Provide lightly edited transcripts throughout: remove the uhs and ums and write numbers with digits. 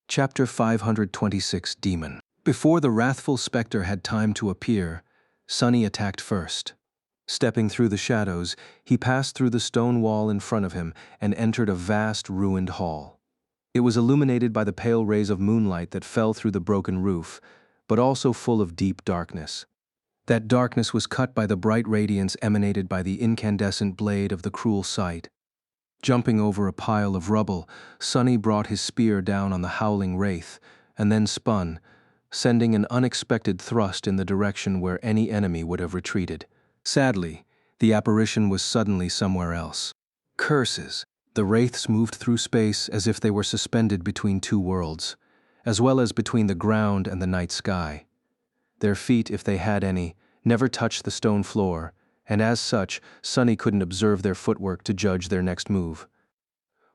Chapter 526 Demon. Before the wrathful specter had time to appear, Sunny attacked first. Stepping through the shadows, he passed through the stone wall in front of him and entered a vast, ruined hall. It was illuminated by the pale rays of moonlight that fell through the broken roof, but also full of deep darkness. That darkness was cut by the bright radiance emanated by the incandescent blade of the cruel sight. Jumping over a pile of rubble, Sunny brought his spear down on the howling wraith, and then spun, sending an unexpected thrust in the direction where any enemy would have retreated. Sadly, the apparition was suddenly somewhere else. Curses! The wraiths moved through space as if they were suspended between two worlds, as well as between the ground and the night sky. Their feet, if they had any, never touched the stone floor, and as such, Sunny couldn't observe their footwork to judge their next move.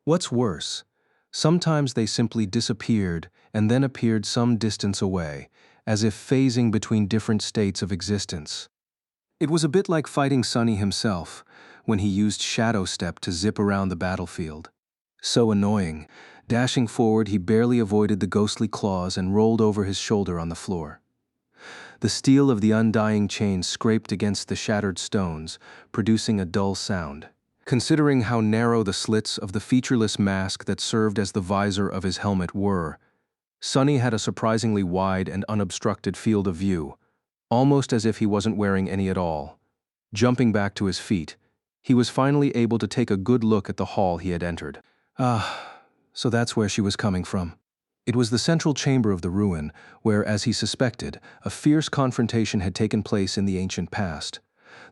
What's worse, sometimes they simply disappeared and then appeared some distance away, as if phasing between different states of existence. It was a bit like fighting Sunny himself, when he used Shadow Step to zip around the battlefield. So annoying. Dashing forward, he barely avoided the ghostly claws and rolled over his shoulder on the floor. The steel of the undying chain scraped against the shattered stones, producing a dull sound. Considering how narrow the slits of the featureless mask that served as the visor of his helmet were, Sunny had a surprisingly wide and unobstructed field of view, almost as if he wasn't wearing any at all. Jumping back to his feet, he was finally able to take a good look at the hall he had entered. So that's where she was coming from. It was the central chamber of the ruin, where, as he suspected, a fierce confrontation had taken place in the ancient past.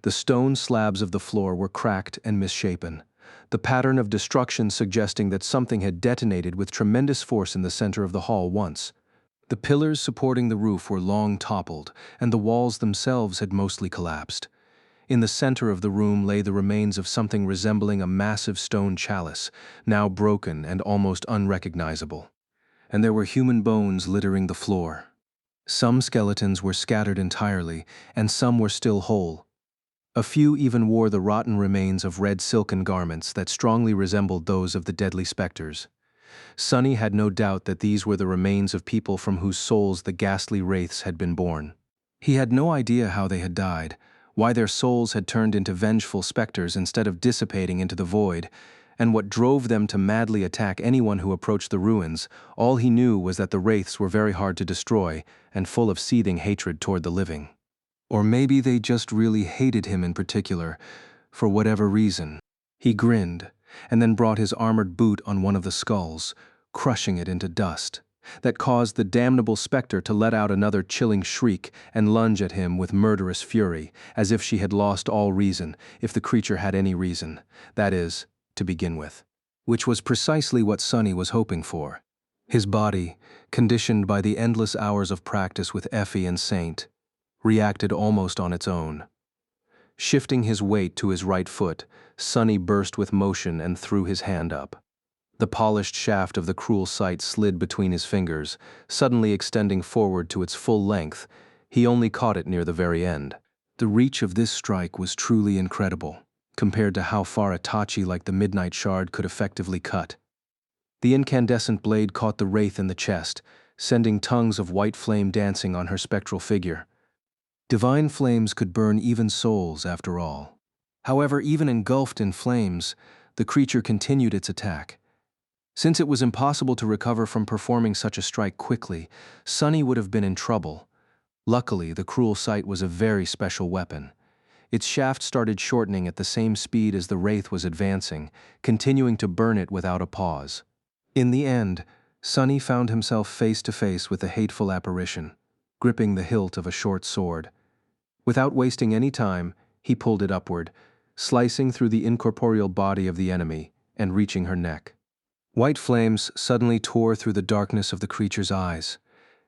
The stone slabs of the floor were cracked and misshapen, the pattern of destruction suggesting that something had detonated with tremendous force in the center of the hall once. The pillars supporting the roof were long toppled, and the walls themselves had mostly collapsed. In the center of the room lay the remains of something resembling a massive stone chalice, now broken and almost unrecognizable. And there were human bones littering the floor. Some skeletons were scattered entirely, and some were still whole. A few even wore the rotten remains of red silken garments that strongly resembled those of the deadly specters. Sunny had no doubt that these were the remains of people from whose souls the ghastly wraiths had been born. He had no idea how they had died, why their souls had turned into vengeful specters instead of dissipating into the void, and what drove them to madly attack anyone who approached the ruins. All he knew was that the wraiths were very hard to destroy and full of seething hatred toward the living. Or maybe they just really hated him in particular, for whatever reason. He grinned, and then brought his armored boot on one of the skulls, crushing it into dust. That caused the damnable specter to let out another chilling shriek and lunge at him with murderous fury, as if she had lost all reason, if the creature had any reason, that is, to begin with. Which was precisely what Sunny was hoping for. His body, conditioned by the endless hours of practice with Effie and Saint, reacted almost on its own. Shifting his weight to his right foot, Sunny burst with motion and threw his hand up. The polished shaft of the cruel sight slid between his fingers, suddenly extending forward to its full length. He only caught it near the very end. The reach of this strike was truly incredible, compared to how far a tachi like the Midnight Shard could effectively cut. The incandescent blade caught the wraith in the chest, sending tongues of white flame dancing on her spectral figure. Divine flames could burn even souls, after all. However, even engulfed in flames, the creature continued its attack. Since it was impossible to recover from performing such a strike quickly, Sunny would have been in trouble. Luckily, the cruel sight was a very special weapon. Its shaft started shortening at the same speed as the wraith was advancing, continuing to burn it without a pause. In the end, Sunny found himself face to face with the hateful apparition, gripping the hilt of a short sword. Without wasting any time, he pulled it upward, slicing through the incorporeal body of the enemy and reaching her neck. White flames suddenly tore through the darkness of the creature's eyes,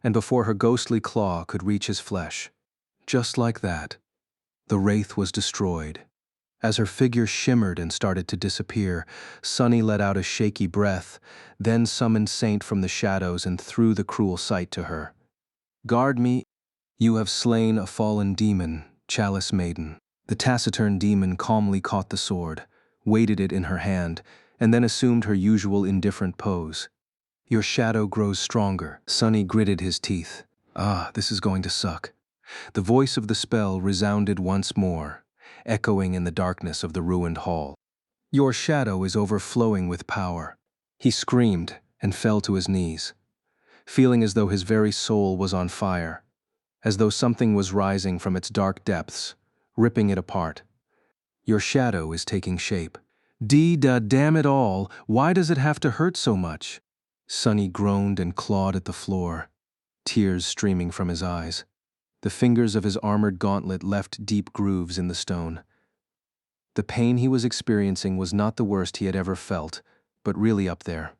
and before her ghostly claw could reach his flesh, just like that, the wraith was destroyed. As her figure shimmered and started to disappear, Sunny let out a shaky breath, then summoned Saint from the shadows and threw the cruel sight to her. "Guard me. You have slain a fallen demon, Chalice Maiden." The taciturn demon calmly caught the sword, weighted it in her hand, and then assumed her usual indifferent pose. Your shadow grows stronger. Sunny gritted his teeth. Ah, this is going to suck. The voice of the spell resounded once more, echoing in the darkness of the ruined hall. Your shadow is overflowing with power. He screamed and fell to his knees, feeling as though his very soul was on fire, as though something was rising from its dark depths, ripping it apart. Your shadow is taking shape. Damn it all, why does it have to hurt so much? Sunny groaned and clawed at the floor, tears streaming from his eyes. The fingers of his armored gauntlet left deep grooves in the stone. The pain he was experiencing was not the worst he had ever felt, but really up there.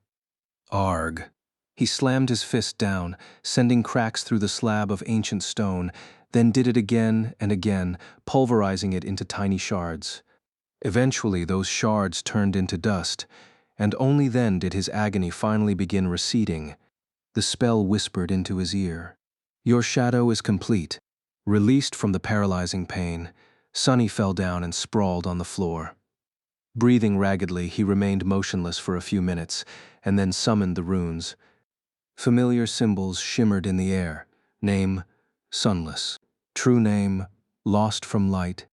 Arg. He slammed his fist down, sending cracks through the slab of ancient stone, then did it again and again, pulverizing it into tiny shards. Eventually, those shards turned into dust, and only then did his agony finally begin receding. The spell whispered into his ear. Your shadow is complete. Released from the paralyzing pain, Sunny fell down and sprawled on the floor. Breathing raggedly, he remained motionless for a few minutes, and then summoned the runes. Familiar symbols shimmered in the air. Name, Sunless. True name, Lost from Light.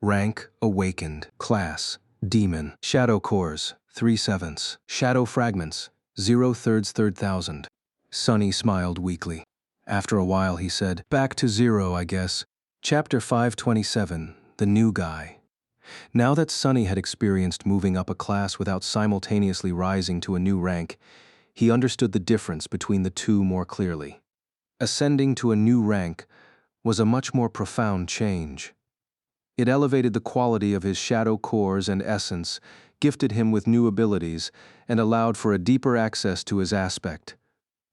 Rank, Awakened. Class, Demon. Shadow Cores, 3/7. Shadow Fragments, 0/3 3000. Sunny smiled weakly. After a while he said, "Back to 0, I guess." Chapter 527, The New Guy. Now that Sunny had experienced moving up a class without simultaneously rising to a new rank, he understood the difference between the two more clearly. Ascending to a new rank was a much more profound change. It elevated the quality of his shadow cores and essence, gifted him with new abilities, and allowed for a deeper access to his aspect.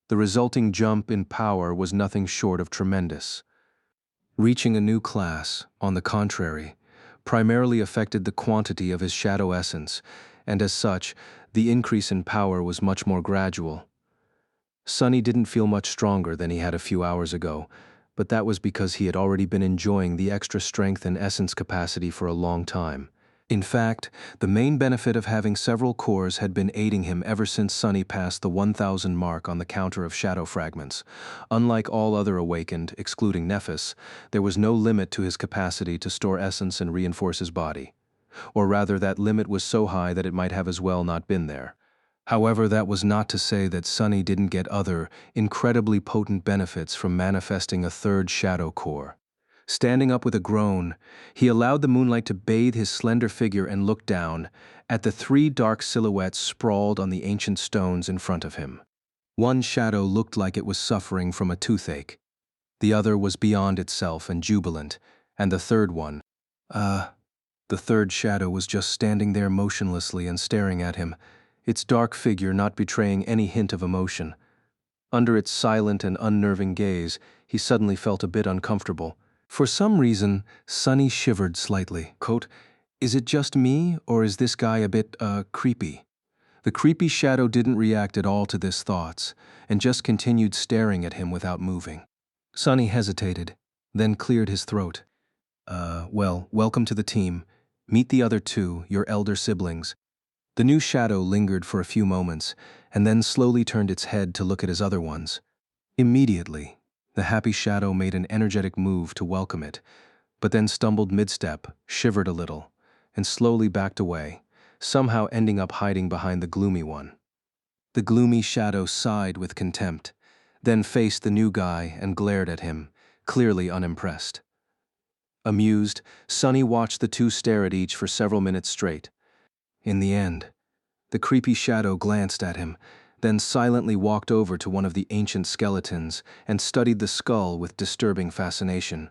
The resulting jump in power was nothing short of tremendous. Reaching a new class, on the contrary, primarily affected the quantity of his shadow essence, and as such, the increase in power was much more gradual. Sunny didn't feel much stronger than he had a few hours ago, but that was because he had already been enjoying the extra strength and essence capacity for a long time. In fact, the main benefit of having several cores had been aiding him ever since Sunny passed the 1000 mark on the counter of shadow fragments. Unlike all other awakened, excluding Nephis, there was no limit to his capacity to store essence and reinforce his body. Or rather, that limit was so high that it might have as well not been there. However, that was not to say that Sunny didn't get other, incredibly potent benefits from manifesting a third shadow core. Standing up with a groan, he allowed the moonlight to bathe his slender figure and looked down at the 3 dark silhouettes sprawled on the ancient stones in front of him. One shadow looked like it was suffering from a toothache. The other was beyond itself and jubilant, and the third one, the third shadow was just standing there motionlessly and staring at him, its dark figure not betraying any hint of emotion. Under its silent and unnerving gaze, he suddenly felt a bit uncomfortable. For some reason, Sunny shivered slightly. Quote, "Is it just me, or is this guy a bit, creepy?" The creepy shadow didn't react at all to this thoughts, and just continued staring at him without moving. Sunny hesitated, then cleared his throat. Well, welcome to the team. Meet the other 2, your elder siblings." The new shadow lingered for a few moments, and then slowly turned its head to look at his other ones. Immediately, the happy shadow made an energetic move to welcome it, but then stumbled mid-step, shivered a little, and slowly backed away, somehow ending up hiding behind the gloomy one. The gloomy shadow sighed with contempt, then faced the new guy and glared at him, clearly unimpressed. Amused, Sunny watched the 2 stare at each for several minutes straight. In the end, the creepy shadow glanced at him, then silently walked over to one of the ancient skeletons and studied the skull with disturbing fascination.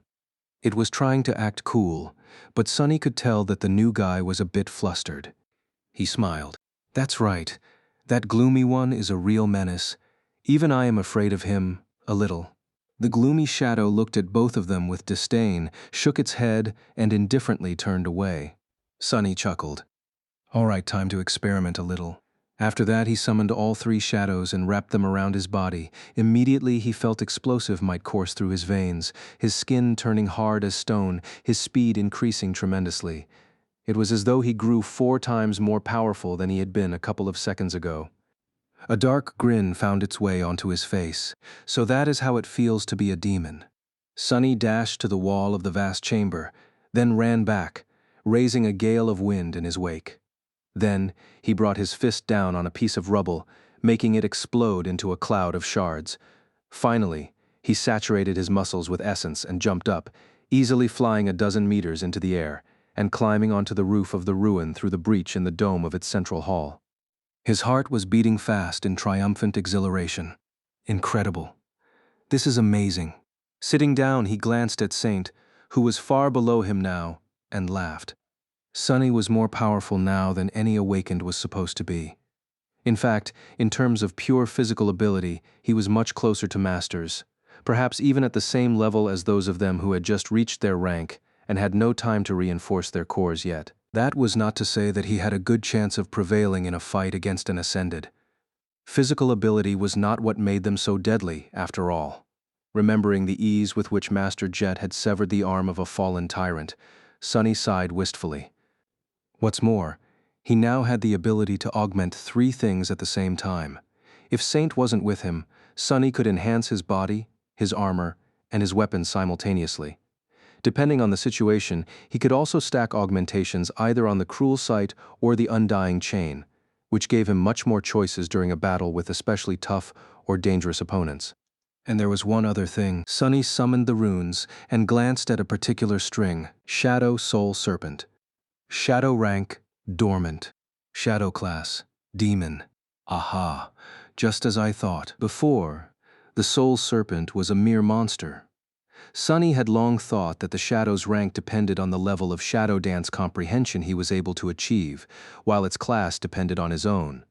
It was trying to act cool, but Sunny could tell that the new guy was a bit flustered. He smiled. "That's right. That gloomy one is a real menace. Even I am afraid of him, a little." The gloomy shadow looked at both of them with disdain, shook its head, and indifferently turned away. Sunny chuckled. All right, time to experiment a little. After that, he summoned all 3 shadows and wrapped them around his body. Immediately, he felt explosive might course through his veins, his skin turning hard as stone, his speed increasing tremendously. It was as though he grew 4 times more powerful than he had been a couple of seconds ago. A dark grin found its way onto his face. So that is how it feels to be a demon. Sunny dashed to the wall of the vast chamber, then ran back, raising a gale of wind in his wake. Then, he brought his fist down on a piece of rubble, making it explode into a cloud of shards. Finally, he saturated his muscles with essence and jumped up, easily flying a dozen meters into the air, and climbing onto the roof of the ruin through the breach in the dome of its central hall. His heart was beating fast in triumphant exhilaration. Incredible. This is amazing. Sitting down, he glanced at Saint, who was far below him now, and laughed. Sunny was more powerful now than any awakened was supposed to be. In fact, in terms of pure physical ability, he was much closer to masters, perhaps even at the same level as those of them who had just reached their rank and had no time to reinforce their cores yet. That was not to say that he had a good chance of prevailing in a fight against an Ascended. Physical ability was not what made them so deadly, after all. Remembering the ease with which Master Jet had severed the arm of a fallen tyrant, Sunny sighed wistfully. What's more, he now had the ability to augment 3 things at the same time. If Saint wasn't with him, Sunny could enhance his body, his armor, and his weapons simultaneously. Depending on the situation, he could also stack augmentations either on the Cruel Sight or the Undying Chain, which gave him much more choices during a battle with especially tough or dangerous opponents. And there was one other thing. Sunny summoned the runes and glanced at a particular string, Shadow Soul Serpent. Shadow rank, dormant. Shadow class, demon. Aha, just as I thought. Before, the Soul Serpent was a mere monster. Sunny had long thought that the Shadow's rank depended on the level of Shadow Dance comprehension he was able to achieve, while its class depended on his own.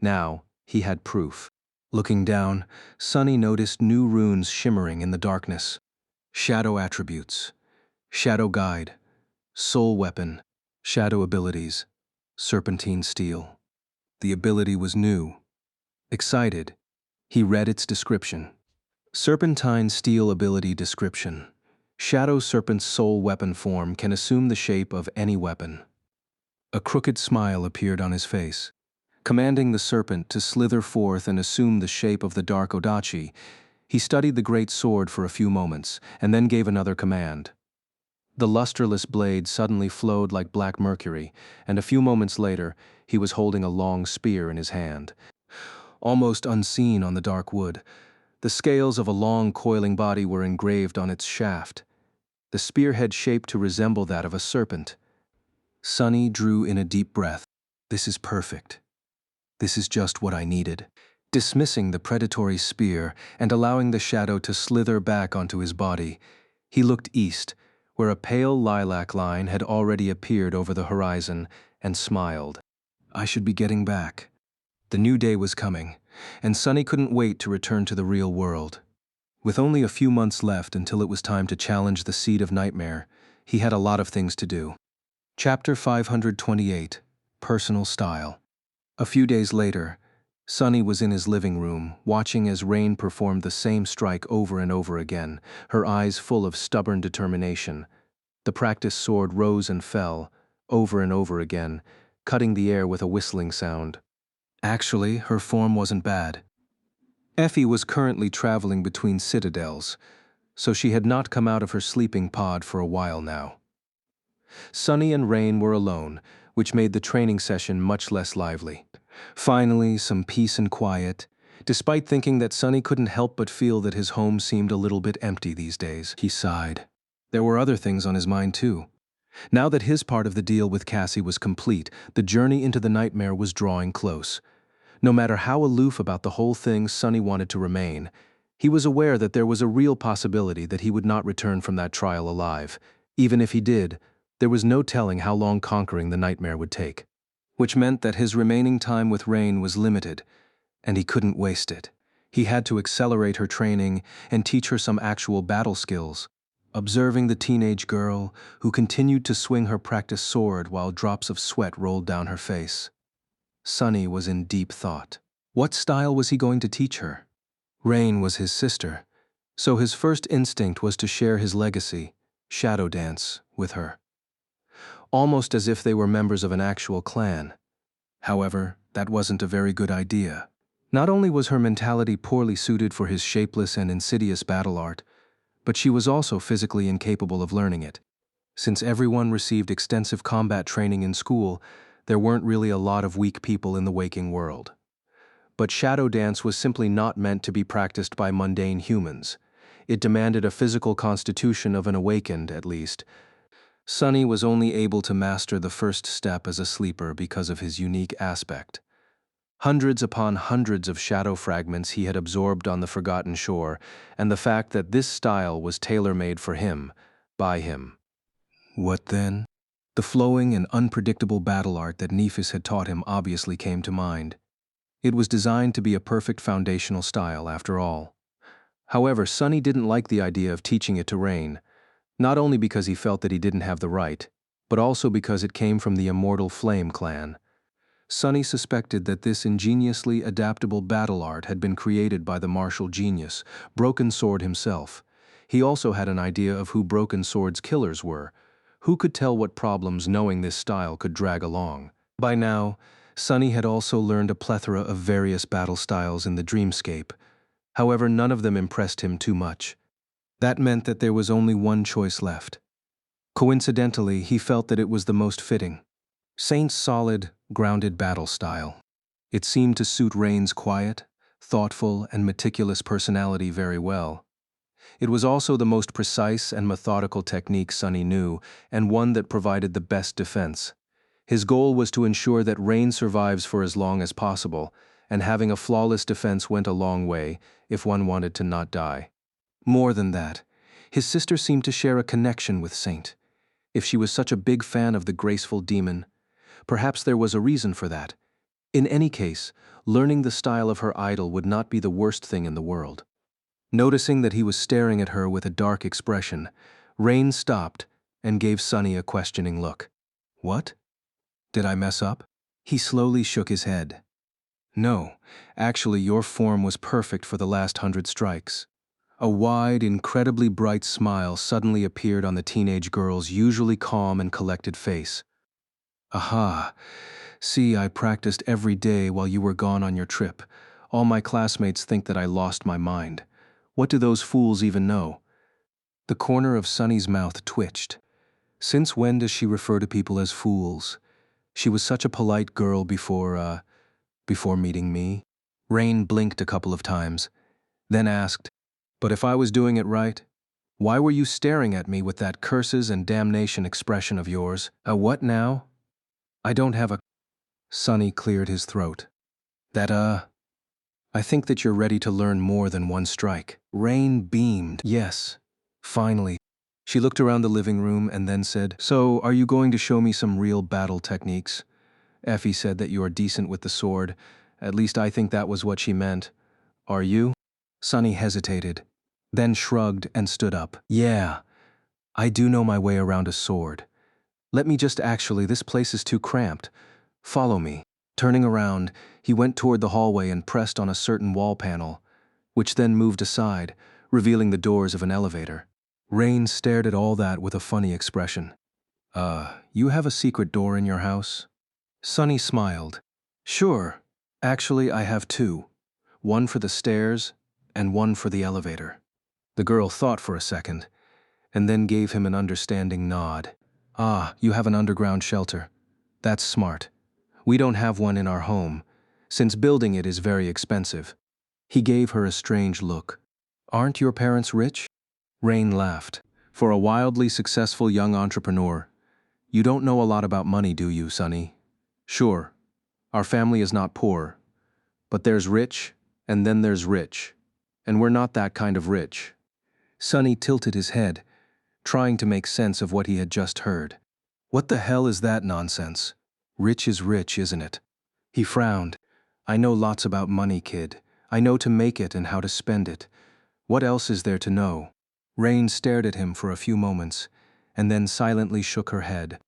Now, he had proof. Looking down, Sunny noticed new runes shimmering in the darkness. Shadow attributes, Shadow Guide, Soul Weapon, Shadow abilities, Serpentine Steel. The ability was new. Excited, he read its description. Serpentine Steel ability description. Shadow Serpent's soul weapon form can assume the shape of any weapon. A crooked smile appeared on his face. Commanding the serpent to slither forth and assume the shape of the dark Odachi, he studied the great sword for a few moments, and then gave another command. The lusterless blade suddenly flowed like black mercury, and a few moments later, he was holding a long spear in his hand. Almost unseen on the dark wood, the scales of a long coiling body were engraved on its shaft, the spearhead shaped to resemble that of a serpent. Sunny drew in a deep breath. This is perfect. This is just what I needed. Dismissing the predatory spear and allowing the shadow to slither back onto his body, he looked east, where a pale lilac line had already appeared over the horizon, and smiled. I should be getting back. The new day was coming, and Sunny couldn't wait to return to the real world. With only a few months left until it was time to challenge the Seed of Nightmare, he had a lot of things to do. Chapter 528, Personal Style. A few days later, Sunny was in his living room, watching as Rain performed the same strike over and over again, her eyes full of stubborn determination. The practiced sword rose and fell, over and over again, cutting the air with a whistling sound. Actually, her form wasn't bad. Effie was currently traveling between citadels, so she had not come out of her sleeping pod for a while now. Sunny and Rain were alone, which made the training session much less lively. Finally, some peace and quiet. Despite thinking that Sunny couldn't help but feel that his home seemed a little bit empty these days, he sighed. There were other things on his mind too. Now that his part of the deal with Cassie was complete, the journey into the nightmare was drawing close. No matter how aloof about the whole thing Sunny wanted to remain, he was aware that there was a real possibility that he would not return from that trial alive. Even if he did, there was no telling how long conquering the nightmare would take. Which meant that his remaining time with Rain was limited, and he couldn't waste it. He had to accelerate her training and teach her some actual battle skills. Observing the teenage girl, who continued to swing her practiced sword while drops of sweat rolled down her face, Sunny was in deep thought. What style was he going to teach her? Rain was his sister, so his first instinct was to share his legacy, Shadow Dance, with her. Almost as if they were members of an actual clan. However, that wasn't a very good idea. Not only was her mentality poorly suited for his shapeless and insidious battle art, but she was also physically incapable of learning it. Since everyone received extensive combat training in school, there weren't really a lot of weak people in the waking world. But shadow dance was simply not meant to be practiced by mundane humans. It demanded a physical constitution of an awakened, at least. Sunny was only able to master the first step as a sleeper because of his unique aspect. Hundreds upon hundreds of shadow fragments he had absorbed on the forgotten shore, and the fact that this style was tailor-made for him, by him. What then? The flowing and unpredictable battle art that Nephis had taught him obviously came to mind. It was designed to be a perfect foundational style, after all. However, Sunny didn't like the idea of teaching it to Rain, not only because he felt that he didn't have the right, but also because it came from the immortal Flame clan. Sunny suspected that this ingeniously adaptable battle art had been created by the martial genius, Broken Sword himself. He also had an idea of who Broken Sword's killers were. Who could tell what problems knowing this style could drag along? By now, Sunny had also learned a plethora of various battle styles in the dreamscape. However, none of them impressed him too much. That meant that there was only one choice left. Coincidentally, he felt that it was the most fitting. Saint's solid, grounded battle style. It seemed to suit Rain's quiet, thoughtful, and meticulous personality very well. It was also the most precise and methodical technique Sunny knew, and one that provided the best defense. His goal was to ensure that Rain survives for as long as possible, and having a flawless defense went a long way if one wanted to not die. More than that, his sister seemed to share a connection with Saint. If she was such a big fan of the graceful demon, perhaps there was a reason for that. In any case, learning the style of her idol would not be the worst thing in the world. Noticing that he was staring at her with a dark expression, Rain stopped and gave Sunny a questioning look. What? Did I mess up? He slowly shook his head. No, actually your form was perfect for the last 100 strikes. A wide, incredibly bright smile suddenly appeared on the teenage girl's usually calm and collected face. Aha. See, I practiced every day while you were gone on your trip. All my classmates think that I lost my mind. What do those fools even know? The corner of Sunny's mouth twitched. Since when does she refer to people as fools? She was such a polite girl before meeting me. Rain blinked a couple of times, then asked, "But if I was doing it right, why were you staring at me with that curses and damnation expression of yours? A what now?" "I don't have a—" Sunny cleared his throat. I think that you're ready to learn more than one strike." Rain beamed. Yes, finally. She looked around the living room and then said, "So, are you going to show me some real battle techniques? Effie said that you are decent with the sword. At least I think that was what she meant. Are you?" Sunny hesitated, then shrugged and stood up. "Yeah, I do know my way around a sword. Let me just this place is too cramped. Follow me." Turning around, he went toward the hallway and pressed on a certain wall panel, which then moved aside, revealing the doors of an elevator. Rain stared at all that with a funny expression. You have a secret door in your house?" Sunny smiled. "Sure. Actually, I have two. One for the stairs and one for the elevator." The girl thought for a second, and then gave him an understanding nod. "Ah, you have an underground shelter. That's smart. We don't have one in our home, since building it is very expensive." He gave her a strange look. "Aren't your parents rich?" Rain laughed. "For a wildly successful young entrepreneur, you don't know a lot about money, do you, Sunny? Sure, our family is not poor, but there's rich, and then there's rich, and we're not that kind of rich." Sunny tilted his head, trying to make sense of what he had just heard. What the hell is that nonsense? Rich is rich, isn't it? He frowned. "I know lots about money, kid. I know to make it and how to spend it. What else is there to know?" Rain stared at him for a few moments, and then silently shook her head.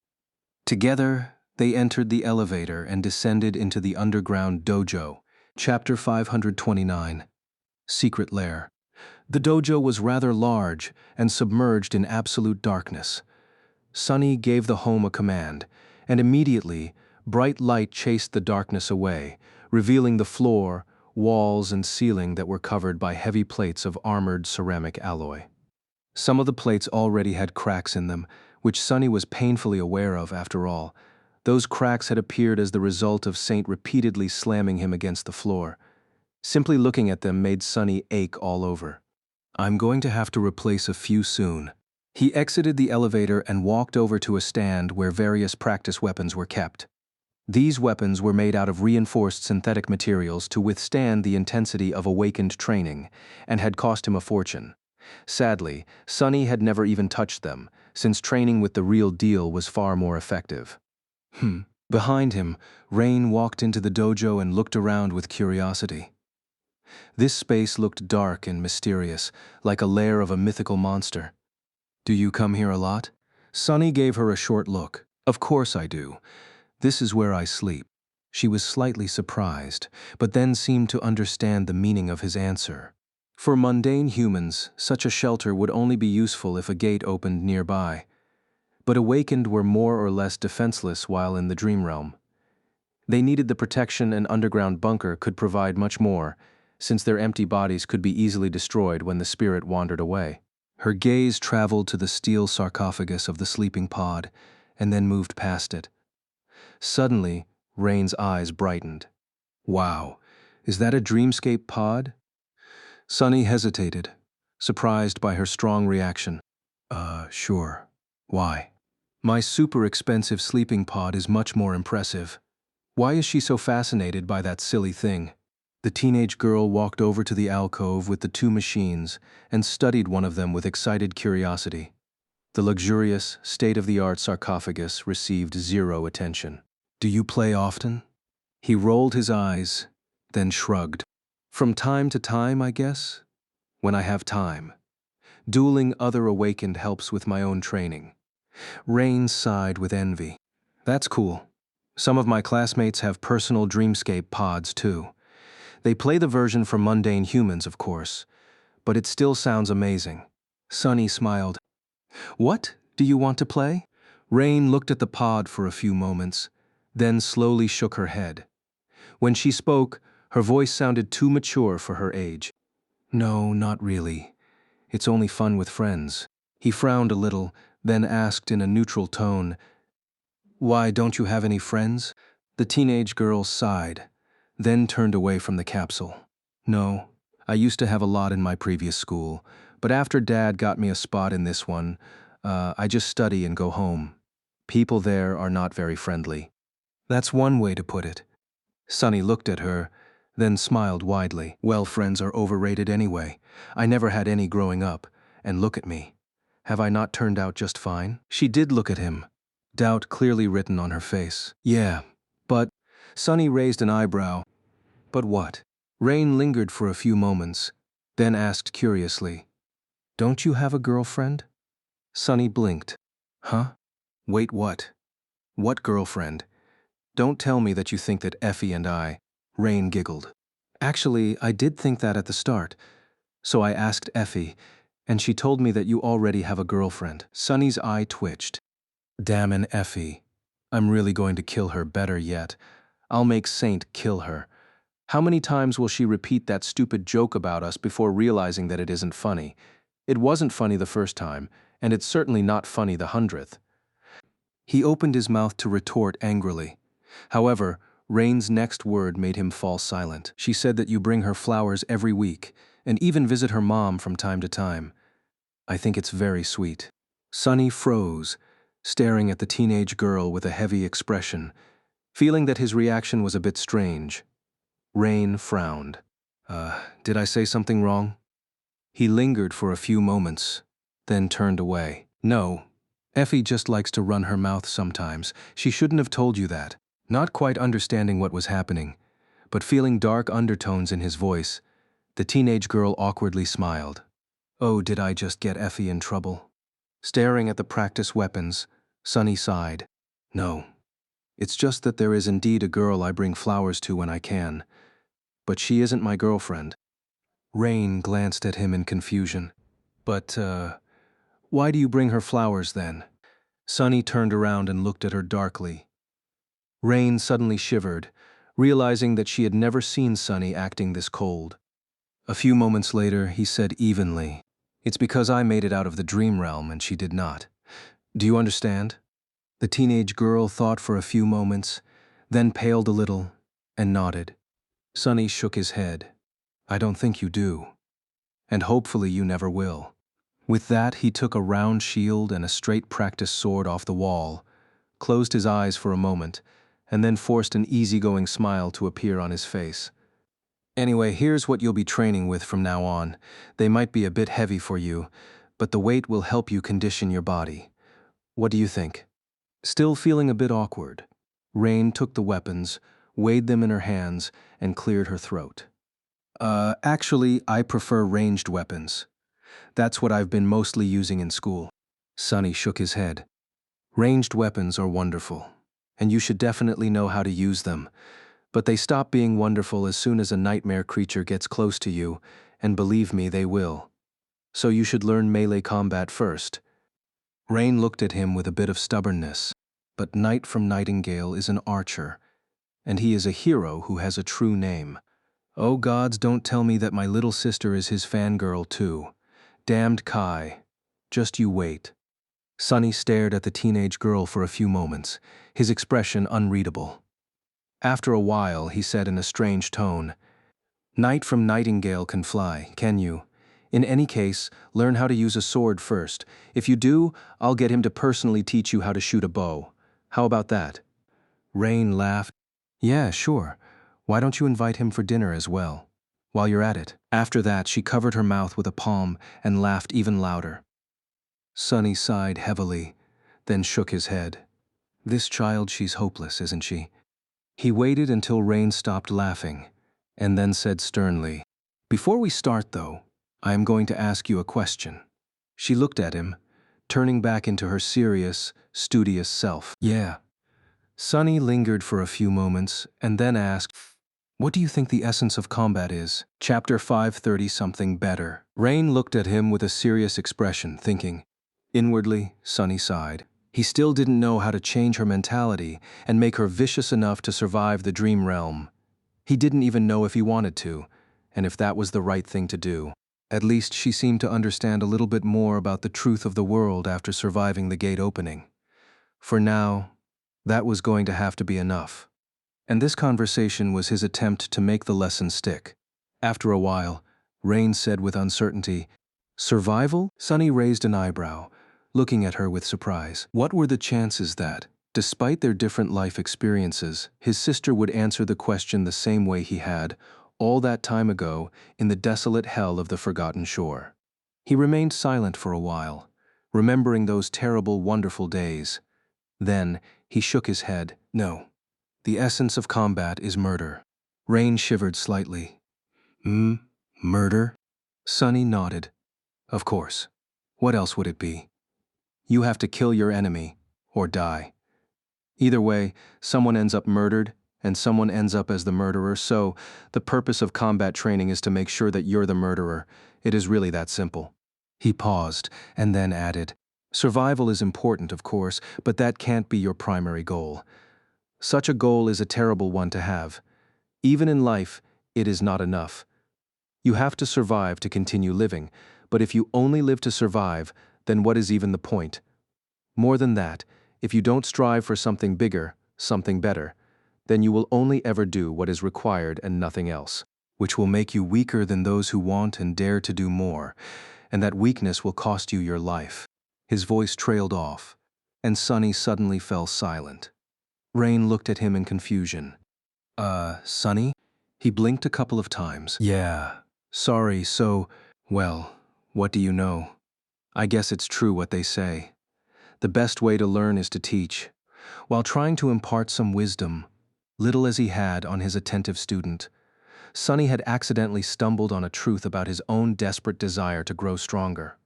Together, they entered the elevator and descended into the underground dojo. Chapter 529. Secret Lair. The dojo was rather large and submerged in absolute darkness. Sunny gave the home a command, and immediately, bright light chased the darkness away, revealing the floor, walls and ceiling that were covered by heavy plates of armored ceramic alloy. Some of the plates already had cracks in them, which Sunny was painfully aware of after all. Those cracks had appeared as the result of Saint repeatedly slamming him against the floor. Simply looking at them made Sunny ache all over. I'm going to have to replace a few soon. He exited the elevator and walked over to a stand where various practice weapons were kept. These weapons were made out of reinforced synthetic materials to withstand the intensity of awakened training, and had cost him a fortune. Sadly, Sunny had never even touched them, since training with the real deal was far more effective. Behind him, Rain walked into the dojo and looked around with curiosity. This space looked dark and mysterious, like a lair of a mythical monster. Do you come here a lot? Sunny gave her a short look. Of course I do. This is where I sleep. She was slightly surprised, but then seemed to understand the meaning of his answer. For mundane humans, such a shelter would only be useful if a gate opened nearby. But awakened were more or less defenseless while in the dream realm. They needed the protection an underground bunker could provide much more, since their empty bodies could be easily destroyed when the spirit wandered away. Her gaze traveled to the steel sarcophagus of the sleeping pod, and then moved past it. Suddenly, Rain's eyes brightened. Wow, is that a dreamscape pod? Sunny hesitated, surprised by her strong reaction. Sure. Why? My super expensive sleeping pod is much more impressive. Why is she so fascinated by that silly thing? The teenage girl walked over to the alcove with the two machines and studied one of them with excited curiosity. The luxurious, state-of-the-art sarcophagus received zero attention. Do you play often? He rolled his eyes, then shrugged. From time to time, I guess. When I have time. Dueling other awakened helps with my own training. Rain sighed with envy. That's cool. Some of my classmates have personal dreamscape pods, too. They play the version for mundane humans, of course, but it still sounds amazing. Sunny smiled. What do you want to play? Rain looked at the pod for a few moments, then slowly shook her head. When she spoke, her voice sounded too mature for her age. No, not really. It's only fun with friends. He frowned a little, then asked in a neutral tone, Why, don't you have any friends? The teenage girl sighed, then turned away from the capsule. No, I used to have a lot in my previous school, but after Dad got me a spot in this one, I just study and go home. People there are not very friendly. That's one way to put it. Sunny looked at her, then smiled widely. Well, friends are overrated anyway. I never had any growing up, and look at me. Have I not turned out just fine? She did look at him, doubt clearly written on her face. Yeah, but... Sunny raised an eyebrow. But what? Rain lingered for a few moments, then asked curiously, Don't you have a girlfriend? Sunny blinked. Huh? Wait, what? What girlfriend? Don't tell me that you think that Effie and I... Rain giggled. Actually, I did think that at the start, so I asked Effie, and she told me that you already have a girlfriend. Sunny's eye twitched. Damn an Effie. I'm really going to kill her better yet. I'll make Saint kill her. How many times will she repeat that stupid joke about us before realizing that it isn't funny? It wasn't funny the first time, and it's certainly not funny the 100th. He opened his mouth to retort angrily. However, Rain's next word made him fall silent. She said that you bring her flowers every week, and even visit her mom from time to time. I think it's very sweet. Sunny froze, staring at the teenage girl with a heavy expression, feeling that his reaction was a bit strange. Rain frowned. Did I say something wrong? He lingered for a few moments, then turned away. No, Effie just likes to run her mouth sometimes. She shouldn't have told you that. Not quite understanding what was happening, but feeling dark undertones in his voice, the teenage girl awkwardly smiled. Oh, did I just get Effie in trouble? Staring at the practice weapons, Sunny sighed. No, it's just that there is indeed a girl I bring flowers to when I can, but she isn't my girlfriend. Rain glanced at him in confusion. But, why do you bring her flowers then? Sunny turned around and looked at her darkly. Rain suddenly shivered, realizing that she had never seen Sunny acting this cold. A few moments later, he said evenly, "It's because I made it out of the dream realm and she did not. Do you understand?" The teenage girl thought for a few moments, then paled a little and nodded. Sunny shook his head. "I don't think you do. And hopefully you never will." With that, he took a round shield and a straight practice sword off the wall, closed his eyes for a moment, and then forced an easygoing smile to appear on his face. "Anyway, here's what you'll be training with from now on. They might be a bit heavy for you, but the weight will help you condition your body. What do you think?" Still feeling a bit awkward, Rain took the weapons, weighed them in her hands, and cleared her throat. Actually, I prefer ranged weapons. That's what I've been mostly using in school." Sunny shook his head. "Ranged weapons are wonderful, and you should definitely know how to use them, but they stop being wonderful as soon as a nightmare creature gets close to you, and believe me, they will. So you should learn melee combat first." Rain looked at him with a bit of stubbornness, but Knight from Nightingale is an archer, and he is a hero who has a true name. Oh gods, don't tell me that my little sister is his fangirl too. Damned Kai. Just you wait. Sunny stared at the teenage girl for a few moments, his expression unreadable. After a while, he said in a strange tone, "Knight from Nightingale can fly, can you? In any case, learn how to use a sword first. If you do, I'll get him to personally teach you how to shoot a bow. How about that?" Rain laughed. "Yeah, sure. Why don't you invite him for dinner as well? While you're at it." After that, she covered her mouth with a palm and laughed even louder. Sunny sighed heavily, then shook his head. This child, she's hopeless, isn't she? He waited until Rain stopped laughing, and then said sternly, "Before we start, though, I am going to ask you a question." She looked at him, turning back into her serious, studious self. "Yeah." Sunny lingered for a few moments, and then asked, "What do you think the essence of combat is?" Chapter 530 something better. Rain looked at him with a serious expression, thinking. Inwardly, Sunny sighed. He still didn't know how to change her mentality and make her vicious enough to survive the dream realm. He didn't even know if he wanted to, and if that was the right thing to do. At least she seemed to understand a little bit more about the truth of the world after surviving the gate opening. For now, that was going to have to be enough. And this conversation was his attempt to make the lesson stick. After a while, Rain said with uncertainty, "Survival?" Sunny raised an eyebrow, looking at her with surprise. What were the chances that, despite their different life experiences, his sister would answer the question the same way he had, all that time ago, in the desolate hell of the Forgotten Shore? He remained silent for a while, remembering those terrible, wonderful days. Then, he shook his head. "No. The essence of combat is murder." Rain shivered slightly. Murder?" Sunny nodded. "Of course. What else would it be? You have to kill your enemy, or die. Either way, someone ends up murdered, and someone ends up as the murderer, so the purpose of combat training is to make sure that you're the murderer. It is really that simple." He paused, and then added, "Survival is important, of course, but that can't be your primary goal. Such a goal is a terrible one to have. Even in life, it is not enough. You have to survive to continue living, but if you only live to survive, then what is even the point? More than that, if you don't strive for something bigger, something better, then you will only ever do what is required and nothing else, which will make you weaker than those who want and dare to do more, and that weakness will cost you your life." His voice trailed off, and Sunny suddenly fell silent. Rain looked at him in confusion. Sunny?" He blinked a couple of times. "Yeah. Sorry, so, well, what do you know? I guess it's true what they say. The best way to learn is to teach." While trying to impart some wisdom, little as he had, on his attentive student, Sunny had accidentally stumbled on a truth about his own desperate desire to grow stronger.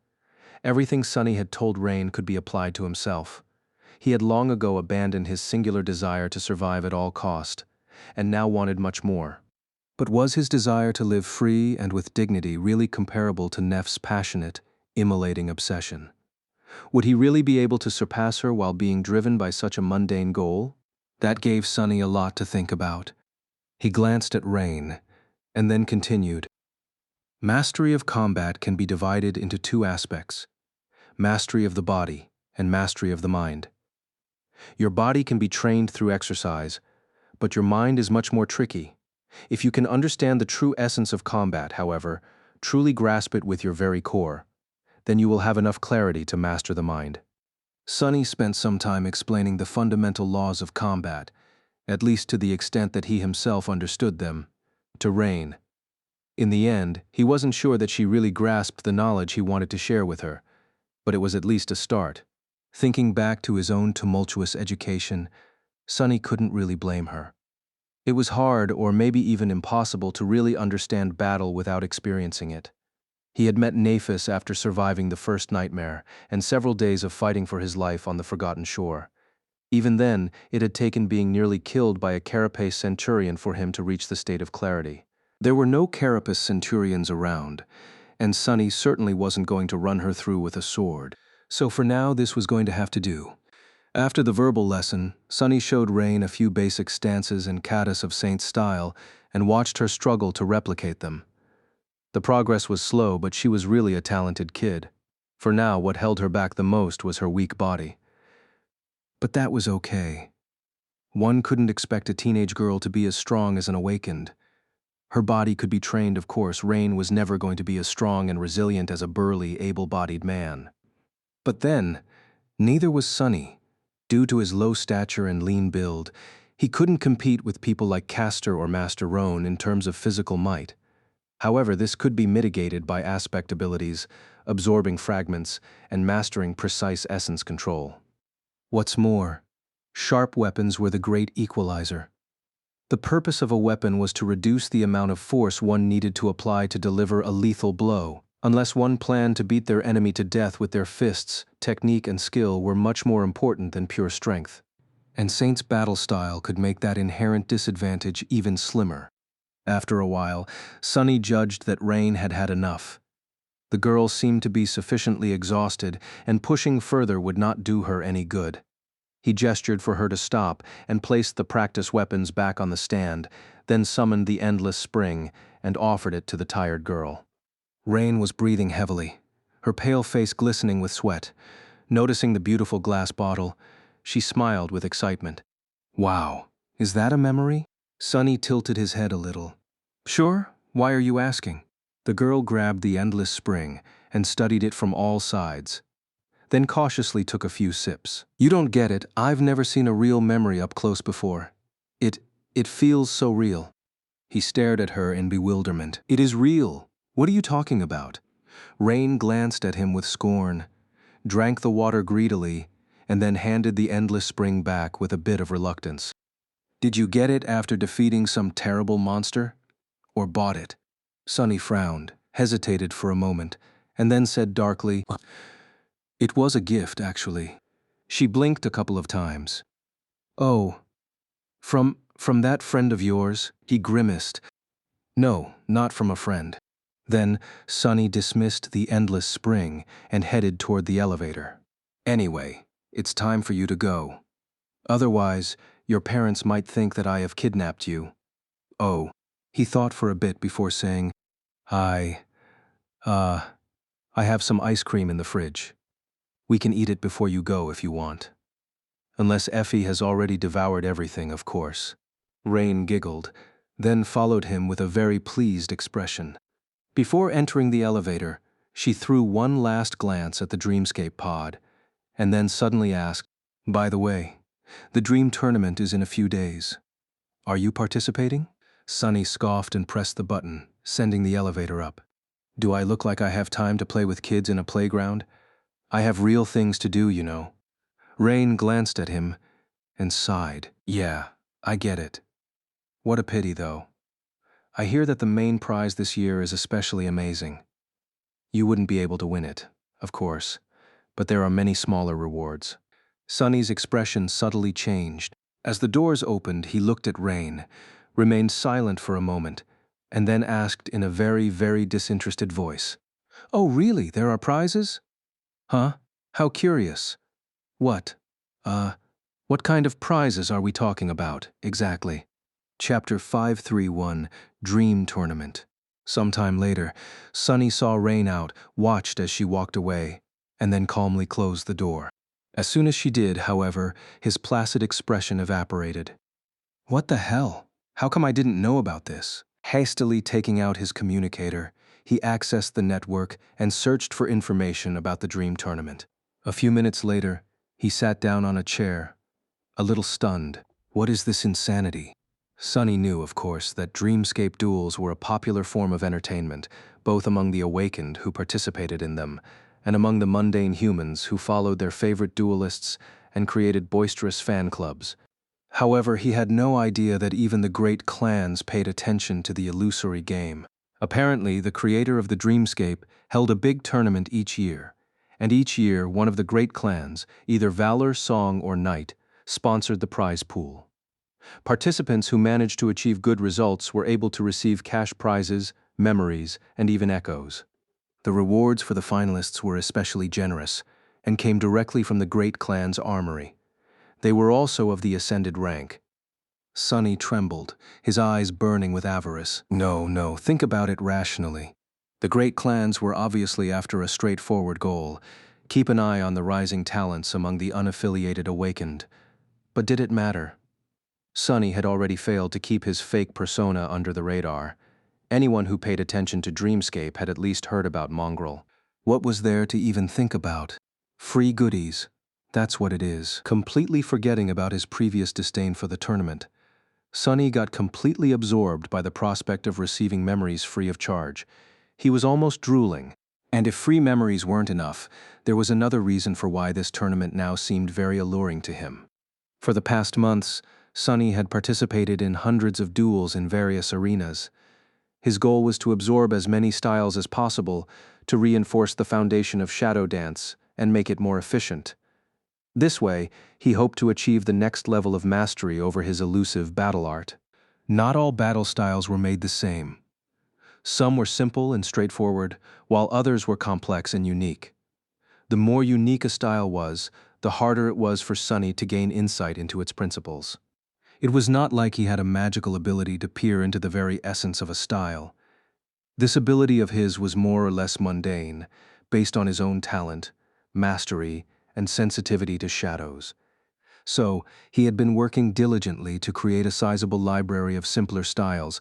Everything Sunny had told Rain could be applied to himself. He had long ago abandoned his singular desire to survive at all cost, and now wanted much more. But was his desire to live free and with dignity really comparable to Neff's passionate, immolating obsession? Would he really be able to surpass her while being driven by such a mundane goal? That gave Sunny a lot to think about. He glanced at Rain, and then continued. Mastery of combat can be divided into two aspects: mastery of the body and mastery of the mind. Your body can be trained through exercise, but your mind is much more tricky. If you can understand the true essence of combat, however, truly grasp it with your very core, then you will have enough clarity to master the mind. Sunny spent some time explaining the fundamental laws of combat, at least to the extent that he himself understood them, to Rain. In the end, he wasn't sure that she really grasped the knowledge he wanted to share with her, but it was at least a start. Thinking back to his own tumultuous education, Sunny couldn't really blame her. It was hard, or maybe even impossible, to really understand battle without experiencing it. He had met Naphis after surviving the first nightmare and several days of fighting for his life on the Forgotten Shore. Even then, it had taken being nearly killed by a carapace centurion for him to reach the state of clarity. There were no carapace centurions around, and Sunny certainly wasn't going to run her through with a sword. So for now, this was going to have to do. After the verbal lesson, Sunny showed Rain a few basic stances and katas of Saint's style and watched her struggle to replicate them. The progress was slow, but she was really a talented kid. For now, what held her back the most was her weak body. But that was okay. One couldn't expect a teenage girl to be as strong as an awakened. Her body could be trained, of course. Rain was never going to be as strong and resilient as a burly, able-bodied man. But then, neither was Sunny. Due to his low stature and lean build, he couldn't compete with people like Castor or Master Roan in terms of physical might. However, this could be mitigated by aspect abilities, absorbing fragments, and mastering precise essence control. What's more, sharp weapons were the great equalizer. The purpose of a weapon was to reduce the amount of force one needed to apply to deliver a lethal blow. Unless one planned to beat their enemy to death with their fists, technique and skill were much more important than pure strength. And Saint's battle style could make that inherent disadvantage even slimmer. After a while, Sunny judged that Rain had had enough. The girl seemed to be sufficiently exhausted, and pushing further would not do her any good. He gestured for her to stop and placed the practice weapons back on the stand, then summoned the endless spring and offered it to the tired girl. Rain was breathing heavily, her pale face glistening with sweat. Noticing the beautiful glass bottle, she smiled with excitement. Wow, is that a memory? Sunny tilted his head a little. Sure, why are you asking? The girl grabbed the endless spring and studied it from all sides, then cautiously took a few sips. You don't get it, I've never seen a real memory up close before. It feels so real. He stared at her in bewilderment. It is real. What are you talking about? Rain glanced at him with scorn, drank the water greedily, and then handed the endless spring back with a bit of reluctance. Did you get it after defeating some terrible monster? Or bought it? Sunny frowned, hesitated for a moment, and then said darkly, It was a gift, actually. She blinked a couple of times. Oh, from that friend of yours? He grimaced. No, not from a friend. Then Sunny dismissed the endless spring and headed toward the elevator. Anyway, it's time for you to go. Otherwise, your parents might think that I have kidnapped you. Oh, he thought for a bit before saying, I have some ice cream in the fridge. We can eat it before you go if you want. Unless Effie has already devoured everything, of course. Rain giggled, then followed him with a very pleased expression. Before entering the elevator, she threw one last glance at the Dreamscape pod, and then suddenly asked, By the way, the Dream Tournament is in a few days. Are you participating? Sunny scoffed and pressed the button, sending the elevator up. Do I look like I have time to play with kids in a playground? I have real things to do, you know. Rain glanced at him and sighed. Yeah, I get it. What a pity, though. I hear that the main prize this year is especially amazing. You wouldn't be able to win it, of course, but there are many smaller rewards. Sunny's expression subtly changed. As the doors opened, he looked at Rain, remained silent for a moment, and then asked in a very, very disinterested voice, Oh, really? There are prizes? Huh? How curious. What? What kind of prizes are we talking about, exactly? Chapter 531, Dream Tournament. Sometime later, Sunny saw Rain out, watched as she walked away, and then calmly closed the door. As soon as she did, however, his placid expression evaporated. What the hell? How come I didn't know about this? Hastily taking out his communicator, he accessed the network and searched for information about the dream tournament. A few minutes later, he sat down on a chair, a little stunned. What is this insanity? Sunny knew, of course, that dreamscape duels were a popular form of entertainment, both among the awakened who participated in them, and among the mundane humans who followed their favorite duelists and created boisterous fan clubs. However, he had no idea that even the great clans paid attention to the illusory game. Apparently, the creator of the dreamscape held a big tournament each year, and each year one of the great clans, either Valor, Song, or Night, sponsored the prize pool. Participants who managed to achieve good results were able to receive cash prizes, memories, and even echoes. The rewards for the finalists were especially generous and came directly from the great clan's armory. They were also of the ascended rank. Sunny trembled, his eyes burning with avarice. No, think about it rationally. The great clans were obviously after a straightforward goal: keep an eye on the rising talents among the unaffiliated awakened. But did it matter? Sunny had already failed to keep his fake persona under the radar. Anyone who paid attention to Dreamscape had at least heard about Mongrel. What was there to even think about? Free goodies. That's what it is. Completely forgetting about his previous disdain for the tournament, Sunny got completely absorbed by the prospect of receiving memories free of charge. He was almost drooling. And if free memories weren't enough, there was another reason for why this tournament now seemed very alluring to him. For the past months, Sunny had participated in hundreds of duels in various arenas. His goal was to absorb as many styles as possible to reinforce the foundation of shadow dance and make it more efficient. This way, he hoped to achieve the next level of mastery over his elusive battle art. Not all battle styles were made the same. Some were simple and straightforward, while others were complex and unique. The more unique a style was, the harder it was for Sunny to gain insight into its principles. It was not like he had a magical ability to peer into the very essence of a style. This ability of his was more or less mundane, based on his own talent, mastery, and sensitivity to shadows. So, he had been working diligently to create a sizable library of simpler styles,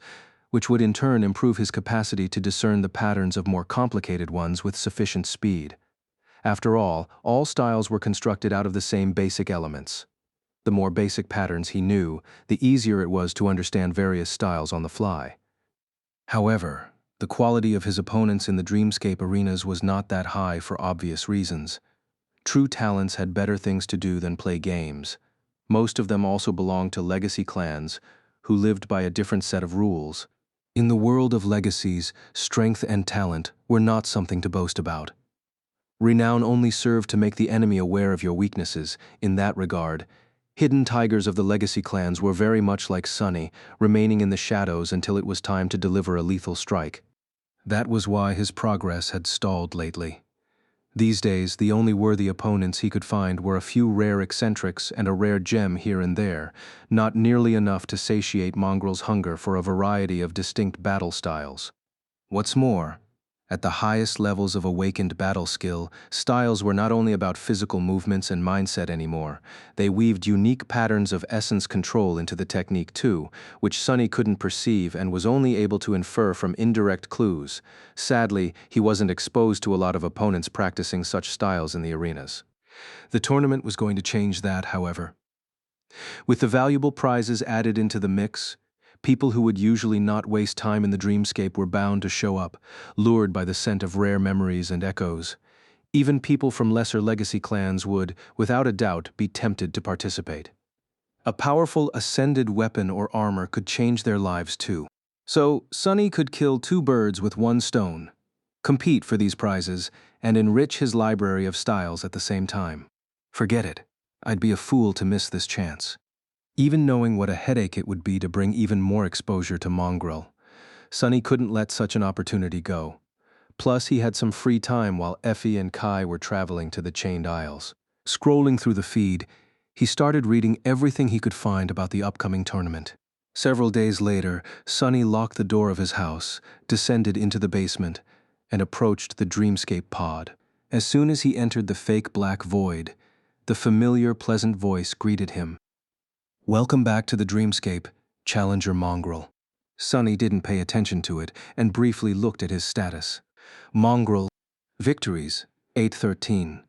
which would in turn improve his capacity to discern the patterns of more complicated ones with sufficient speed. After all styles were constructed out of the same basic elements. The more basic patterns he knew, the easier it was to understand various styles on the fly. However, the quality of his opponents in the Dreamscape arenas was not that high for obvious reasons. True talents had better things to do than play games. Most of them also belonged to legacy clans, who lived by a different set of rules. In the world of legacies, strength and talent were not something to boast about. Renown only served to make the enemy aware of your weaknesses. In that regard, hidden tigers of the legacy clans were very much like Sunny, remaining in the shadows until it was time to deliver a lethal strike. That was why his progress had stalled lately. These days, the only worthy opponents he could find were a few rare eccentrics and a rare gem here and there, not nearly enough to satiate Mongrel's hunger for a variety of distinct battle styles. What's more, at the highest levels of awakened battle skill, styles were not only about physical movements and mindset anymore. They weaved unique patterns of essence control into the technique too, which Sunny couldn't perceive and was only able to infer from indirect clues. Sadly, he wasn't exposed to a lot of opponents practicing such styles in the arenas. The tournament was going to change that, however. With the valuable prizes added into the mix, people who would usually not waste time in the dreamscape were bound to show up, lured by the scent of rare memories and echoes. Even people from lesser legacy clans would, without a doubt, be tempted to participate. A powerful ascended weapon or armor could change their lives too. So, Sunny could kill two birds with one stone, compete for these prizes, and enrich his library of styles at the same time. Forget it. I'd be a fool to miss this chance. Even knowing what a headache it would be to bring even more exposure to Mongrel, Sunny couldn't let such an opportunity go. Plus, he had some free time while Effie and Kai were traveling to the Chained Isles. Scrolling through the feed, he started reading everything he could find about the upcoming tournament. Several days later, Sonny locked the door of his house, descended into the basement, and approached the dreamscape pod. As soon as he entered the fake black void, the familiar, pleasant voice greeted him. "Welcome back to the dreamscape, Challenger Mongrel." Sonny didn't pay attention to it and briefly looked at his status. Mongrel: victories, 813.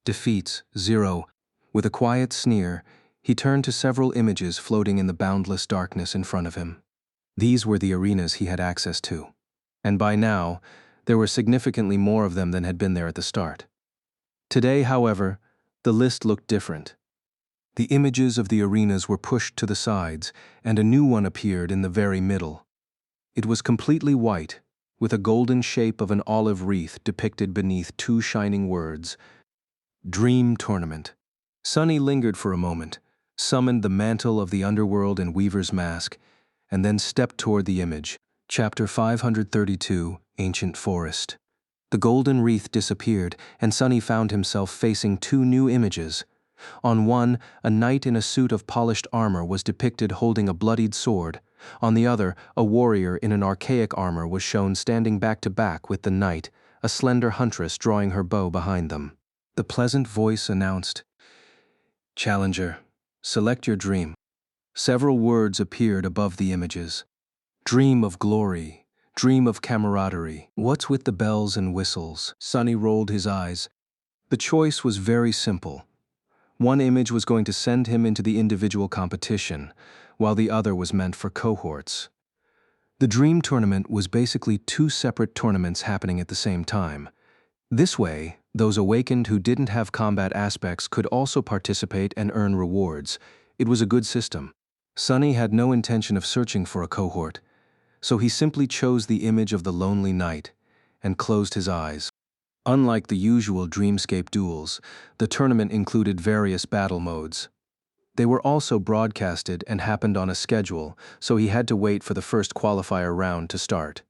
Defeats, 0. With a quiet sneer, he turned to several images floating in the boundless darkness in front of him. These were the arenas he had access to. And by now, there were significantly more of them than had been there at the start. Today, however, the list looked different. The images of the arenas were pushed to the sides, and a new one appeared in the very middle. It was completely white, with a golden shape of an olive wreath depicted beneath two shining words: Dream Tournament. Sonny lingered for a moment, summoned the mantle of the underworld and Weaver's mask, and then stepped toward the image. Chapter 532, Ancient Forest. The golden wreath disappeared, and Sonny found himself facing two new images. On one, a knight in a suit of polished armor was depicted holding a bloodied sword. On the other, a warrior in an archaic armor was shown standing back to back with the knight, a slender huntress drawing her bow behind them. The pleasant voice announced, "Challenger, select your dream." Several words appeared above the images. Dream of glory, dream of camaraderie. What's with the bells and whistles? Sonny rolled his eyes. The choice was very simple. One image was going to send him into the individual competition, while the other was meant for cohorts. The Dream Tournament was basically two separate tournaments happening at the same time. This way, those awakened who didn't have combat aspects could also participate and earn rewards. It was a good system. Sonny had no intention of searching for a cohort, so he simply chose the image of the lonely knight and closed his eyes. Unlike the usual Dreamscape duels, the tournament included various battle modes. They were also broadcasted and happened on a schedule, so he had to wait for the first qualifier round to start.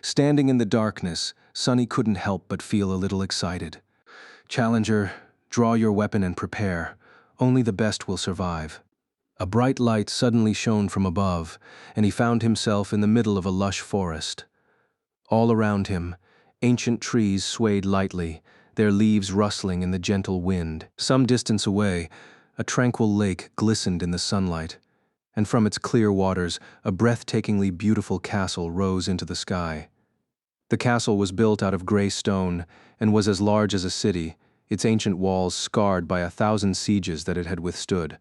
Standing in the darkness, Sonny couldn't help but feel a little excited. "Challenger, draw your weapon and prepare. Only the best will survive." A bright light suddenly shone from above, and he found himself in the middle of a lush forest. All around him, ancient trees swayed lightly, their leaves rustling in the gentle wind. Some distance away, a tranquil lake glistened in the sunlight, and from its clear waters, a breathtakingly beautiful castle rose into the sky. The castle was built out of gray stone and was as large as a city, its ancient walls scarred by 1,000 sieges that it had withstood.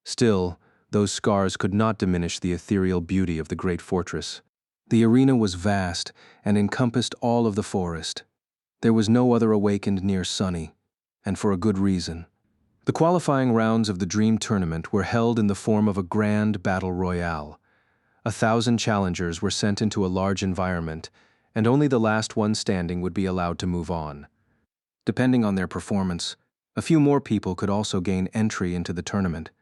Still, those scars could not diminish the ethereal beauty of the great fortress. The arena was vast and encompassed all of the forest. There was no other awakened near Sonny, and for a good reason. The qualifying rounds of the Dream Tournament were held in the form of a grand battle royale. 1,000 challengers were sent into a large environment, and only the last one standing would be allowed to move on. Depending on their performance, a few more people could also gain entry into the tournament,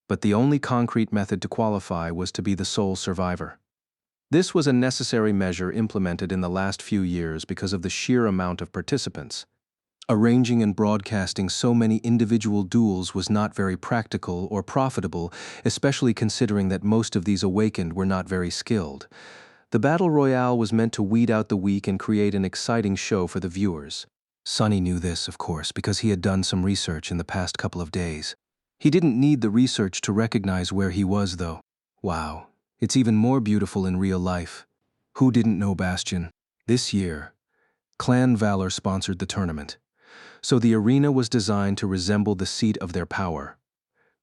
but the only concrete method to qualify was to be the sole survivor. This was a necessary measure implemented in the last few years because of the sheer amount of participants. Arranging and broadcasting so many individual duels was not very practical or profitable, especially considering that most of these awakened were not very skilled. The Battle Royale was meant to weed out the weak and create an exciting show for the viewers. Sonny knew this, of course, because he had done some research in the past couple of days. He didn't need the research to recognize where he was, though. Wow. It's even more beautiful in real life. Who didn't know Bastion? This year, Clan Valor sponsored the tournament, so the arena was designed to resemble the seat of their power.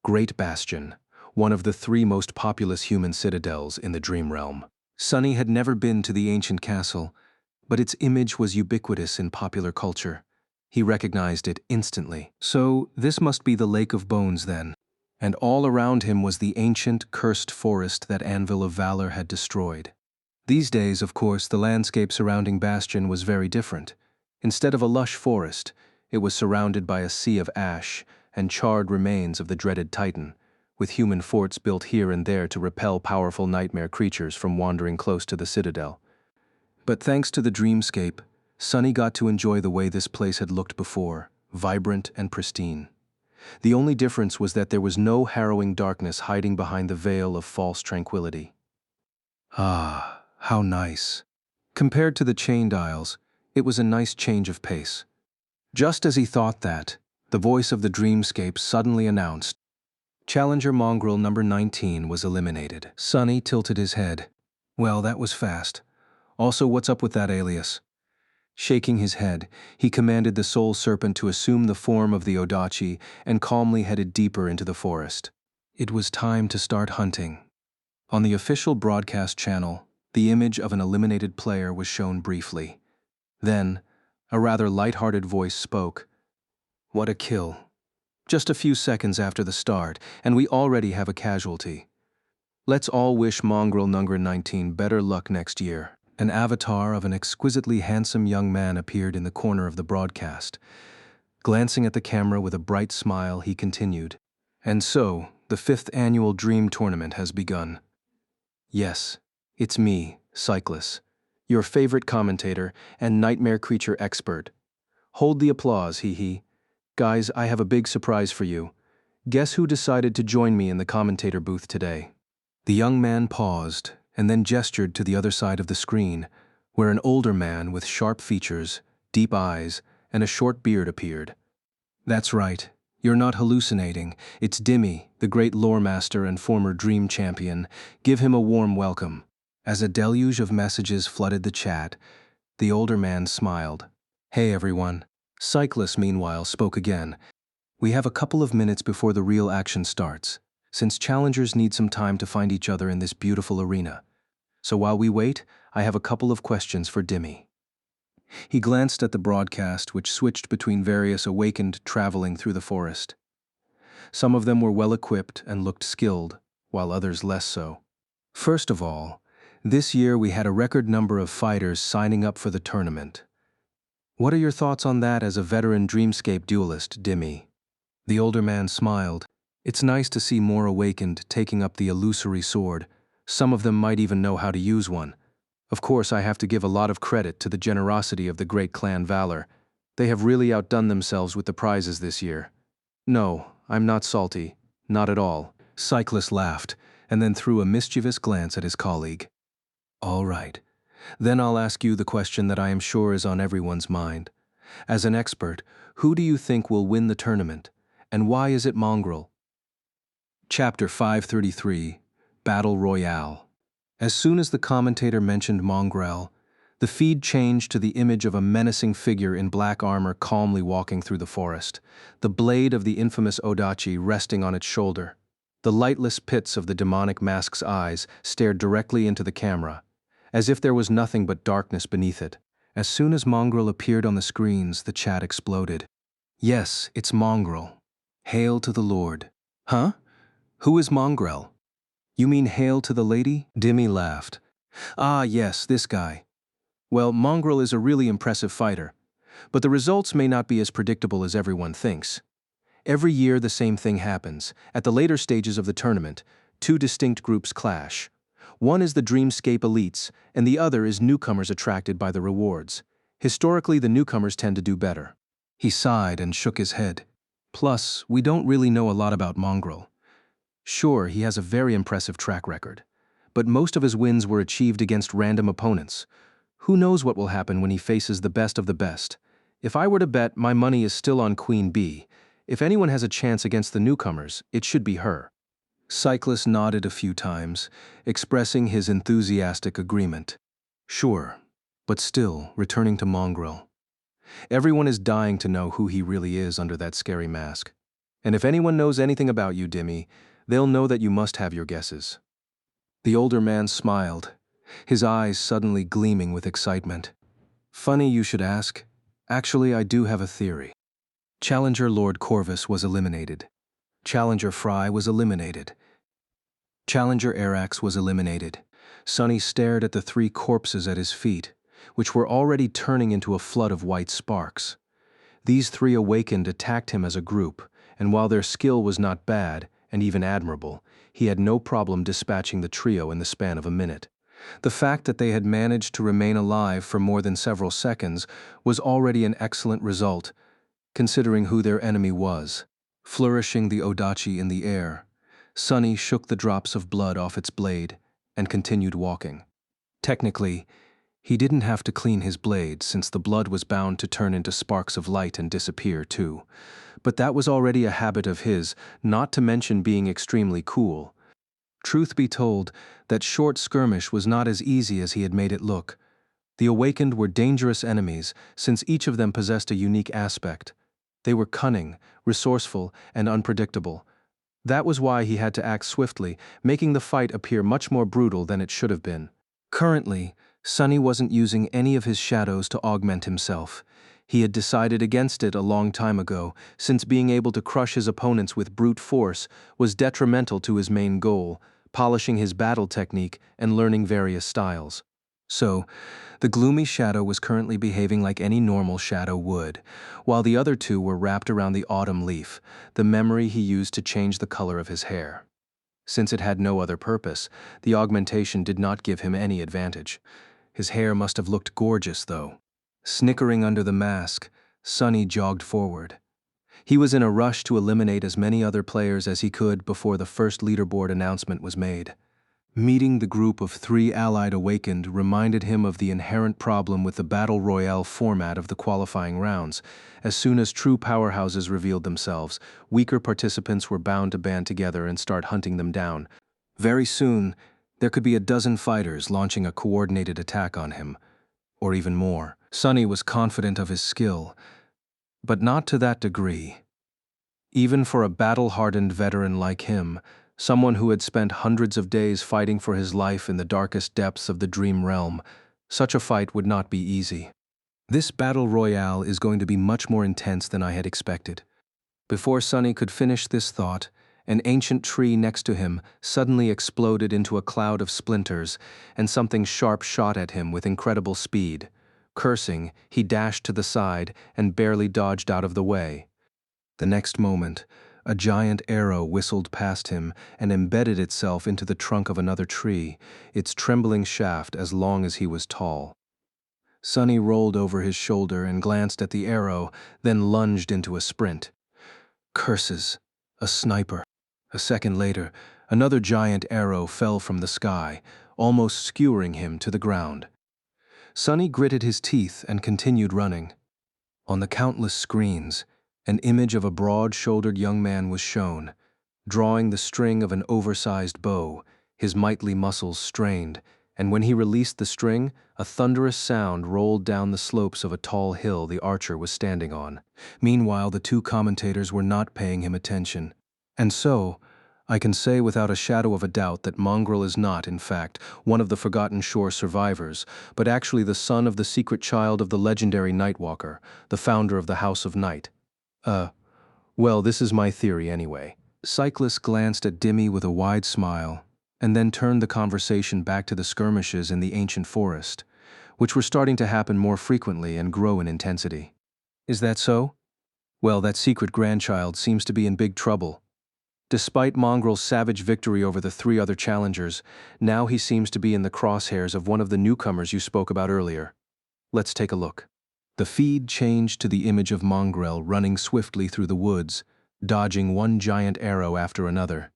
Great Bastion, one of the 3 most populous human citadels in the Dream Realm. Sonny had never been to the ancient castle, but its image was ubiquitous in popular culture. He recognized it instantly. So this must be the Lake of Bones then. And all around him was the ancient, cursed forest that Anvil of Valor had destroyed. These days, of course, the landscape surrounding Bastion was very different. Instead of a lush forest, it was surrounded by a sea of ash and charred remains of the dreaded Titan, with human forts built here and there to repel powerful nightmare creatures from wandering close to the citadel. But thanks to the dreamscape, Sonny got to enjoy the way this place had looked before, vibrant and pristine. The only difference was that there was no harrowing darkness hiding behind the veil of false tranquility. Ah, how nice. Compared to the chained aisles, it was a nice change of pace. Just as he thought that, the voice of the dreamscape suddenly announced, Challenger Mongrel number 19 was eliminated. Sonny tilted his head. Well, that was fast. Also, what's up with that alias? Shaking his head, he commanded the Soul Serpent to assume the form of the Odachi and calmly headed deeper into the forest. It was time to start hunting. On the official broadcast channel, the image of an eliminated player was shown briefly. Then, a rather light-hearted voice spoke. What a kill. Just a few seconds after the start, and we already have a casualty. Let's all wish Mongrel number 19 better luck next year. An avatar of an exquisitely handsome young man appeared in the corner of the broadcast. Glancing at the camera with a bright smile, he continued. And so, the 5th annual Dream Tournament has begun. Yes, it's me, Cyclus, your favorite commentator and nightmare creature expert. Hold the applause, hee. Guys, I have a big surprise for you. Guess who decided to join me in the commentator booth today? The young man paused and then gestured to the other side of the screen, where an older man with sharp features, deep eyes, and a short beard appeared. That's right, you're not hallucinating. It's Dimmy, the great lore master and former Dream Champion. Give him a warm welcome. As a deluge of messages flooded the chat, the older man smiled. Hey everyone. Cyclus, meanwhile, spoke again. We have a couple of minutes before the real action starts, since challengers need some time to find each other in this beautiful arena. So while we wait, I have a couple of questions for Dimmy. He glanced at the broadcast, which switched between various awakened traveling through the forest. Some of them were well-equipped and looked skilled, while others less so. First of all, this year we had a record number of fighters signing up for the tournament. What are your thoughts on that as a veteran Dreamscape duelist, Dimmy? The older man smiled. It's nice to see more awakened taking up the illusory sword. Some of them might even know how to use one. Of course, I have to give a lot of credit to the generosity of the great clan Valor. They have really outdone themselves with the prizes this year. No, I'm not salty. Not at all. Cyclus laughed, and then threw a mischievous glance at his colleague. All right. Then I'll ask you the question that I am sure is on everyone's mind. As an expert, who do you think will win the tournament, and why is it Mongrel? Chapter 533, Battle Royale. As soon as the commentator mentioned Mongrel, the feed changed to the image of a menacing figure in black armor calmly walking through the forest, the blade of the infamous Odachi resting on its shoulder. The lightless pits of the demonic mask's eyes stared directly into the camera, as if there was nothing but darkness beneath it. As soon as Mongrel appeared on the screens, the chat exploded. Yes, it's Mongrel. Hail to the Lord. Huh? Who is Mongrel? You mean hail to the lady? Dimmy laughed. Ah, yes, this guy. Well, Mongrel is a really impressive fighter, but the results may not be as predictable as everyone thinks. Every year the same thing happens. At the later stages of the tournament, two distinct groups clash. One is the Dreamscape elites, and the other is newcomers attracted by the rewards. Historically, the newcomers tend to do better. He sighed and shook his head. Plus, we don't really know a lot about Mongrel. Sure, he has a very impressive track record, but most of his wins were achieved against random opponents. Who knows what will happen when he faces the best of the best? If I were to bet, my money is still on Queen Bee. If anyone has a chance against the newcomers, it should be her. Cyclus nodded a few times, expressing his enthusiastic agreement. Sure, but still, returning to Mongrel. Everyone is dying to know who he really is under that scary mask. And if anyone knows anything about you, Dimmy, they'll know that you must have your guesses. The older man smiled, his eyes suddenly gleaming with excitement. Funny you should ask. Actually, I do have a theory. Challenger Lord Corvus was eliminated. Challenger Fry was eliminated. Challenger Arax was eliminated. Sonny stared at the three corpses at his feet, which were already turning into a flood of white sparks. These three awakened attacked him as a group, and while their skill was not bad, and even admirable, he had no problem dispatching the trio in the span of a minute. The fact that they had managed to remain alive for more than several seconds was already an excellent result, considering who their enemy was. Flourishing the odachi in the air, Sunny shook the drops of blood off its blade and continued walking. Technically, he didn't have to clean his blade since the blood was bound to turn into sparks of light and disappear too. But that was already a habit of his, not to mention being extremely cool. Truth be told, that short skirmish was not as easy as he had made it look. The awakened were dangerous enemies, since each of them possessed a unique aspect. They were cunning, resourceful, and unpredictable. That was why he had to act swiftly, making the fight appear much more brutal than it should have been. Currently, Sunny wasn't using any of his shadows to augment himself. He had decided against it a long time ago, since being able to crush his opponents with brute force was detrimental to his main goal, polishing his battle technique and learning various styles. So, the gloomy shadow was currently behaving like any normal shadow would, while the other two were wrapped around the autumn leaf, the memory he used to change the color of his hair. Since it had no other purpose, the augmentation did not give him any advantage. His hair must have looked gorgeous, though. Snickering under the mask, Sunny jogged forward. He was in a rush to eliminate as many other players as he could before the first leaderboard announcement was made. Meeting the group of 3 allied awakened reminded him of the inherent problem with the Battle Royale format of the qualifying rounds. As soon as true powerhouses revealed themselves, weaker participants were bound to band together and start hunting them down. Very soon, there could be a dozen fighters launching a coordinated attack on him, or even more. Sunny was confident of his skill, but not to that degree. Even for a battle-hardened veteran like him, someone who had spent hundreds of days fighting for his life in the darkest depths of the Dream Realm, such a fight would not be easy. This battle royale is going to be much more intense than I had expected. Before Sunny could finish this thought, an ancient tree next to him suddenly exploded into a cloud of splinters, and something sharp shot at him with incredible speed. Cursing, he dashed to the side and barely dodged out of the way. The next moment, a giant arrow whistled past him and embedded itself into the trunk of another tree, its trembling shaft as long as he was tall. Sunny rolled over his shoulder and glanced at the arrow, then lunged into a sprint. Curses! A sniper. A second later, another giant arrow fell from the sky, almost skewering him to the ground. Sunny gritted his teeth and continued running. On the countless screens, an image of a broad-shouldered young man was shown, drawing the string of an oversized bow, his mightly muscles strained, and when he released the string, a thunderous sound rolled down the slopes of a tall hill the archer was standing on. Meanwhile, the 2 commentators were not paying him attention. And so, I can say without a shadow of a doubt that Mongrel is not, in fact, one of the Forgotten Shore survivors, but actually the son of the secret child of the legendary Nightwalker, the founder of the House of Night. Well, this is my theory anyway. Cyclist glanced at Dimmy with a wide smile, and then turned the conversation back to the skirmishes in the ancient forest, which were starting to happen more frequently and grow in intensity. Is that so? Well, that secret grandchild seems to be in big trouble. Despite Mongrel's savage victory over the 3 other challengers, now he seems to be in the crosshairs of one of the newcomers you spoke about earlier. Let's take a look. The feed changed to the image of Mongrel running swiftly through the woods, dodging one giant arrow after another.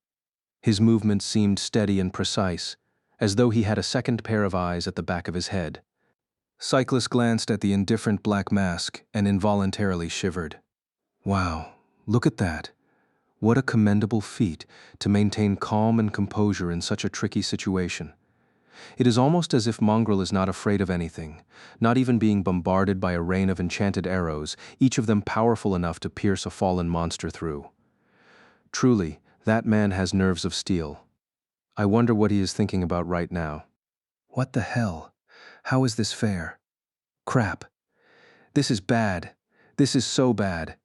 His movements seemed steady and precise, as though he had a second pair of eyes at the back of his head. Cyclist glanced at the indifferent black mask and involuntarily shivered. Wow, look at that. What a commendable feat to maintain calm and composure in such a tricky situation. It is almost as if Mongrel is not afraid of anything, not even being bombarded by a rain of enchanted arrows, each of them powerful enough to pierce a fallen monster through. Truly, that man has nerves of steel. I wonder what he is thinking about right now. What the hell? How is this fair? Crap. This is bad. This is so bad.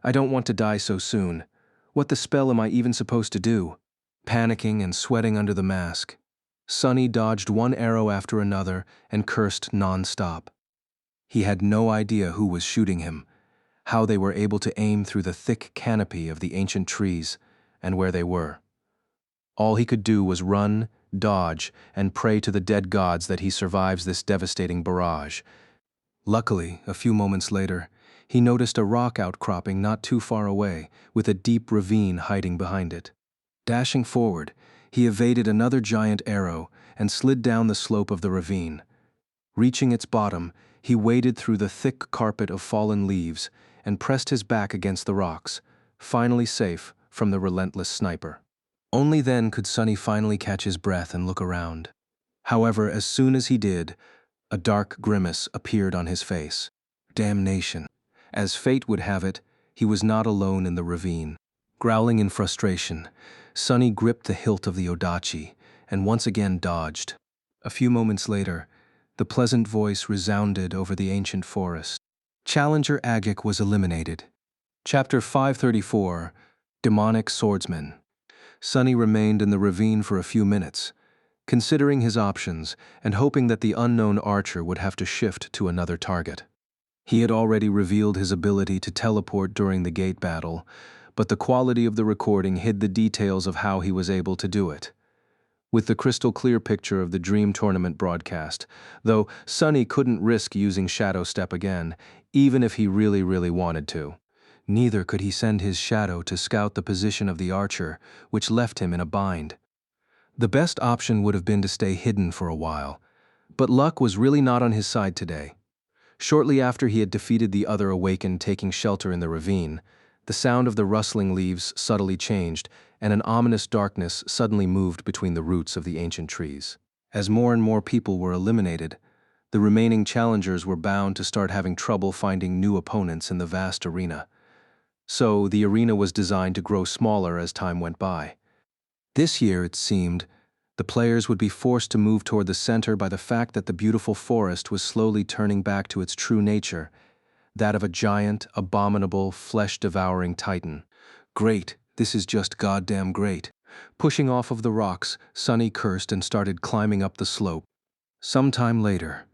I don't want to die so soon. What the spell am I even supposed to do? Panicking and sweating under the mask, Sunny dodged one arrow after another and cursed non-stop. He had no idea who was shooting him, how they were able to aim through the thick canopy of the ancient trees, and where they were. All he could do was run, dodge, and pray to the dead gods that he survives this devastating barrage. Luckily, a few moments later, He noticed a rock outcropping not too far away, with a deep ravine hiding behind it. Dashing forward, he evaded another giant arrow and slid down the slope of the ravine. Reaching its bottom, he waded through the thick carpet of fallen leaves and pressed his back against the rocks, finally safe from the relentless sniper. Only then could Sonny finally catch his breath and look around. However, as soon as he did, a dark grimace appeared on his face. Damnation. As fate would have it, he was not alone in the ravine. Growling in frustration, Sonny gripped the hilt of the odachi and once again dodged. A few moments later, the pleasant voice resounded over the ancient forest. Challenger Agik was eliminated. Chapter 534, Demonic Swordsman. Sonny remained in the ravine for a few minutes, considering his options and hoping that the unknown archer would have to shift to another target. He had already revealed his ability to teleport during the gate battle, but the quality of the recording hid the details of how he was able to do it. With the crystal-clear picture of the Dream Tournament broadcast, though Sonny couldn't risk using Shadow Step again, even if he really wanted to. Neither could he send his shadow to scout the position of the archer, which left him in a bind. The best option would have been to stay hidden for a while, but luck was really not on his side today. Shortly after he had defeated the other awakened taking shelter in the ravine, the sound of the rustling leaves subtly changed, and an ominous darkness suddenly moved between the roots of the ancient trees. As more and more people were eliminated, the remaining challengers were bound to start having trouble finding new opponents in the vast arena. So, the arena was designed to grow smaller as time went by. This year, it seemed, the players would be forced to move toward the center by the fact that the beautiful forest was slowly turning back to its true nature, that of a giant, abominable, flesh-devouring titan. Great, this is just goddamn great. Pushing off of the rocks, Sonny cursed and started climbing up the slope. Sometime later,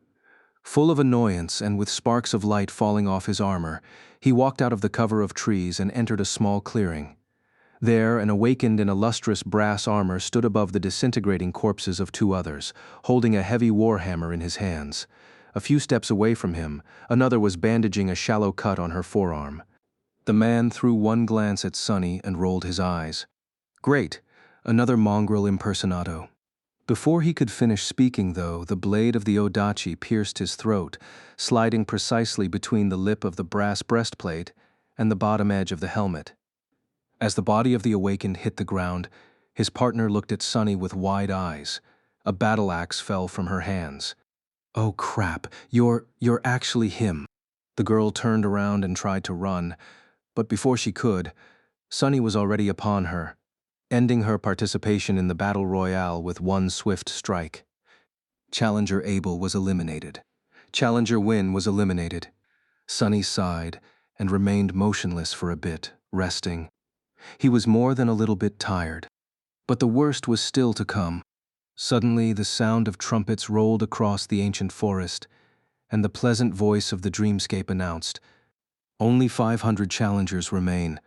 full of annoyance and with sparks of light falling off his armor, he walked out of the cover of trees and entered a small clearing. There, an awakened in a lustrous brass armor stood above the disintegrating corpses of two others, holding a heavy warhammer in his hands. A few steps away from him, another was bandaging a shallow cut on her forearm. The man threw one glance at Sonny and rolled his eyes. Great, another mongrel impersonato. Before he could finish speaking, though, the blade of the odachi pierced his throat, sliding precisely between the lip of the brass breastplate and the bottom edge of the helmet. As the body of the awakened hit the ground, his partner looked at Sonny with wide eyes. A battle axe fell from her hands. "Oh crap, you're actually him." The girl turned around and tried to run, but before she could, Sonny was already upon her, ending her participation in the battle royale with one swift strike. Challenger Abel was eliminated. Challenger Win was eliminated. Sonny sighed and remained motionless for a bit, resting. He was more than a little bit tired. But the worst was still to come. Suddenly, the sound of trumpets rolled across the ancient forest, and the pleasant voice of the dreamscape announced, "Only 500 challengers remain.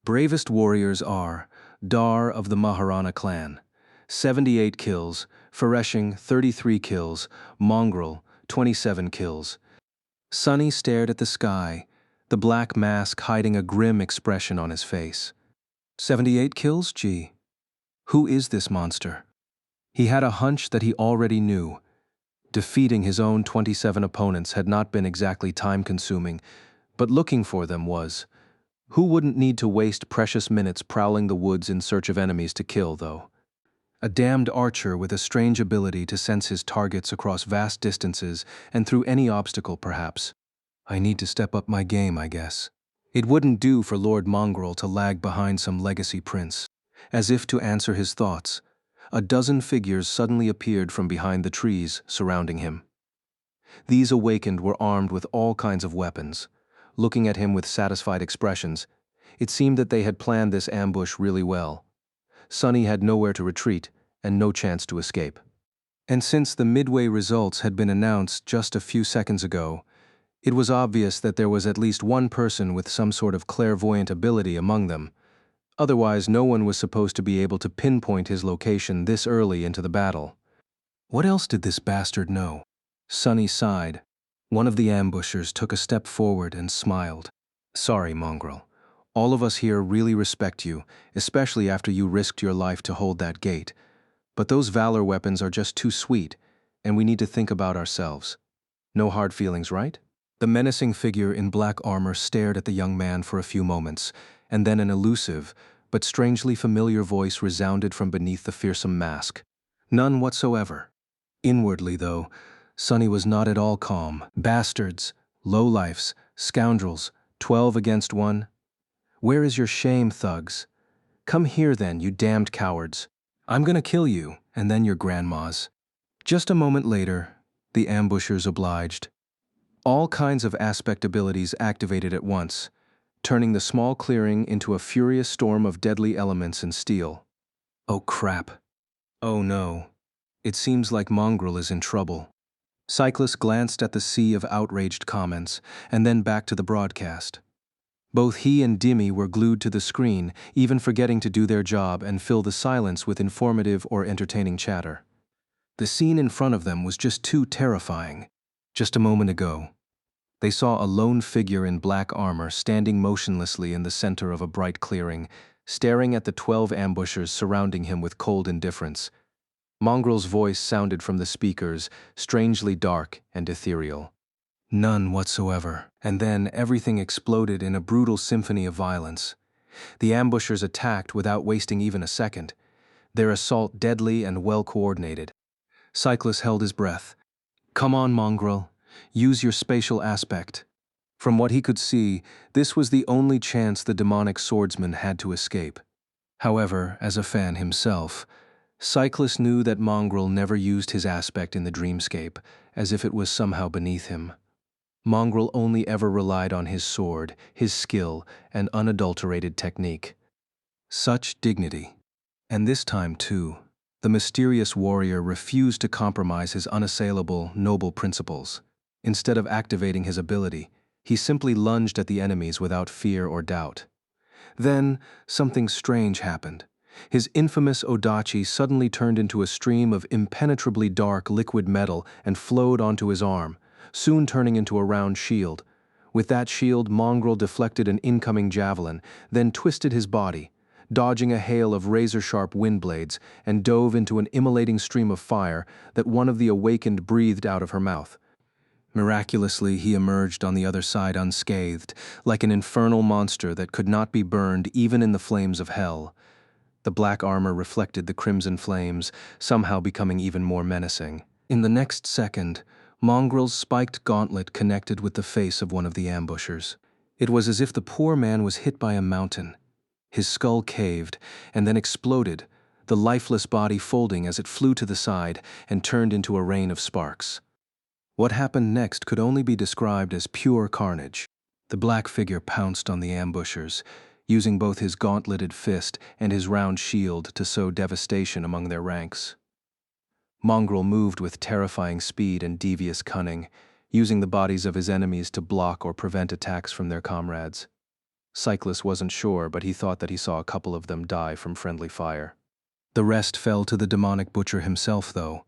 Bravest warriors are Dar of the Maharana clan, 78 kills, Fereshing 33 kills, Mongrel 27 kills." Sonny stared at the sky, the black mask hiding a grim expression on his face. 78 kills, gee. Who is this monster? He had a hunch that he already knew. Defeating his own 27 opponents had not been exactly time-consuming, but looking for them was. Who wouldn't need to waste precious minutes prowling the woods in search of enemies to kill, though? A damned archer with a strange ability to sense his targets across vast distances and through any obstacle, perhaps. I need to step up my game, I guess. It wouldn't do for Lord Mongrel to lag behind some legacy prince. As if to answer his thoughts, a dozen figures suddenly appeared from behind the trees surrounding him. These awakened were armed with all kinds of weapons. Looking at him with satisfied expressions, it seemed that they had planned this ambush really well. Sonny had nowhere to retreat and no chance to escape. And since the midway results had been announced just a few seconds ago, it was obvious that there was at least one person with some sort of clairvoyant ability among them. Otherwise, no one was supposed to be able to pinpoint his location this early into the battle. What else did this bastard know? Sonny sighed. One of the ambushers took a step forward and smiled. Sorry, Mongrel. All of us here really respect you, especially after you risked your life to hold that gate. But those valor weapons are just too sweet, and we need to think about ourselves. No hard feelings, right? The menacing figure in black armor stared at the young man for a few moments, and then an elusive, but strangely familiar voice resounded from beneath the fearsome mask. None whatsoever. Inwardly, though, Sonny was not at all calm. Bastards, lowlifes, scoundrels, 12 against 1. Where is your shame, thugs? Come here then, you damned cowards. I'm gonna kill you, and then your grandma's. Just a moment later, the ambushers obliged. All kinds of aspect abilities activated at once, turning the small clearing into a furious storm of deadly elements and steel. Oh crap. Oh no. It seems like Mongrel is in trouble. Cyclist glanced at the sea of outraged comments, and then back to the broadcast. Both he and Dimmy were glued to the screen, even forgetting to do their job and fill the silence with informative or entertaining chatter. The scene in front of them was just too terrifying. Just a moment ago, they saw a lone figure in black armor standing motionlessly in the center of a bright clearing, staring at the 12 ambushers surrounding him with cold indifference. Mongrel's voice sounded from the speakers, strangely dark and ethereal. None whatsoever. And then everything exploded in a brutal symphony of violence. The ambushers attacked without wasting even a second, their assault deadly and well-coordinated. Cyclus held his breath. Come on, Mongrel. Use your spatial aspect. From what he could see, this was the only chance the demonic swordsman had to escape. However, as a fan himself, Cyclus knew that Mongrel never used his aspect in the dreamscape, as if it was somehow beneath him. Mongrel only ever relied on his sword, his skill, and unadulterated technique. Such dignity. And this time, too, the mysterious warrior refused to compromise his unassailable, noble principles. Instead of activating his ability, he simply lunged at the enemies without fear or doubt. Then, something strange happened. His infamous Odachi suddenly turned into a stream of impenetrably dark liquid metal and flowed onto his arm, soon turning into a round shield. With that shield, Mongrel deflected an incoming javelin, then twisted his body, dodging a hail of razor-sharp wind blades, and dove into an immolating stream of fire that one of the awakened breathed out of her mouth. Miraculously, he emerged on the other side unscathed, like an infernal monster that could not be burned even in the flames of hell. The black armor reflected the crimson flames, somehow becoming even more menacing. In the next second, Mongrel's spiked gauntlet connected with the face of one of the ambushers. It was as if the poor man was hit by a mountain. His skull caved, and then exploded, the lifeless body folding as it flew to the side and turned into a rain of sparks. What happened next could only be described as pure carnage. The black figure pounced on the ambushers, using both his gauntleted fist and his round shield to sow devastation among their ranks. Mongrel moved with terrifying speed and devious cunning, using the bodies of his enemies to block or prevent attacks from their comrades. Cyclus wasn't sure, but he thought that he saw a couple of them die from friendly fire. The rest fell to the demonic butcher himself, though.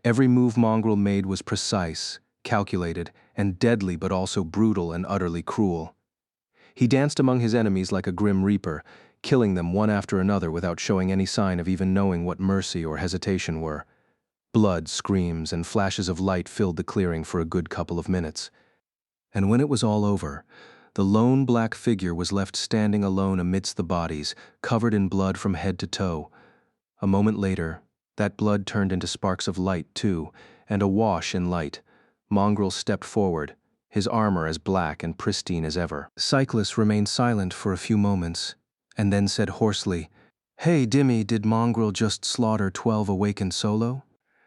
Every move Mongrel made was precise, calculated, and deadly, but also brutal and utterly cruel. He danced among his enemies like a grim reaper, killing them one after another without showing any sign of even knowing what mercy or hesitation were. Blood, screams, and flashes of light filled the clearing for a good couple of minutes. And when it was all over, the lone black figure was left standing alone amidst the bodies, covered in blood from head to toe. A moment later, that blood turned into sparks of light, too, and awash in light. Mongrel stepped forward, his armor as black and pristine as ever. Cyclus remained silent for a few moments, and then said hoarsely, "Hey, Dimmy, did Mongrel just slaughter 12 awakened solo?"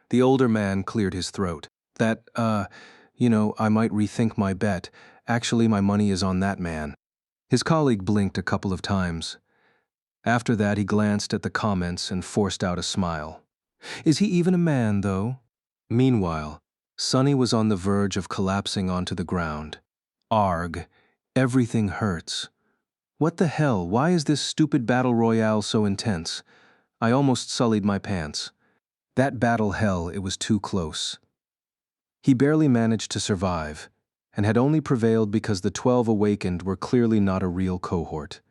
The older man cleared his throat. I might rethink my bet. Actually, my money is on that man." His colleague blinked a couple of times. After that, he glanced at the comments and forced out a smile. Is he even a man, though? Meanwhile, Sonny was on the verge of collapsing onto the ground. Arg, everything hurts. What the hell, why is this stupid battle royale so intense? I almost sullied my pants. That battle hell, it was too close. He barely managed to survive, and had only prevailed because the 12 awakened were clearly not a real cohort.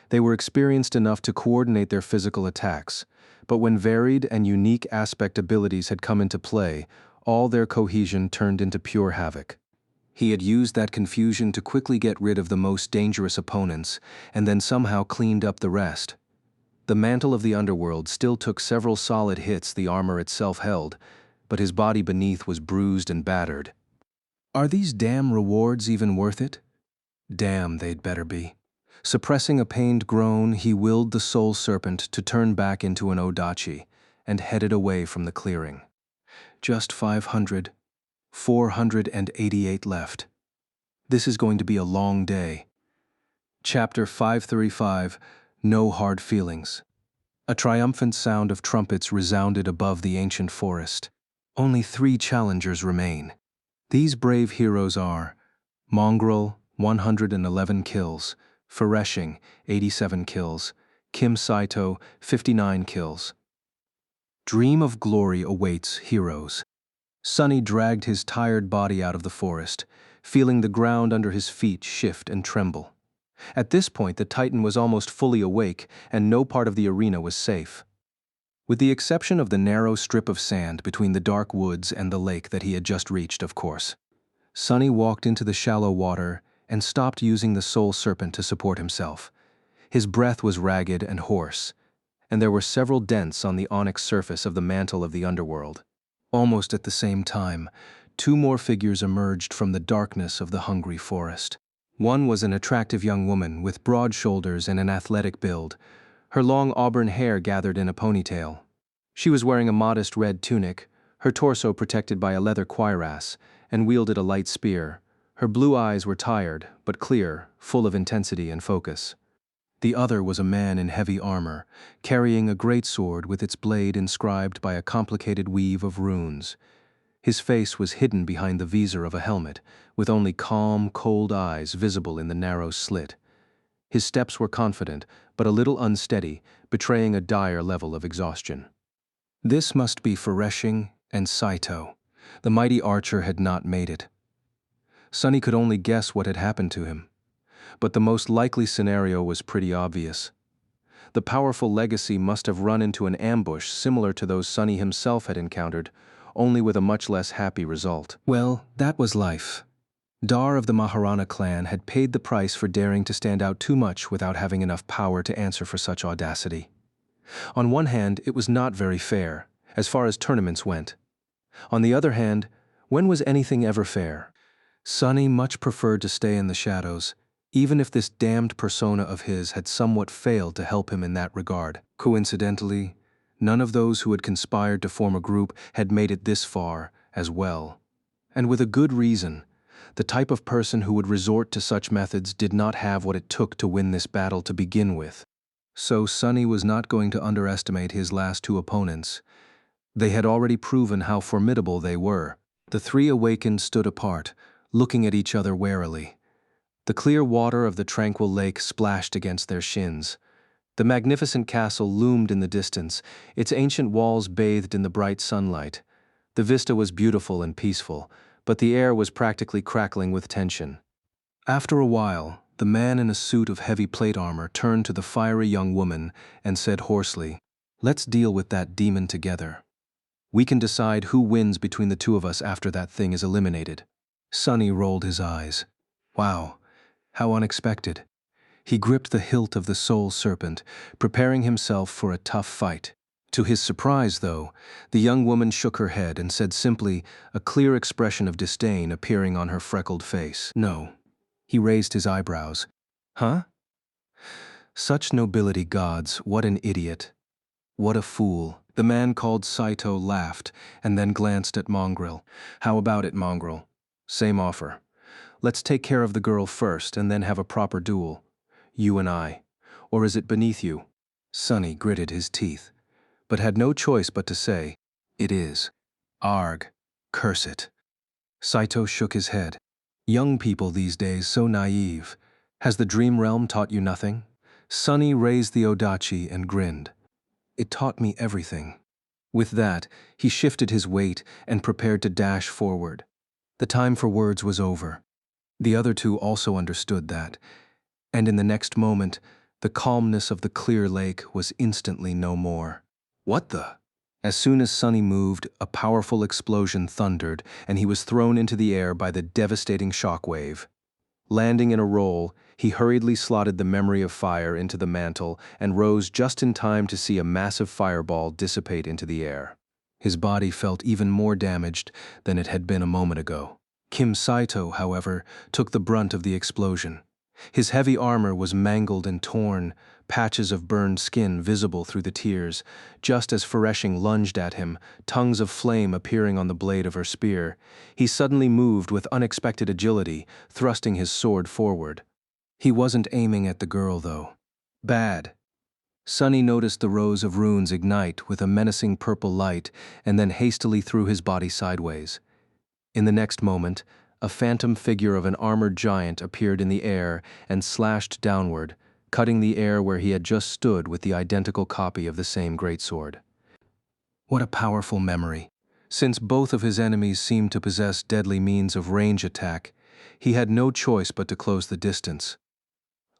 They were experienced enough to coordinate their physical attacks, but when varied and unique aspect abilities had come into play, all their cohesion turned into pure havoc. He had used that confusion to quickly get rid of the most dangerous opponents, and then somehow cleaned up the rest. The mantle of the underworld still took several solid hits the armor itself held, but his body beneath was bruised and battered. Are these damn rewards even worth it? Damn, they'd better be. Suppressing a pained groan, he willed the soul serpent to turn back into an odachi and headed away from the clearing. Just 488 left. This is going to be a long day. Chapter 535, No Hard Feelings. A triumphant sound of trumpets resounded above the ancient forest. Only 3 challengers remain. These brave heroes are Mongrel, 111 kills, Fereshing, 87 kills, Kim Saito, 59 kills. Dream of glory awaits heroes. Sunny dragged his tired body out of the forest, feeling the ground under his feet shift and tremble. At this point, the Titan was almost fully awake, and no part of the arena was safe. With the exception of the narrow strip of sand between the dark woods and the lake that he had just reached, of course. Sunny walked into the shallow water and stopped using the soul serpent to support himself. His breath was ragged and hoarse, and there were several dents on the onyx surface of the mantle of the underworld. Almost at the same time, 2 more figures emerged from the darkness of the hungry forest. One was an attractive young woman with broad shoulders and an athletic build, her long auburn hair gathered in a ponytail. She was wearing a modest red tunic, her torso protected by a leather cuirass, and wielded a light spear. Her blue eyes were tired, but clear, full of intensity and focus. The other was a man in heavy armor, carrying a greatsword with its blade inscribed by a complicated weave of runes. His face was hidden behind the visor of a helmet, with only calm, cold eyes visible in the narrow slit. His steps were confident, but a little unsteady, betraying a dire level of exhaustion. This must be Fereshing and Saito. The mighty archer had not made it. Sunny could only guess what had happened to him. But the most likely scenario was pretty obvious. The powerful legacy must have run into an ambush similar to those Sunny himself had encountered, only with a much less happy result. Well, that was life. Dar of the Maharana clan had paid the price for daring to stand out too much without having enough power to answer for such audacity. On one hand, it was not very fair, as far as tournaments went. On the other hand, when was anything ever fair? Sunny much preferred to stay in the shadows, even if this damned persona of his had somewhat failed to help him in that regard. Coincidentally, none of those who had conspired to form a group had made it this far as well. And with a good reason. The type of person who would resort to such methods did not have what it took to win this battle to begin with. So Sunny was not going to underestimate his last 2 opponents. They had already proven how formidable they were. The 3 awakened stood apart, looking at each other warily. The clear water of the tranquil lake splashed against their shins. The magnificent castle loomed in the distance, its ancient walls bathed in the bright sunlight. The vista was beautiful and peaceful, but the air was practically crackling with tension. After a while, the man in a suit of heavy plate armor turned to the fiery young woman and said hoarsely, "Let's deal with that demon together. We can decide who wins between the 2 of us after that thing is eliminated." Sunny rolled his eyes. Wow, how unexpected. He gripped the hilt of the soul serpent, preparing himself for a tough fight. To his surprise, though, the young woman shook her head and said simply, a clear expression of disdain appearing on her freckled face. "No." He raised his eyebrows. "Huh? Such nobility, gods, what an idiot. What a fool." The man called Saito laughed and then glanced at Mongrel. "How about it, Mongrel? Same offer. Let's take care of the girl first and then have a proper duel. You and I. Or is it beneath you?" Sunny gritted his teeth, but had no choice but to say, "It is. Arg, curse it." Saito shook his head. "Young people these days so naive. Has the dream realm taught you nothing?" Sunny raised the odachi and grinned. "It taught me everything." With that, he shifted his weight and prepared to dash forward. The time for words was over. The other two also understood that, and in the next moment, the calmness of the clear lake was instantly no more. What the? As soon as Sunny moved, a powerful explosion thundered, and he was thrown into the air by the devastating shockwave. Landing in a roll, he hurriedly slotted the memory of fire into the mantle and rose just in time to see a massive fireball dissipate into the air. His body felt even more damaged than it had been a moment ago. Kim Saito, however, took the brunt of the explosion. His heavy armor was mangled and torn, patches of burned skin visible through the tears. Just as Fereshing lunged at him, tongues of flame appearing on the blade of her spear, he suddenly moved with unexpected agility, thrusting his sword forward. He wasn't aiming at the girl, though. Bad. Sunny noticed the rows of runes ignite with a menacing purple light and then hastily threw his body sideways. In the next moment, a phantom figure of an armored giant appeared in the air and slashed downward, cutting the air where he had just stood with the identical copy of the same greatsword. What a powerful memory. Since both of his enemies seemed to possess deadly means of range attack, he had no choice but to close the distance.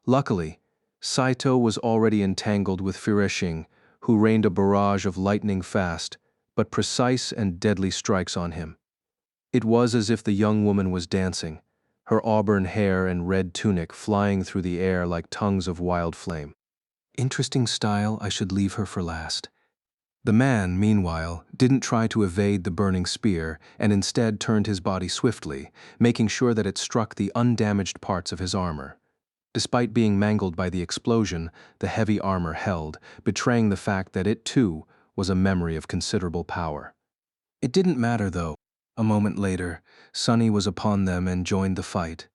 Luckily, Saito was already entangled with Fereshing, who rained a barrage of lightning-fast, but precise and deadly strikes on him. It was as if the young woman was dancing, her auburn hair and red tunic flying through the air like tongues of wild flame. Interesting style, I should leave her for last. The man, meanwhile, didn't try to evade the burning spear and instead turned his body swiftly, making sure that it struck the undamaged parts of his armor. Despite being mangled by the explosion, the heavy armor held, betraying the fact that it, too, was a memory of considerable power. It didn't matter, though. A moment later, Sunny was upon them and joined the fight.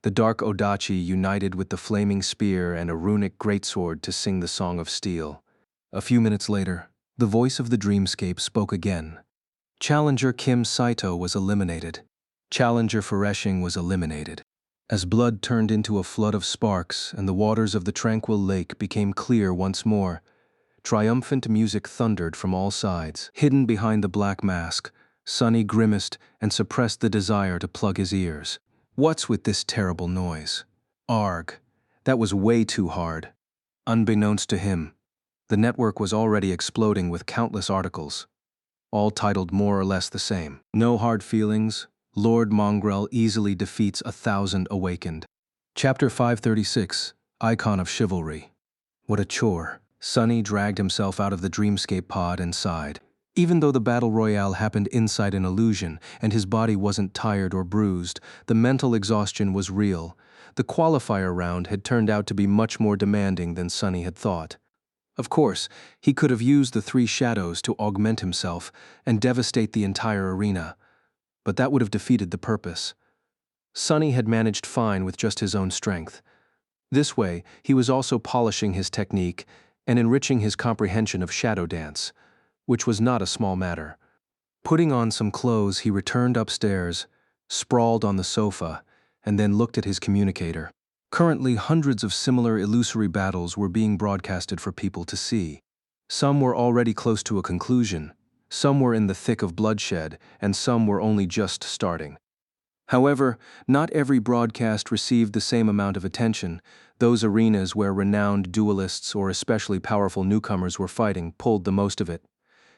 The dark Odachi united with the flaming spear and a runic greatsword to sing the Song of Steel. A few minutes later, the voice of the dreamscape spoke again. Challenger Kim Saito was eliminated. Challenger Fereshing was eliminated. As blood turned into a flood of sparks and the waters of the tranquil lake became clear once more, triumphant music thundered from all sides. Hidden behind the black mask, Sunny grimaced and suppressed the desire to plug his ears. What's with this terrible noise? Arg. That was way too hard. Unbeknownst to him, the network was already exploding with countless articles, all titled more or less the same. No hard feelings. Lord Mongrel easily defeats 1,000 awakened. Chapter 536, Icon of Chivalry. What a chore. Sunny dragged himself out of the dreamscape pod and sighed. Even though the battle royale happened inside an illusion and his body wasn't tired or bruised, the mental exhaustion was real. The qualifier round had turned out to be much more demanding than Sunny had thought. Of course, he could have used the 3 shadows to augment himself and devastate the entire arena, but that would have defeated the purpose. Sunny had managed fine with just his own strength. This way, he was also polishing his technique and enriching his comprehension of shadow dance, which was not a small matter. Putting on some clothes, he returned upstairs, sprawled on the sofa, and then looked at his communicator. Currently, hundreds of similar illusory battles were being broadcasted for people to see. Some were already close to a conclusion, some were in the thick of bloodshed, and some were only just starting. However, not every broadcast received the same amount of attention. Those arenas where renowned duelists or especially powerful newcomers were fighting pulled the most of it.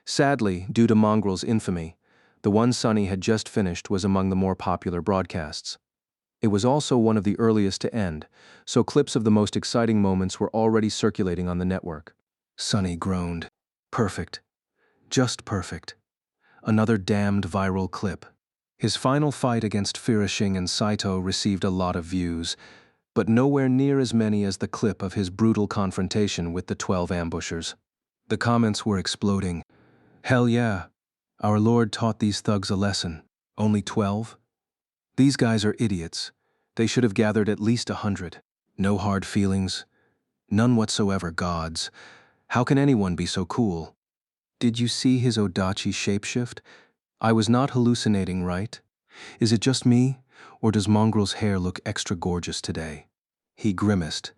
Sadly, due to Mongrel's infamy, the one Sunny had just finished was among the more popular broadcasts. It was also one of the earliest to end, so clips of the most exciting moments were already circulating on the network. Sunny groaned. Perfect. Just perfect. Another damned viral clip. His final fight against Fereshing and Saito received a lot of views, but nowhere near as many as the clip of his brutal confrontation with the 12 ambushers. The comments were exploding. Hell yeah, our Lord taught these thugs a lesson. Only 12? These guys are idiots. They should have gathered at least 100. No hard feelings. None whatsoever, gods. How can anyone be so cool? Did you see his Odachi shapeshift? I was not hallucinating, right? Is it just me, or does Mongrel's hair look extra gorgeous today? He grimaced,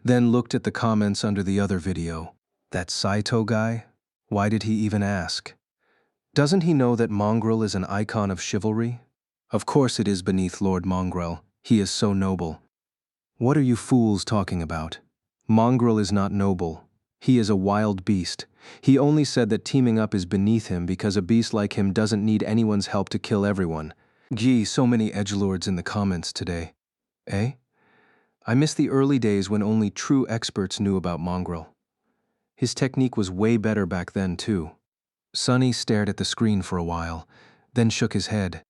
then looked at the comments under the other video. That Saito guy? Why did he even ask? Doesn't he know that Mongrel is an icon of chivalry? Of course it is beneath Lord Mongrel. He is so noble. What are you fools talking about? Mongrel is not noble. He is a wild beast. He only said that teaming up is beneath him because a beast like him doesn't need anyone's help to kill everyone. Gee, so many edgelords in the comments today. Eh? I miss the early days when only true experts knew about Mongrel. His technique was way better back then, too. Sonny stared at the screen for a while, then shook his head.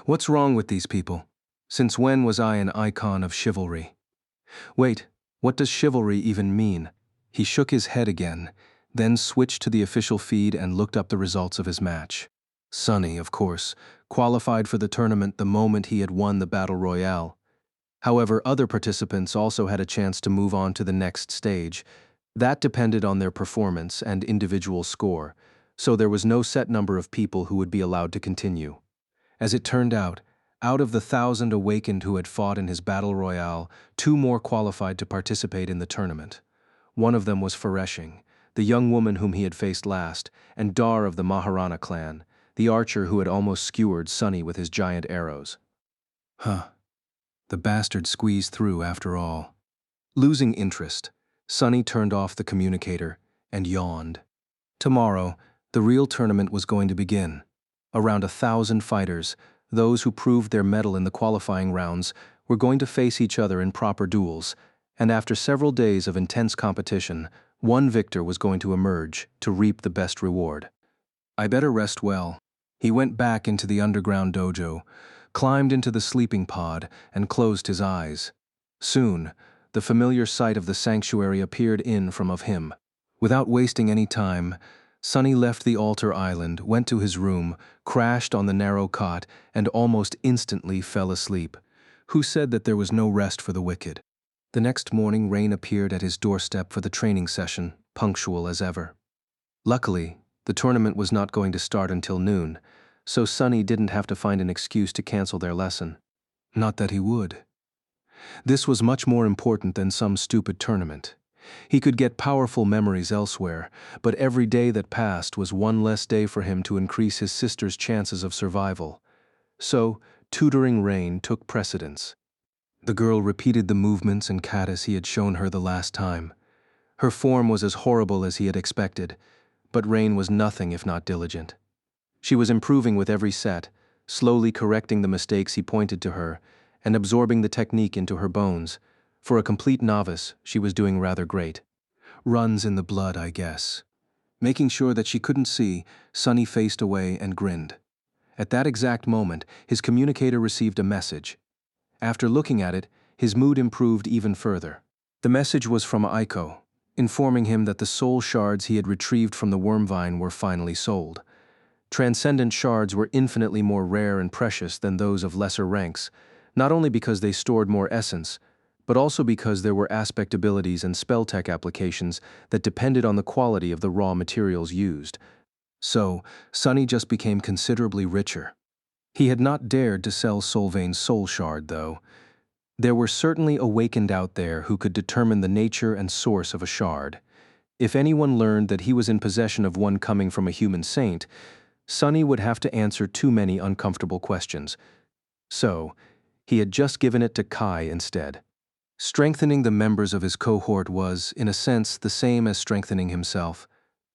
What's wrong with these people? Since when was I an icon of chivalry? Wait, what does chivalry even mean? He shook his head again, then switched to the official feed and looked up the results of his match. Sonny, of course, qualified for the tournament the moment he had won the Battle Royale. However, other participants also had a chance to move on to the next stage. That depended on their performance and individual score, so there was no set number of people who would be allowed to continue. As it turned out of the 1,000 awakened who had fought in his battle royale, 2 more qualified to participate in the tournament. One of them was Fereshing, the young woman whom he had faced last, and Dar of the Maharana clan, the archer who had almost skewered Sonny with his giant arrows. Huh. The bastard squeezed through after all. Losing interest, Sonny turned off the communicator and yawned. Tomorrow, the real tournament was going to begin. Around 1,000 fighters, those who proved their mettle in the qualifying rounds, were going to face each other in proper duels, and after several days of intense competition, one victor was going to emerge to reap the best reward. I better rest well. He went back into the underground dojo, climbed into the sleeping pod, and closed his eyes. Soon, the familiar sight of the sanctuary appeared in front of him. Without wasting any time, Sonny left the altar island, went to his room, crashed on the narrow cot, and almost instantly fell asleep. Who said that there was no rest for the wicked? The next morning, Rain appeared at his doorstep for the training session, punctual as ever. Luckily, the tournament was not going to start until noon, so Sonny didn't have to find an excuse to cancel their lesson. Not that he would. This was much more important than some stupid tournament. He could get powerful memories elsewhere, but every day that passed was one less day for him to increase his sister's chances of survival. So, tutoring Rain took precedence. The girl repeated the movements and katas he had shown her the last time. Her form was as horrible as he had expected, but Rain was nothing if not diligent. She was improving with every set, slowly correcting the mistakes he pointed to her, and absorbing the technique into her bones. For a complete novice, she was doing rather great. Runs in the blood, I guess. Making sure that she couldn't see, Sonny faced away and grinned. At that exact moment, his communicator received a message. After looking at it, his mood improved even further. The message was from Aiko, informing him that the soul shards he had retrieved from the wormvine were finally sold. Transcendent shards were infinitely more rare and precious than those of lesser ranks, not only because they stored more essence, but also because there were aspect abilities and spell tech applications that depended on the quality of the raw materials used. So, Sonny just became considerably richer. He had not dared to sell Solvain's soul shard, though. There were certainly awakened out there who could determine the nature and source of a shard. If anyone learned that he was in possession of one coming from a human saint, Sonny would have to answer too many uncomfortable questions. So, he had just given it to Kai instead. Strengthening the members of his cohort was, in a sense, the same as strengthening himself.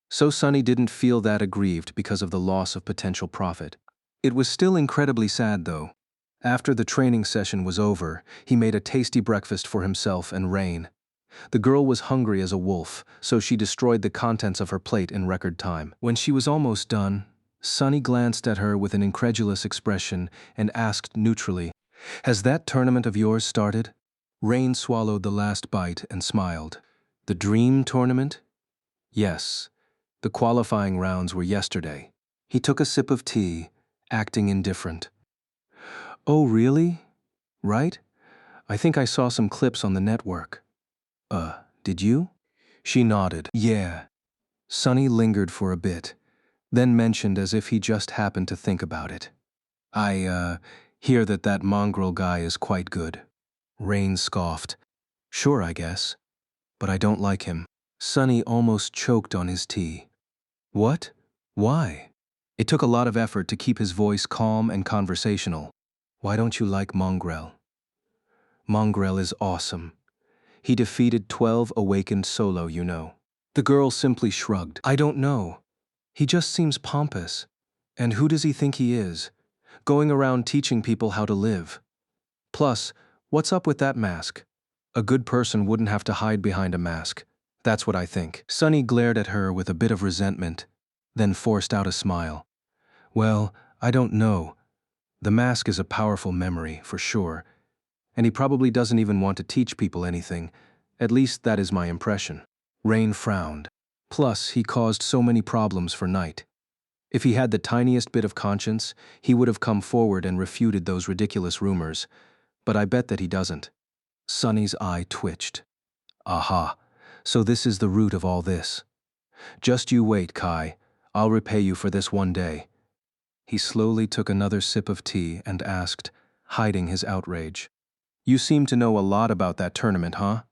So Sonny didn't feel that aggrieved because of the loss of potential profit. It was still incredibly sad, though. After the training session was over, he made a tasty breakfast for himself and Rain. The girl was hungry as a wolf, so she destroyed the contents of her plate in record time. When she was almost done, Sonny glanced at her with an incredulous expression and asked neutrally, "Has that tournament of yours started?" Rain swallowed the last bite and smiled. "The dream tournament?" "Yes. The qualifying rounds were yesterday." He took a sip of tea, acting indifferent. "Oh, really? Right? I think I saw some clips on the network." Did you?" She nodded. "Yeah." Sonny lingered for a bit, then mentioned as if he just happened to think about it. I hear that mongrel guy is quite good." Rain scoffed. "Sure, I guess. But I don't like him." Sonny almost choked on his tea. "What? Why?" It took a lot of effort to keep his voice calm and conversational. Why don't you like Mongrel? Mongrel is awesome. He defeated 12 awakened solo, you know. The girl simply shrugged. I don't know. He just seems pompous. And who does he think he is? Going around teaching people how to live. Plus, what's up with that mask? A good person wouldn't have to hide behind a mask. That's what I think. Sunny glared at her with a bit of resentment, then forced out a smile. Well, I don't know. The mask is a powerful memory, for sure. And he probably doesn't even want to teach people anything. At least that is my impression. Rain frowned. Plus, he caused so many problems for Knight. If he had the tiniest bit of conscience, he would have come forward and refuted those ridiculous rumors. But I bet that he doesn't. Sunny's eye twitched. Aha, so this is the root of all this. Just you wait, Kai. I'll repay you for this one day. He slowly took another sip of tea and asked, hiding his outrage. You seem to know a lot about that tournament, huh?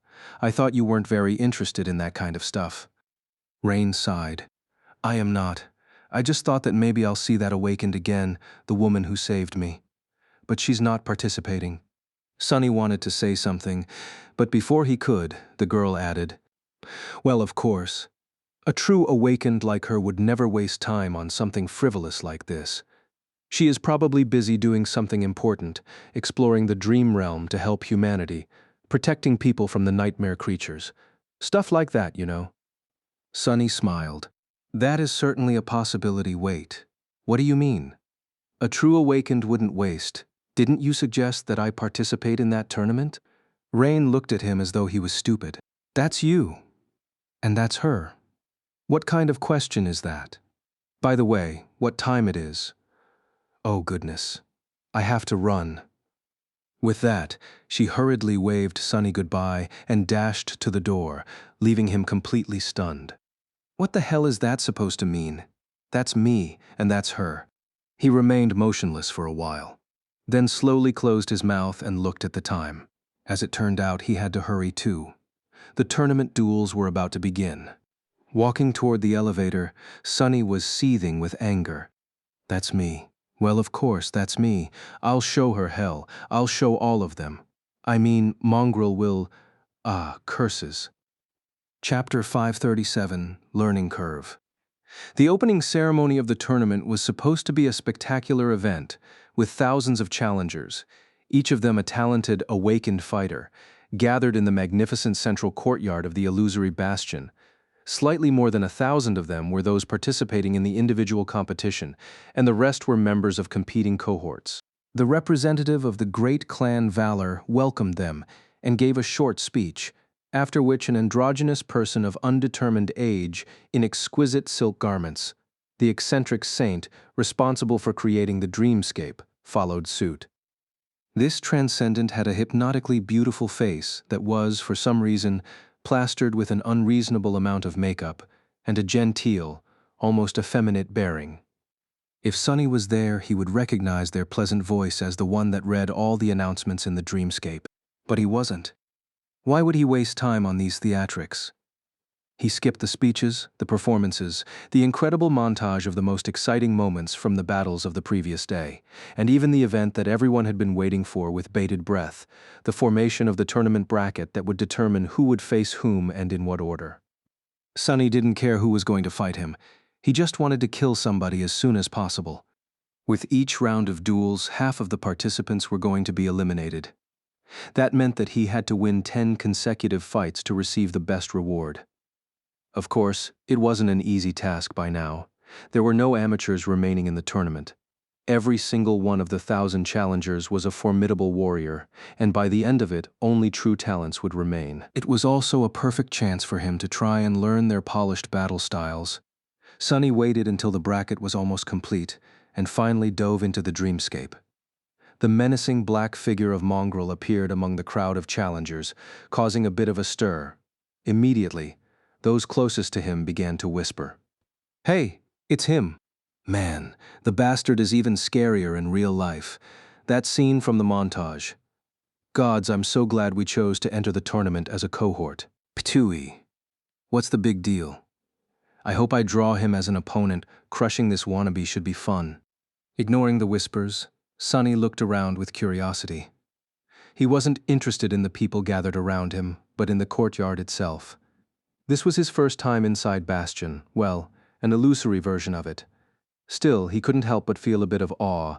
I thought you weren't very interested in that kind of stuff. Rain sighed. I am not. I just thought that maybe I'll see that awakened again, the woman who saved me. But she's not participating. Sunny wanted to say something, but before he could, the girl added, well, of course. A true awakened like her would never waste time on something frivolous like this. She is probably busy doing something important, exploring the dream realm to help humanity, protecting people from the nightmare creatures. Stuff like that, you know. Sunny smiled. That is certainly a possibility. Wait, what do you mean? A true awakened wouldn't waste. Didn't you suggest that I participate in that tournament? Rain looked at him as though he was stupid. That's you. And that's her. What kind of question is that? By the way, what time it is? Oh goodness. I have to run. With that, she hurriedly waved Sunny goodbye and dashed to the door, leaving him completely stunned. What the hell is that supposed to mean? That's me, and that's her. He remained motionless for a while, then slowly closed his mouth and looked at the time. As it turned out, he had to hurry too. The tournament duels were about to begin. Walking toward the elevator, Sunny was seething with anger. That's me. Well, of course, that's me. I'll show her hell. I'll show all of them. I mean, Mongrel will… curses. Chapter 537, Learning Curve. The opening ceremony of the tournament was supposed to be a spectacular event, with thousands of challengers, each of them a talented, awakened fighter, gathered in the magnificent central courtyard of the illusory bastion. Slightly more than 1,000 of them were those participating in the individual competition, and the rest were members of competing cohorts. The representative of the great clan Valor welcomed them and gave a short speech, after which an androgynous person of undetermined age in exquisite silk garments, the eccentric saint responsible for creating the dreamscape, followed suit. This transcendent had a hypnotically beautiful face that was, for some reason, plastered with an unreasonable amount of makeup, and a genteel, almost effeminate bearing. If Sunny was there, he would recognize their pleasant voice as the one that read all the announcements in the dreamscape. But he wasn't. Why would he waste time on these theatrics? He skipped the speeches, the performances, the incredible montage of the most exciting moments from the battles of the previous day, and even the event that everyone had been waiting for with bated breath, the formation of the tournament bracket that would determine who would face whom and in what order. Sunny didn't care who was going to fight him. He just wanted to kill somebody as soon as possible. With each round of duels, half of the participants were going to be eliminated. That meant that he had to win 10 consecutive fights to receive the best reward. Of course, it wasn't an easy task by now. There were no amateurs remaining in the tournament. Every single one of the 1,000 challengers was a formidable warrior, and by the end of it, only true talents would remain. It was also a perfect chance for him to try and learn their polished battle styles. Sunny waited until the bracket was almost complete, and finally dove into the dreamscape. The menacing black figure of Mongrel appeared among the crowd of challengers, causing a bit of a stir. Immediately, those closest to him began to whisper. Hey, it's him. Man, the bastard is even scarier in real life. That scene from the montage. Gods, I'm so glad we chose to enter the tournament as a cohort. Ptooey. What's the big deal? I hope I draw him as an opponent. Crushing this wannabe should be fun. Ignoring the whispers, Sunny looked around with curiosity. He wasn't interested in the people gathered around him, but in the courtyard itself. This was his first time inside Bastion, well, an illusory version of it. Still, he couldn't help but feel a bit of awe.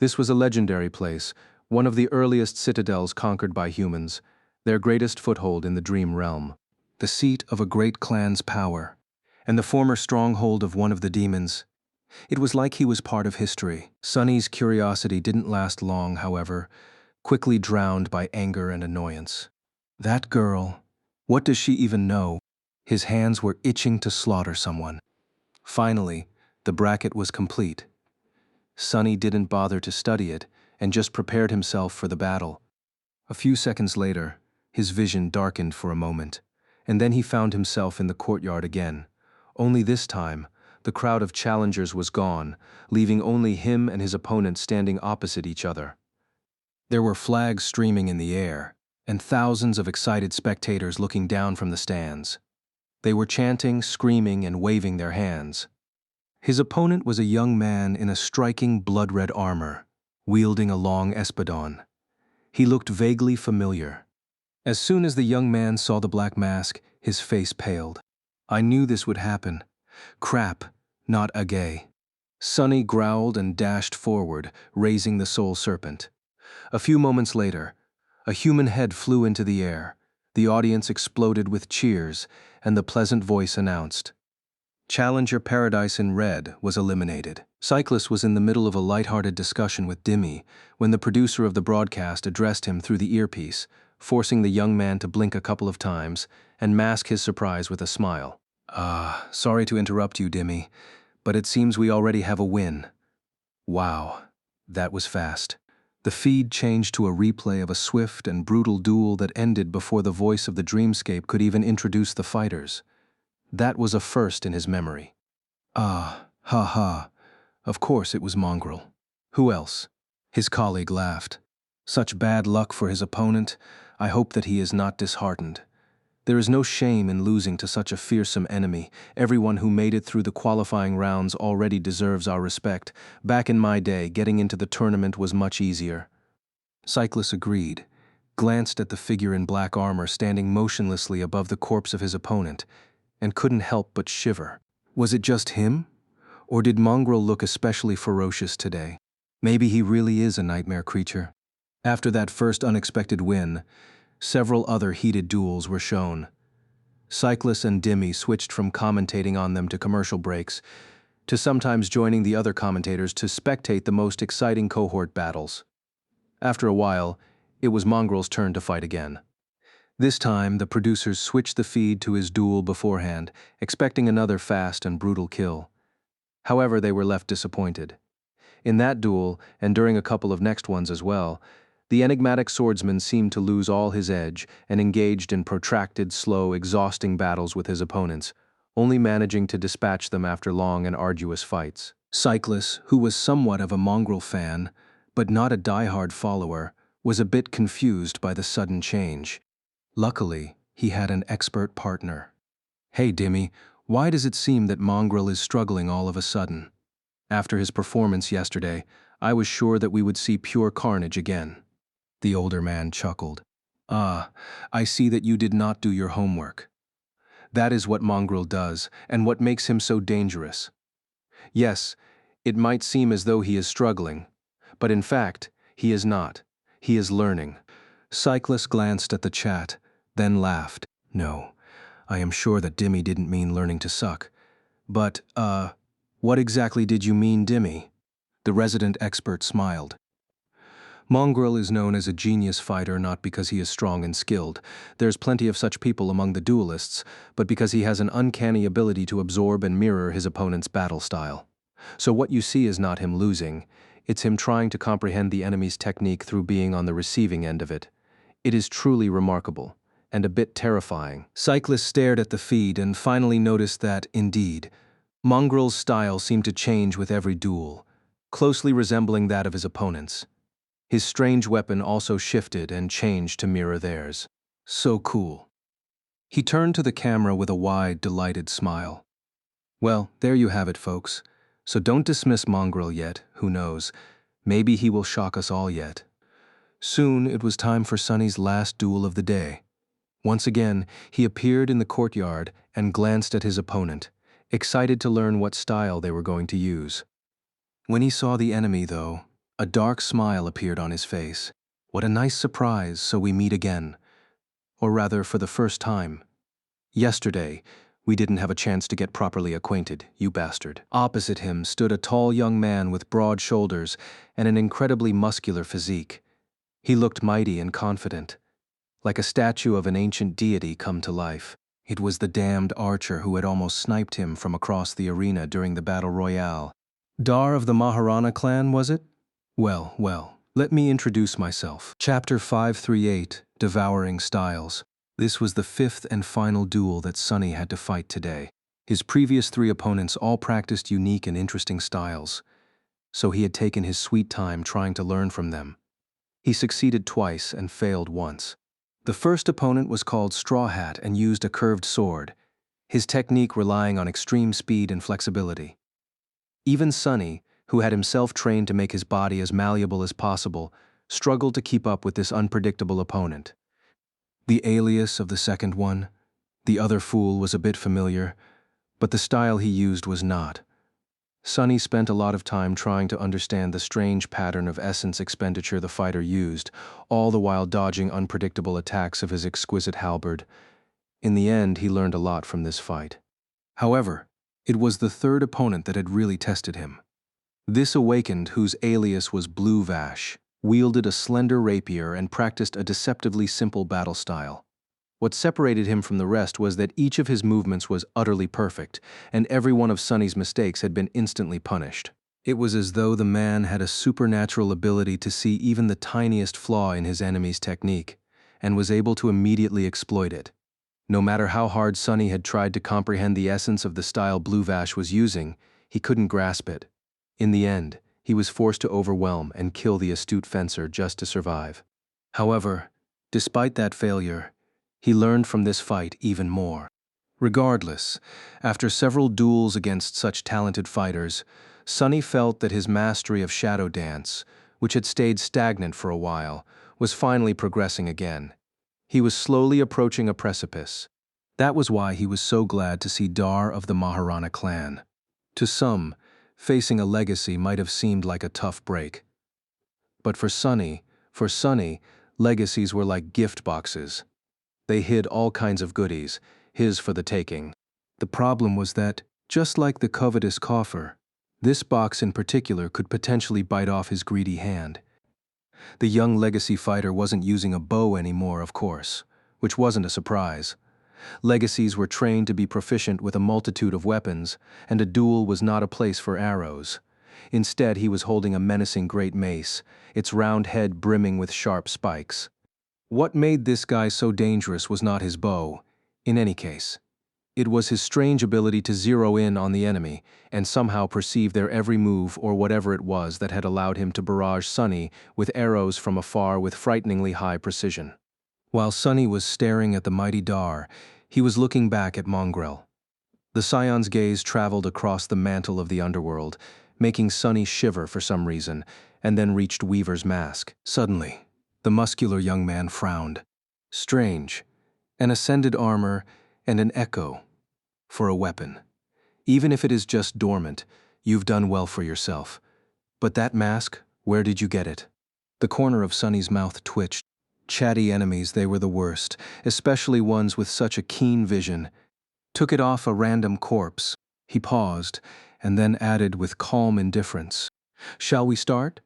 This was a legendary place, one of the earliest citadels conquered by humans, their greatest foothold in the dream realm, the seat of a great clan's power, and the former stronghold of one of the demons. It was like he was part of history. Sunny's curiosity didn't last long, however, quickly drowned by anger and annoyance. That girl, what does she even know? His hands were itching to slaughter someone. Finally, the bracket was complete. Sunny didn't bother to study it and just prepared himself for the battle. A few seconds later, his vision darkened for a moment, and then he found himself in the courtyard again. Only this time, the crowd of challengers was gone, leaving only him and his opponent standing opposite each other. There were flags streaming in the air, and thousands of excited spectators looking down from the stands. They were chanting, screaming, and waving their hands. His opponent was a young man in a striking blood-red armor, wielding a long espadon. He looked vaguely familiar. As soon as the young man saw the black mask, his face paled. I knew this would happen. Crap, not a gay. Sunny growled and dashed forward, raising the soul serpent. A few moments later, a human head flew into the air. The audience exploded with cheers, and the pleasant voice announced, Challenger Paradise in Red was eliminated. Cyclist was in the middle of a light-hearted discussion with Dimmy when the producer of the broadcast addressed him through the earpiece, forcing the young man to blink a couple of times and mask his surprise with a smile. Sorry to interrupt you, Dimmy, but it seems we already have a win. Wow, that was fast. The feed changed to a replay of a swift and brutal duel that ended before the voice of the dreamscape could even introduce the fighters. That was a first in his memory. Ha ha. Of course it was Mongrel. Who else? His colleague laughed. Such bad luck for his opponent. I hope that he is not disheartened. There is no shame in losing to such a fearsome enemy. Everyone who made it through the qualifying rounds already deserves our respect. Back in my day, getting into the tournament was much easier. Cyclist agreed, glanced at the figure in black armor standing motionlessly above the corpse of his opponent, and couldn't help but shiver. Was it just him? Or did Mongrel look especially ferocious today? Maybe he really is a nightmare creature. After that first unexpected win, several other heated duels were shown. Cyclist and Dimmy switched from commentating on them to commercial breaks, to sometimes joining the other commentators to spectate the most exciting cohort battles. After a while, it was Mongrel's turn to fight again. This time, the producers switched the feed to his duel beforehand, expecting another fast and brutal kill. However, they were left disappointed. In that duel, and during a couple of next ones as well, the enigmatic swordsman seemed to lose all his edge and engaged in protracted, slow, exhausting battles with his opponents, only managing to dispatch them after long and arduous fights. Cyclist, who was somewhat of a Mongrel fan, but not a die-hard follower, was a bit confused by the sudden change. Luckily, he had an expert partner. Hey, Dimmy, why does it seem that Mongrel is struggling all of a sudden? After his performance yesterday, I was sure that we would see pure carnage again. The older man chuckled. I see that you did not do your homework. That is what Mongrel does, and what makes him so dangerous. Yes, it might seem as though he is struggling, but in fact, he is not. He is learning. Cyclist glanced at the chat, then laughed. No, I am sure that Dimmy didn't mean learning to suck. But, what exactly did you mean, Dimmy? The resident expert smiled. Mongrel is known as a genius fighter not because he is strong and skilled. There's plenty of such people among the duelists, but because he has an uncanny ability to absorb and mirror his opponent's battle style. So what you see is not him losing, it's him trying to comprehend the enemy's technique through being on the receiving end of it. It is truly remarkable, and a bit terrifying. Cyclist stared at the feed and finally noticed that, indeed, Mongrel's style seemed to change with every duel, closely resembling that of his opponent's. His strange weapon also shifted and changed to mirror theirs. So cool. He turned to the camera with a wide, delighted smile. Well, there you have it, folks. So don't dismiss Mongrel yet, who knows. Maybe he will shock us all yet. Soon it was time for Sunny's last duel of the day. Once again, he appeared in the courtyard and glanced at his opponent, excited to learn what style they were going to use. When he saw the enemy, though, a dark smile appeared on his face. What a nice surprise, so we meet again. Or rather, for the first time. Yesterday, we didn't have a chance to get properly acquainted, you bastard. Opposite him stood a tall young man with broad shoulders and an incredibly muscular physique. He looked mighty and confident, like a statue of an ancient deity come to life. It was the damned archer who had almost sniped him from across the arena during the battle royale. Dar of the Maharana clan, was it? Well, let me introduce myself. Chapter 538, Devouring Styles. This was the fifth and final duel that Sunny had to fight today. His previous three opponents all practiced unique and interesting styles, so he had taken his sweet time trying to learn from them. He succeeded twice and failed once. The first opponent was called Straw Hat and used a curved sword, his technique relying on extreme speed and flexibility. Even Sunny, who had himself trained to make his body as malleable as possible, struggled to keep up with this unpredictable opponent. The alias of the second one, the other fool, was a bit familiar, but the style he used was not. Sunny spent a lot of time trying to understand the strange pattern of essence expenditure the fighter used, all the while dodging unpredictable attacks of his exquisite halberd. In the end, he learned a lot from this fight. However, it was the third opponent that had really tested him. This awakened, whose alias was Blue Vash, wielded a slender rapier and practiced a deceptively simple battle style. What separated him from the rest was that each of his movements was utterly perfect, and every one of Sunny's mistakes had been instantly punished. It was as though the man had a supernatural ability to see even the tiniest flaw in his enemy's technique, and was able to immediately exploit it. No matter how hard Sunny had tried to comprehend the essence of the style Blue Vash was using, he couldn't grasp it. In the end, he was forced to overwhelm and kill the astute fencer just to survive. However, despite that failure, he learned from this fight even more. Regardless, after several duels against such talented fighters, Sunny felt that his mastery of shadow dance, which had stayed stagnant for a while, was finally progressing again. He was slowly approaching a precipice. That was why he was so glad to see Dar of the Maharana clan. To some, facing a legacy might have seemed like a tough break. But for Sunny, legacies were like gift boxes. They hid all kinds of goodies, his for the taking. The problem was that, just like the covetous coffer, this box in particular could potentially bite off his greedy hand. The young legacy fighter wasn't using a bow anymore, of course, which wasn't a surprise. Legacies were trained to be proficient with a multitude of weapons, and a duel was not a place for arrows. Instead, he was holding a menacing great mace, its round head brimming with sharp spikes. What made this guy so dangerous was not his bow, in any case. It was his strange ability to zero in on the enemy and somehow perceive their every move or whatever it was that had allowed him to barrage Sunny with arrows from afar with frighteningly high precision. While Sunny was staring at the mighty Dar, he was looking back at Mongrel. The Scion's gaze traveled across the mantle of the underworld, making Sunny shiver for some reason, and then reached Weaver's mask. Suddenly, the muscular young man frowned. Strange. An ascended armor and an echo for a weapon. Even if it is just dormant, you've done well for yourself. But that mask, where did you get it? The corner of Sunny's mouth twitched. Chatty enemies, they were the worst, especially ones with such a keen vision. Took it off a random corpse. He paused, and then added with calm indifference. Shall we start?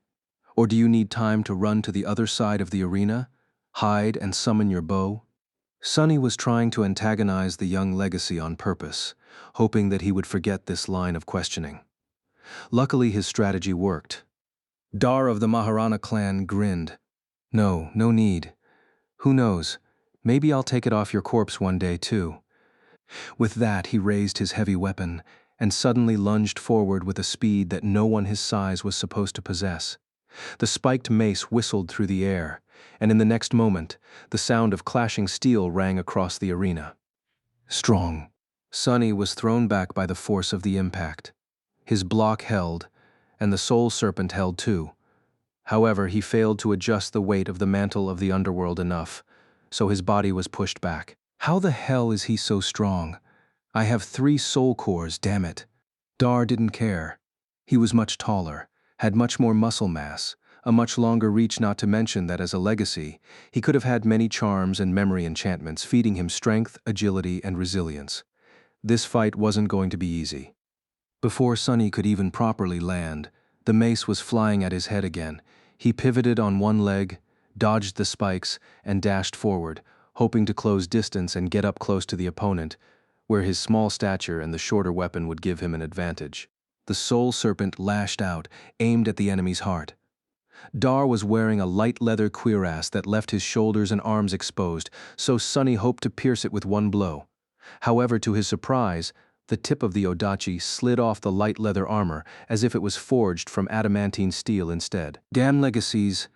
Or do you need time to run to the other side of the arena, hide and summon your bow? Sunny was trying to antagonize the young legacy on purpose, hoping that he would forget this line of questioning. Luckily, his strategy worked. Dar of the Maharana clan grinned. No need. Who knows? Maybe I'll take it off your corpse one day, too. With that, he raised his heavy weapon and suddenly lunged forward with a speed that no one his size was supposed to possess. The spiked mace whistled through the air, and in the next moment, the sound of clashing steel rang across the arena. Strong. Sunny was thrown back by the force of the impact. His block held, and the soul serpent held too, However, he failed to adjust the weight of the mantle of the underworld enough, so his body was pushed back. How the hell is he so strong? I have 3 soul cores, damn it. Dar didn't care. He was much taller, had much more muscle mass, a much longer reach, not to mention that as a legacy, he could have had many charms and memory enchantments feeding him strength, agility, and resilience. This fight wasn't going to be easy. Before Sunny could even properly land, the mace was flying at his head again. He pivoted on one leg, dodged the spikes, and dashed forward, hoping to close distance and get up close to the opponent, where his small stature and the shorter weapon would give him an advantage. The soul serpent lashed out, aimed at the enemy's heart. Dar was wearing a light leather cuirass that left his shoulders and arms exposed, so Sunny hoped to pierce it with one blow. However, to his surprise, the tip of the odachi slid off the light leather armor as if it was forged from adamantine steel instead. Damn legacies!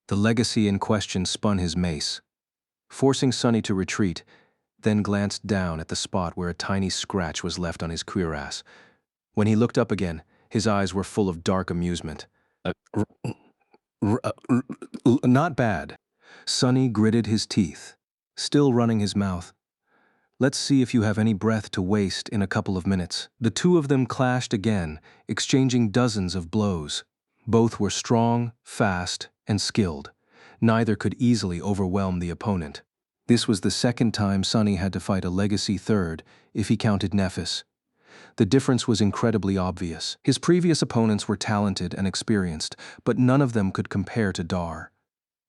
The legacy in question spun his mace, forcing Sunny to retreat, then glanced down at the spot where a tiny scratch was left on his cuirass. When he looked up again, his eyes were full of dark amusement. Not bad. Sunny gritted his teeth, still running his mouth. Let's see if you have any breath to waste in a couple of minutes. The two of them clashed again, exchanging dozens of blows. Both were strong, fast, and skilled. Neither could easily overwhelm the opponent. This was the second time Sunny had to fight a legacy third, if he counted Nephis. The difference was incredibly obvious. His previous opponents were talented and experienced, but none of them could compare to Dar.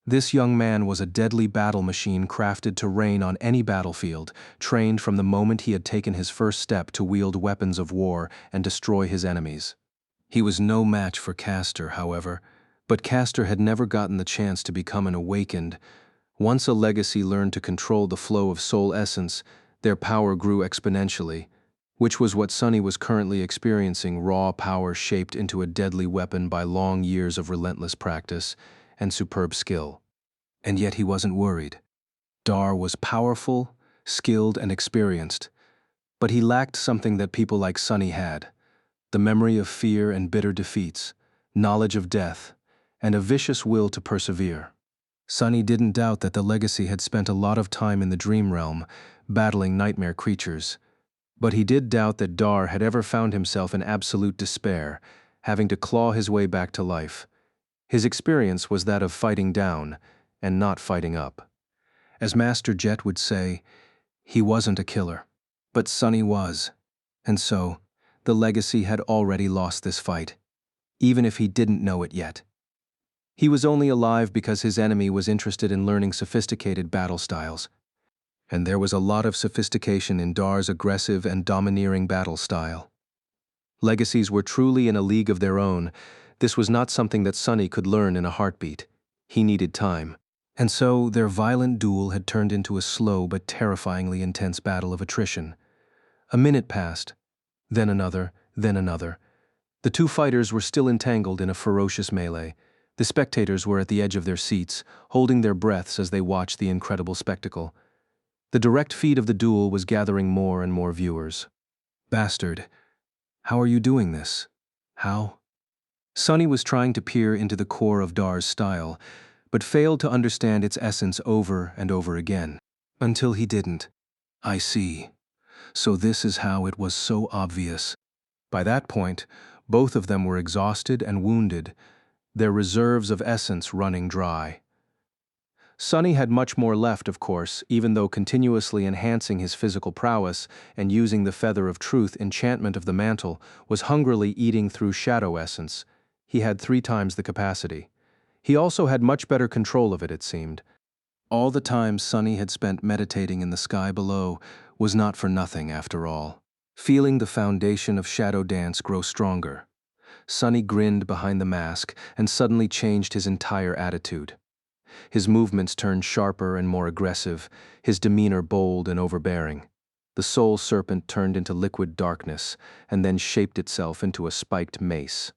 This young man was a deadly battle machine crafted to reign on any battlefield, trained from the moment he had taken his first step to wield weapons of war and destroy his enemies. He was no match for Castor, however, but Castor had never gotten the chance to become an awakened. Once a legacy learned to control the flow of soul essence, their power grew exponentially, which was what Sunny was currently experiencing, raw power shaped into a deadly weapon by long years of relentless practice and superb skill. And yet he wasn't worried. Dar was powerful, skilled, and experienced, but he lacked something that people like Sunny had: the memory of fear and bitter defeats, knowledge of death, and a vicious will to persevere. Sunny didn't doubt that the legacy had spent a lot of time in the dream realm, battling nightmare creatures, but he did doubt that Dar had ever found himself in absolute despair, having to claw his way back to life. His experience was that of fighting down, and not fighting up. As Master Jet would say, he wasn't a killer, but Sunny was, and so, the legacy had already lost this fight, even if he didn't know it yet. He was only alive because his enemy was interested in learning sophisticated battle styles, and there was a lot of sophistication in Dar's aggressive and domineering battle style. Legacies were truly in a league of their own. This was not something that Sunny could learn in a heartbeat. He needed time. And so their violent duel had turned into a slow but terrifyingly intense battle of attrition. A minute passed, then another, then another. The two fighters were still entangled in a ferocious melee. The spectators were at the edge of their seats, holding their breaths as they watched the incredible spectacle. The direct feed of the duel was gathering more and more viewers. Bastard, how are you doing this? How? Sunny was trying to peer into the core of Dar's style, but failed to understand its essence over and over again. Until he didn't. I see. So this is how it was so obvious. By that point, both of them were exhausted and wounded, their reserves of essence running dry. Sunny had much more left, of course, even though continuously enhancing his physical prowess and using the Feather of Truth enchantment of the mantle was hungrily eating through shadow essence. He had 3 times the capacity. He also had much better control of it, it seemed. All the time Sunny had spent meditating in the sky below was not for nothing, after all. Feeling the foundation of shadow dance grow stronger, Sunny grinned behind the mask and suddenly changed his entire attitude. His movements turned sharper and more aggressive, his demeanor bold and overbearing. The soul serpent turned into liquid darkness and then shaped itself into a spiked mace.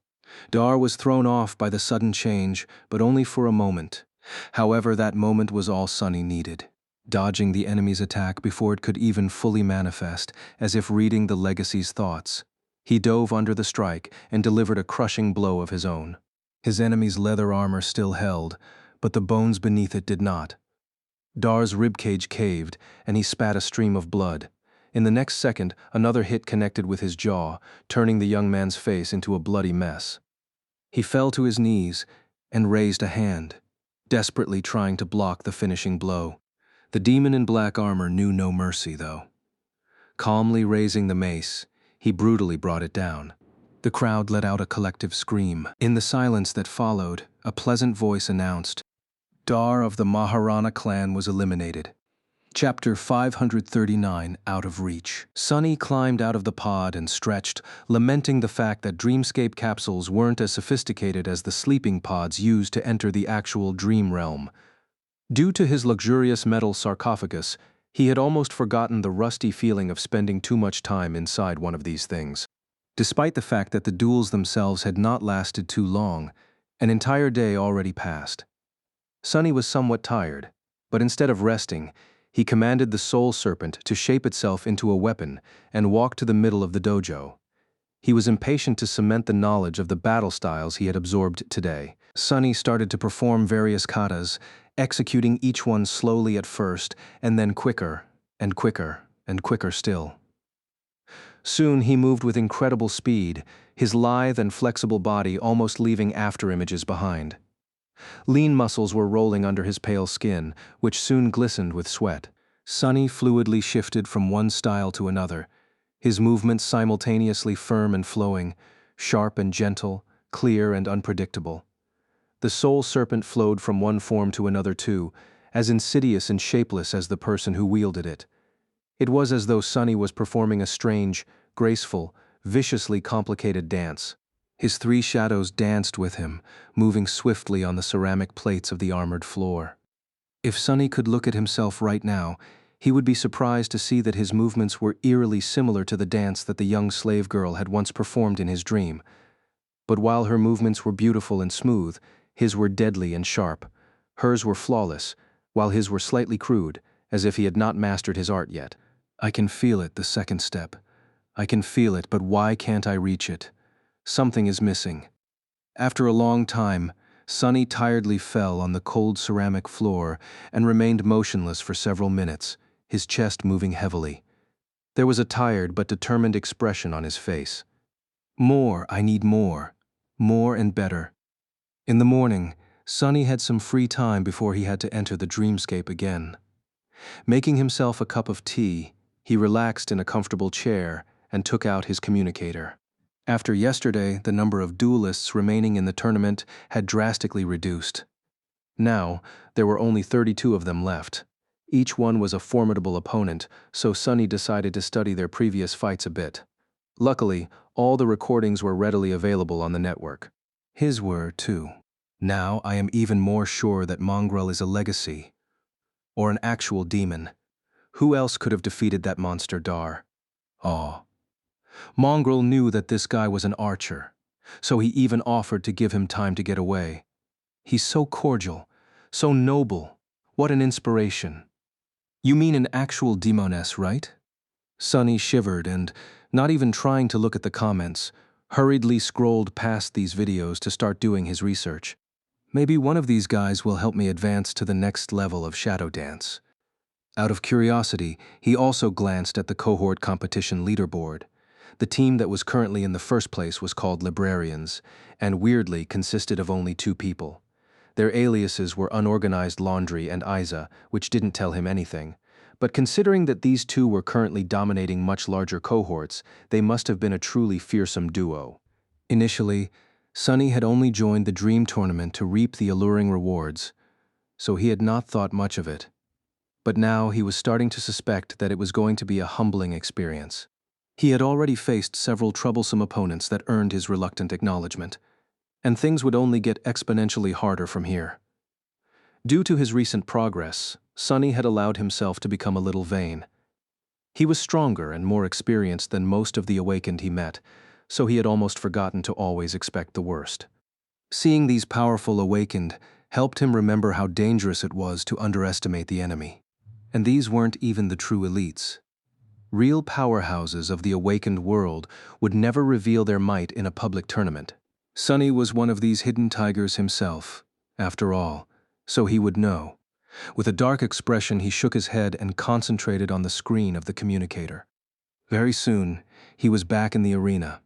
Dar was thrown off by the sudden change, but only for a moment. However, that moment was all Sunny needed, dodging the enemy's attack before it could even fully manifest, as if reading the legacy's thoughts. He dove under the strike and delivered a crushing blow of his own. His enemy's leather armor still held, but the bones beneath it did not. Dar's ribcage caved, and he spat a stream of blood. In the next second, another hit connected with his jaw, turning the young man's face into a bloody mess. He fell to his knees and raised a hand, desperately trying to block the finishing blow. The demon in black armor knew no mercy, though. Calmly raising the mace, he brutally brought it down. The crowd let out a collective scream. In the silence that followed, a pleasant voice announced, "Dar of the Maharana clan was eliminated." Chapter 539, Out of Reach. Sunny climbed out of the pod and stretched, lamenting the fact that dreamscape capsules weren't as sophisticated as the sleeping pods used to enter the actual dream realm. Due to his luxurious metal sarcophagus, he had almost forgotten the rusty feeling of spending too much time inside one of these things. Despite the fact that the duels themselves had not lasted too long, an entire day already passed. Sunny was somewhat tired, but instead of resting, he commanded the soul serpent to shape itself into a weapon and walk to the middle of the dojo. He was impatient to cement the knowledge of the battle styles he had absorbed today. Sunny started to perform various katas, executing each one slowly at first, and then quicker, and quicker, and quicker still. Soon he moved with incredible speed, his lithe and flexible body almost leaving afterimages behind. Lean muscles were rolling under his pale skin, which soon glistened with sweat. Sunny fluidly shifted from one style to another, his movements simultaneously firm and flowing, sharp and gentle, clear and unpredictable. The soul serpent flowed from one form to another too, as insidious and shapeless as the person who wielded it. It was as though Sunny was performing a strange, graceful, viciously complicated dance. His three shadows danced with him, moving swiftly on the ceramic plates of the armored floor. If Sunny could look at himself right now, he would be surprised to see that his movements were eerily similar to the dance that the young slave girl had once performed in his dream. But while her movements were beautiful and smooth, his were deadly and sharp. Hers were flawless, while his were slightly crude, as if he had not mastered his art yet. I can feel it, the second step. I can feel it, but why can't I reach it? Something is missing. After a long time, Sunny tiredly fell on the cold ceramic floor and remained motionless for several minutes, his chest moving heavily. There was a tired but determined expression on his face. More, I need more. More and better. In the morning, Sunny had some free time before he had to enter the dreamscape again. Making himself a cup of tea, he relaxed in a comfortable chair and took out his communicator. After yesterday, the number of duelists remaining in the tournament had drastically reduced. Now, there were only 32 of them left. Each one was a formidable opponent, so Sunny decided to study their previous fights a bit. Luckily, all the recordings were readily available on the network. His were, too. Now I am even more sure that Mongrel is a legacy, or an actual demon. Who else could have defeated that monster Dar? Oh. Mongrel knew that this guy was an archer, so he even offered to give him time to get away. He's so cordial, so noble. What an inspiration. You mean an actual demoness, right? Sunny shivered and, not even trying to look at the comments, hurriedly scrolled past these videos to start doing his research. Maybe one of these guys will help me advance to the next level of shadow dance. Out of curiosity, he also glanced at the cohort competition leaderboard. The team that was currently in the first place was called Librarians, and weirdly consisted of only 2 people. Their aliases were Unorganized Laundry and Isa, which didn't tell him anything. But considering that these 2 were currently dominating much larger cohorts, they must have been a truly fearsome duo. Initially, Sunny had only joined the Dream Tournament to reap the alluring rewards, so he had not thought much of it. But now he was starting to suspect that it was going to be a humbling experience. He had already faced several troublesome opponents that earned his reluctant acknowledgement, and things would only get exponentially harder from here. Due to his recent progress, Sunny had allowed himself to become a little vain. He was stronger and more experienced than most of the awakened he met, so he had almost forgotten to always expect the worst. Seeing these powerful awakened helped him remember how dangerous it was to underestimate the enemy. And these weren't even the true elites. Real powerhouses of the awakened world would never reveal their might in a public tournament. Sunny was one of these hidden tigers himself, after all, so he would know. With a dark expression, he shook his head and concentrated on the screen of the communicator. Very soon, he was back in the arena.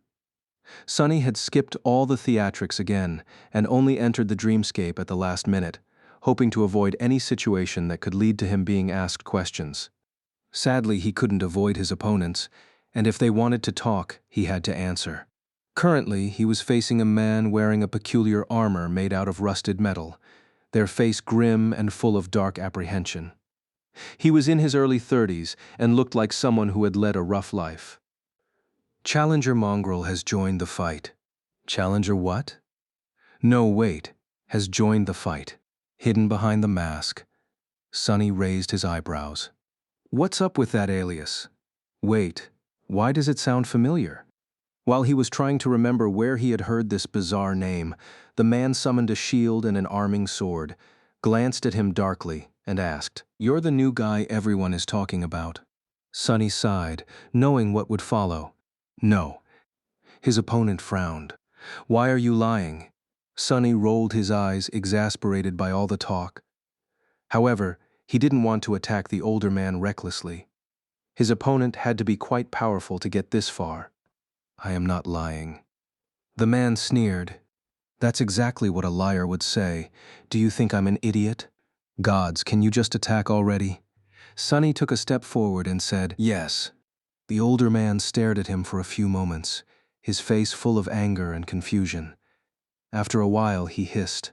Sunny had skipped all the theatrics again and only entered the dreamscape at the last minute, hoping to avoid any situation that could lead to him being asked questions. Sadly, he couldn't avoid his opponents, and if they wanted to talk, he had to answer. Currently, he was facing a man wearing a peculiar armor made out of rusted metal, their face grim and full of dark apprehension. He was in his early 30s and looked like someone who had led a rough life. Challenger Mongrel has joined the fight. Challenger what? No, wait, has joined the fight. Hidden behind the mask, Sunny raised his eyebrows. What's up with that alias? Wait, why does it sound familiar? While he was trying to remember where he had heard this bizarre name, the man summoned a shield and an arming sword, glanced at him darkly, and asked, "You're the new guy everyone is talking about." Sunny sighed, knowing what would follow. No. His opponent frowned. "Why are you lying?" Sunny rolled his eyes, exasperated by all the talk. However, he didn't want to attack the older man recklessly. His opponent had to be quite powerful to get this far. "I am not lying." The man sneered. "That's exactly what a liar would say. Do you think I'm an idiot? Gods, can you just attack already?" Sunny took a step forward and said, "Yes." The older man stared at him for a few moments, his face full of anger and confusion. After a while, he hissed,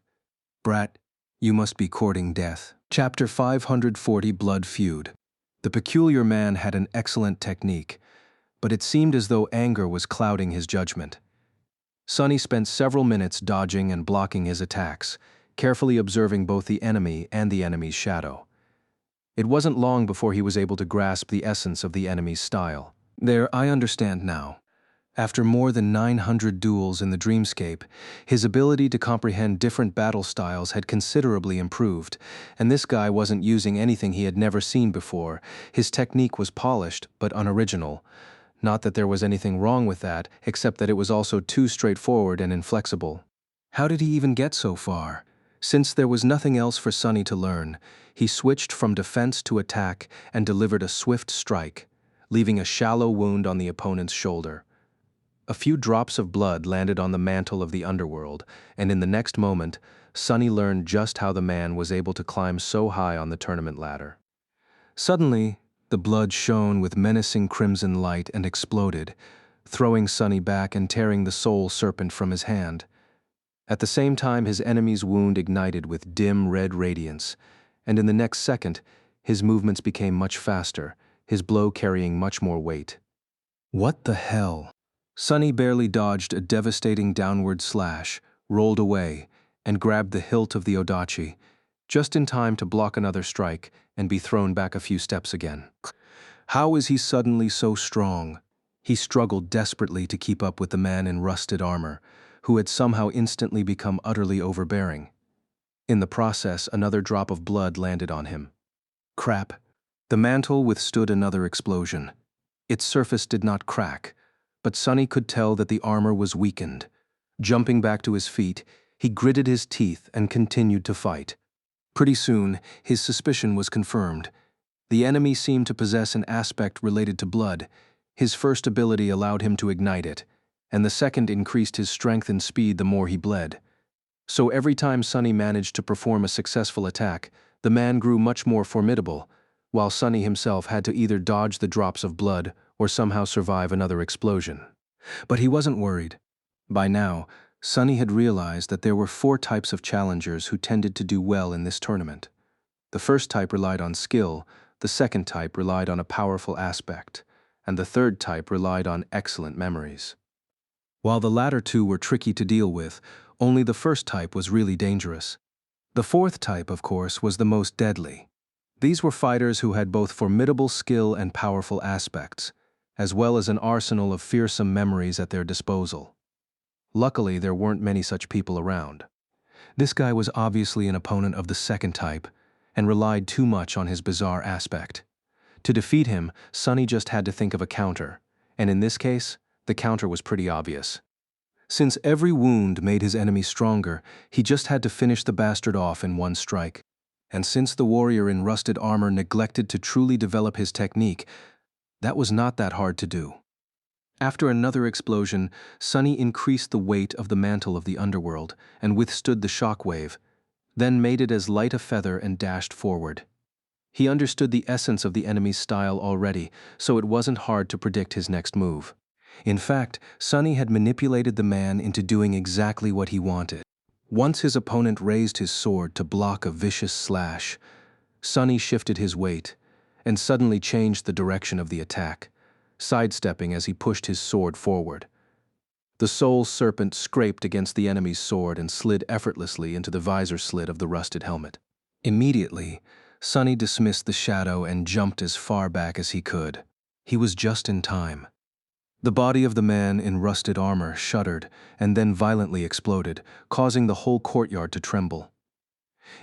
"Brat, you must be courting death." Chapter 540, Blood Feud. The peculiar man had an excellent technique, but it seemed as though anger was clouding his judgment. Sunny spent several minutes dodging and blocking his attacks, carefully observing both the enemy and the enemy's shadow. It wasn't long before he was able to grasp the essence of the enemy's style. "There, I understand now." After more than 900 duels in the dreamscape, his ability to comprehend different battle styles had considerably improved, and this guy wasn't using anything he had never seen before. His technique was polished, but unoriginal. Not that there was anything wrong with that, except that it was also too straightforward and inflexible. How did he even get so far? Since there was nothing else for Sunny to learn, he switched from defense to attack and delivered a swift strike, leaving a shallow wound on the opponent's shoulder. A few drops of blood landed on the mantle of the underworld, and in the next moment, Sunny learned just how the man was able to climb so high on the tournament ladder. Suddenly, the blood shone with menacing crimson light and exploded, throwing Sunny back and tearing the soul serpent from his hand. At the same time, his enemy's wound ignited with dim red radiance, and in the next second, his movements became much faster, his blow carrying much more weight. What the hell? Sunny barely dodged a devastating downward slash, rolled away, and grabbed the hilt of the odachi, just in time to block another strike and be thrown back a few steps again. How is he suddenly so strong? He struggled desperately to keep up with the man in rusted armor, who had somehow instantly become utterly overbearing. In the process, another drop of blood landed on him. Crap. The mantle withstood another explosion. Its surface did not crack, but Sunny could tell that the armor was weakened. Jumping back to his feet, he gritted his teeth and continued to fight. Pretty soon, his suspicion was confirmed. The enemy seemed to possess an aspect related to blood. His first ability allowed him to ignite it, and the second increased his strength and speed the more he bled. So every time Sunny managed to perform a successful attack, the man grew much more formidable, while Sunny himself had to either dodge the drops of blood or somehow survive another explosion. But he wasn't worried. By now, Sunny had realized that there were 4 types of challengers who tended to do well in this tournament. The first type relied on skill, the second type relied on a powerful aspect, and the third type relied on excellent memories. While the latter two were tricky to deal with, only the first type was really dangerous. The fourth type, of course, was the most deadly. These were fighters who had both formidable skill and powerful aspects, as well as an arsenal of fearsome memories at their disposal. Luckily, there weren't many such people around. This guy was obviously an opponent of the second type, and relied too much on his bizarre aspect. To defeat him, Sunny just had to think of a counter, and in this case, the counter was pretty obvious. Since every wound made his enemy stronger, he just had to finish the bastard off in one strike. And since the warrior in rusted armor neglected to truly develop his technique, that was not that hard to do. After another explosion, Sunny increased the weight of the mantle of the underworld and withstood the shockwave, then made it as light a feather and dashed forward. He understood the essence of the enemy's style already, so it wasn't hard to predict his next move. In fact, Sunny had manipulated the man into doing exactly what he wanted. Once his opponent raised his sword to block a vicious slash, Sunny shifted his weight and suddenly changed the direction of the attack, sidestepping as he pushed his sword forward. The soul serpent scraped against the enemy's sword and slid effortlessly into the visor slit of the rusted helmet. Immediately, Sunny dismissed the shadow and jumped as far back as he could. He was just in time. The body of the man in rusted armor shuddered and then violently exploded, causing the whole courtyard to tremble.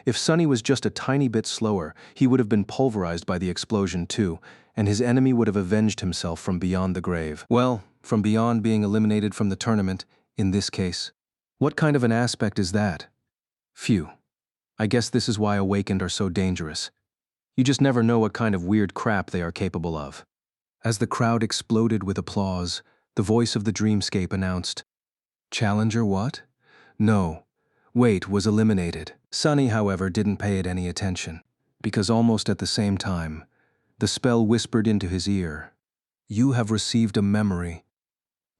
If Sunny was just a tiny bit slower, he would have been pulverized by the explosion too, and his enemy would have avenged himself from beyond the grave. Well, from beyond being eliminated from the tournament, in this case. What kind of an aspect is that? Phew. I guess this is why Awakened are so dangerous. You just never know what kind of weird crap they are capable of. As the crowd exploded with applause, the voice of the dreamscape announced, "Challenger what? No. Wait, was eliminated." Sunny, however, didn't pay it any attention, because almost at the same time, the spell whispered into his ear, "You have received a memory."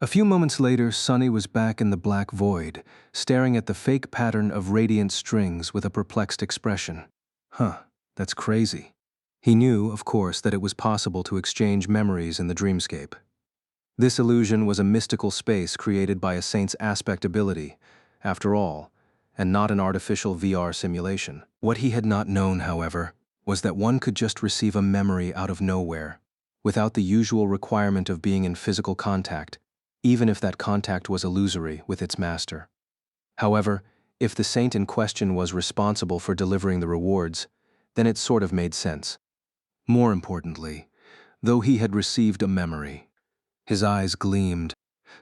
A few moments later, Sunny was back in the black void, staring at the fake pattern of radiant strings with a perplexed expression. That's crazy. He knew, of course, that it was possible to exchange memories in the dreamscape. This illusion was a mystical space created by a saint's aspect ability, after all, and not an artificial VR simulation. What he had not known, however, was that one could just receive a memory out of nowhere, without the usual requirement of being in physical contact, even if that contact was illusory with its master. However, if the saint in question was responsible for delivering the rewards, then it sort of made sense. More importantly, though he had received a memory, his eyes gleamed.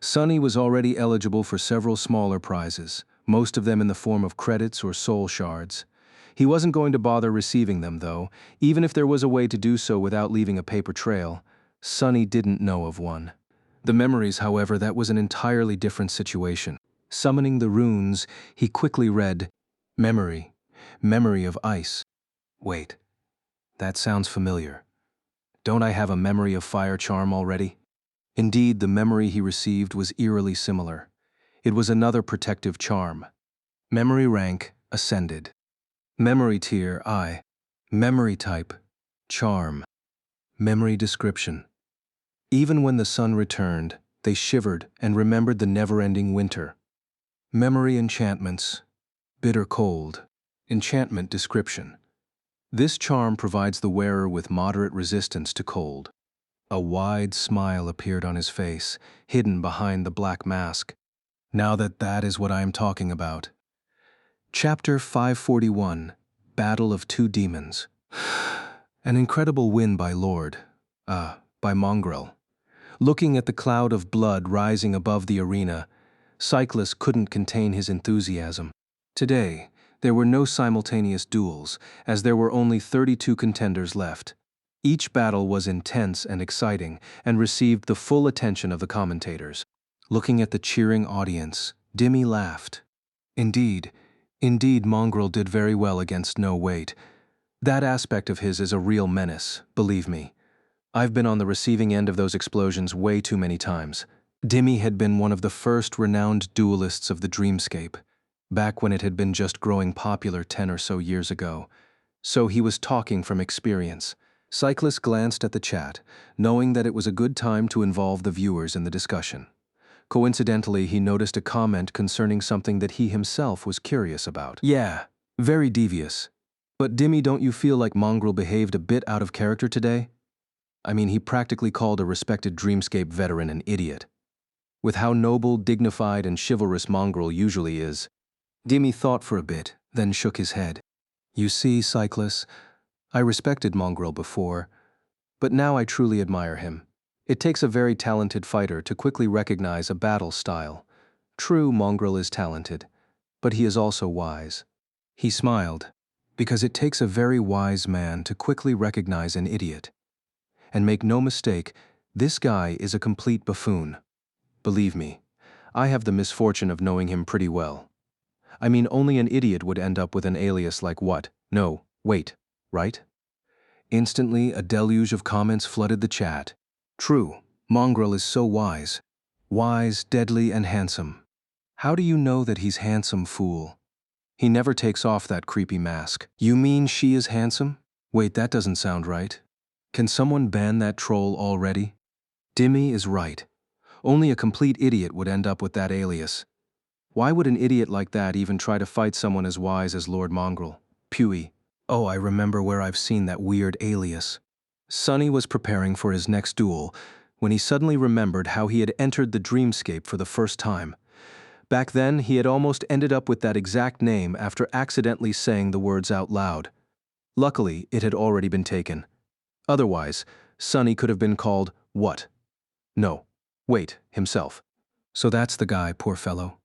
Sunny was already eligible for several smaller prizes, most of them in the form of credits or soul shards. He wasn't going to bother receiving them, though, even if there was a way to do so without leaving a paper trail. Sunny didn't know of one. The memories, however, that was an entirely different situation. Summoning the runes, he quickly read, "Memory, memory of ice." Wait, that sounds familiar. Don't I have a memory of fire charm already? Indeed, the memory he received was eerily similar. It was another protective charm. Memory rank, ascended. Memory tier, I. Memory type, charm. Memory description. Even when the sun returned, they shivered and remembered the never-ending winter. Memory enchantments, bitter cold. Enchantment description. This charm provides the wearer with moderate resistance to cold. A wide smile appeared on his face, hidden behind the black mask. Now that is what I am talking about. Chapter 541, Battle of Two Demons. An incredible win by by Mongrel. Looking at the cloud of blood rising above the arena, Cyclus couldn't contain his enthusiasm. Today, there were no simultaneous duels, as there were only 32 contenders left. Each battle was intense and exciting, and received the full attention of the commentators. Looking at the cheering audience, Dimmy laughed. Indeed, Mongrel did very well against no weight. That aspect of his is a real menace, believe me. I've been on the receiving end of those explosions way too many times. Dimmy had been one of the first renowned duelists of the dreamscape, back when it had been just growing popular 10 or so years ago. So he was talking from experience. Cyclus glanced at the chat, knowing that it was a good time to involve the viewers in the discussion. Coincidentally, he noticed a comment concerning something that he himself was curious about. "Yeah, very devious. But Dimmy, don't you feel like Mongrel behaved a bit out of character today? I mean, he practically called a respected Dreamscape veteran an idiot. With how noble, dignified, and chivalrous Mongrel usually is." Dimmy thought for a bit, then shook his head. "You see, Cyclus, I respected Mongrel before, but now I truly admire him. It takes a very talented fighter to quickly recognize a battle style. True, Mongrel is talented, but he is also wise. He smiled, because it takes a very wise man to quickly recognize an idiot. And make no mistake, this guy is a complete buffoon. Believe me, I have the misfortune of knowing him pretty well. I mean, only an idiot would end up with an alias like what? No, wait, right? Instantly, a deluge of comments flooded the chat. True, Mongrel is so wise. Wise, deadly, and handsome. How do you know that he's handsome, fool? He never takes off that creepy mask. You mean she is handsome? Wait, that doesn't sound right. Can someone ban that troll already? Dimmy is right. Only a complete idiot would end up with that alias. Why would an idiot like that even try to fight someone as wise as Lord Mongrel? Pewee. Oh, I remember where I've seen that weird alias. Sonny was preparing for his next duel when he suddenly remembered how he had entered the dreamscape for the first time. Back then, he had almost ended up with that exact name after accidentally saying the words out loud. Luckily, it had already been taken. Otherwise, Sonny could have been called what? No. Wait, himself. So that's the guy, poor fellow.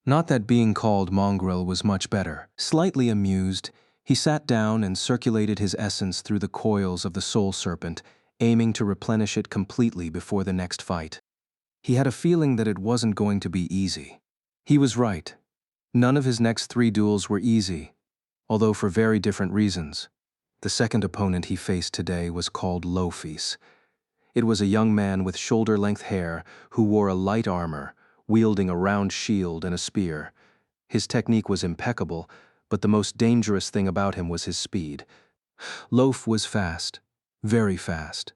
Not that being called Mongrel was much better. Slightly amused, he sat down and circulated his essence through the coils of the soul serpent, aiming to replenish it completely before the next fight. He had a feeling that it wasn't going to be easy. He was right. None of his next 3 duels were easy, although for very different reasons. The second opponent he faced today was called Lofis. It was a young man with shoulder-length hair who wore a light armor, wielding a round shield and a spear. His technique was impeccable, but the most dangerous thing about him was his speed. Loaf was fast, very fast.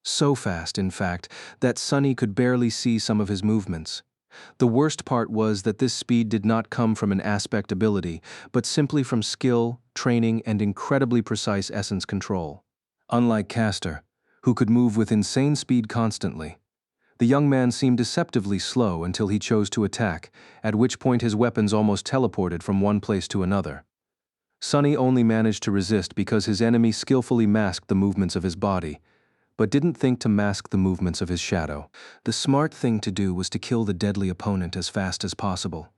So fast, in fact, that Sonny could barely see some of his movements. The worst part was that this speed did not come from an aspect ability, but simply from skill, training, and incredibly precise essence control. Unlike Castor, who could move with insane speed constantly, the young man seemed deceptively slow until he chose to attack, at which point his weapons almost teleported from one place to another. Sonny only managed to resist because his enemy skillfully masked the movements of his body, but didn't think to mask the movements of his shadow. The smart thing to do was to kill the deadly opponent as fast as possible.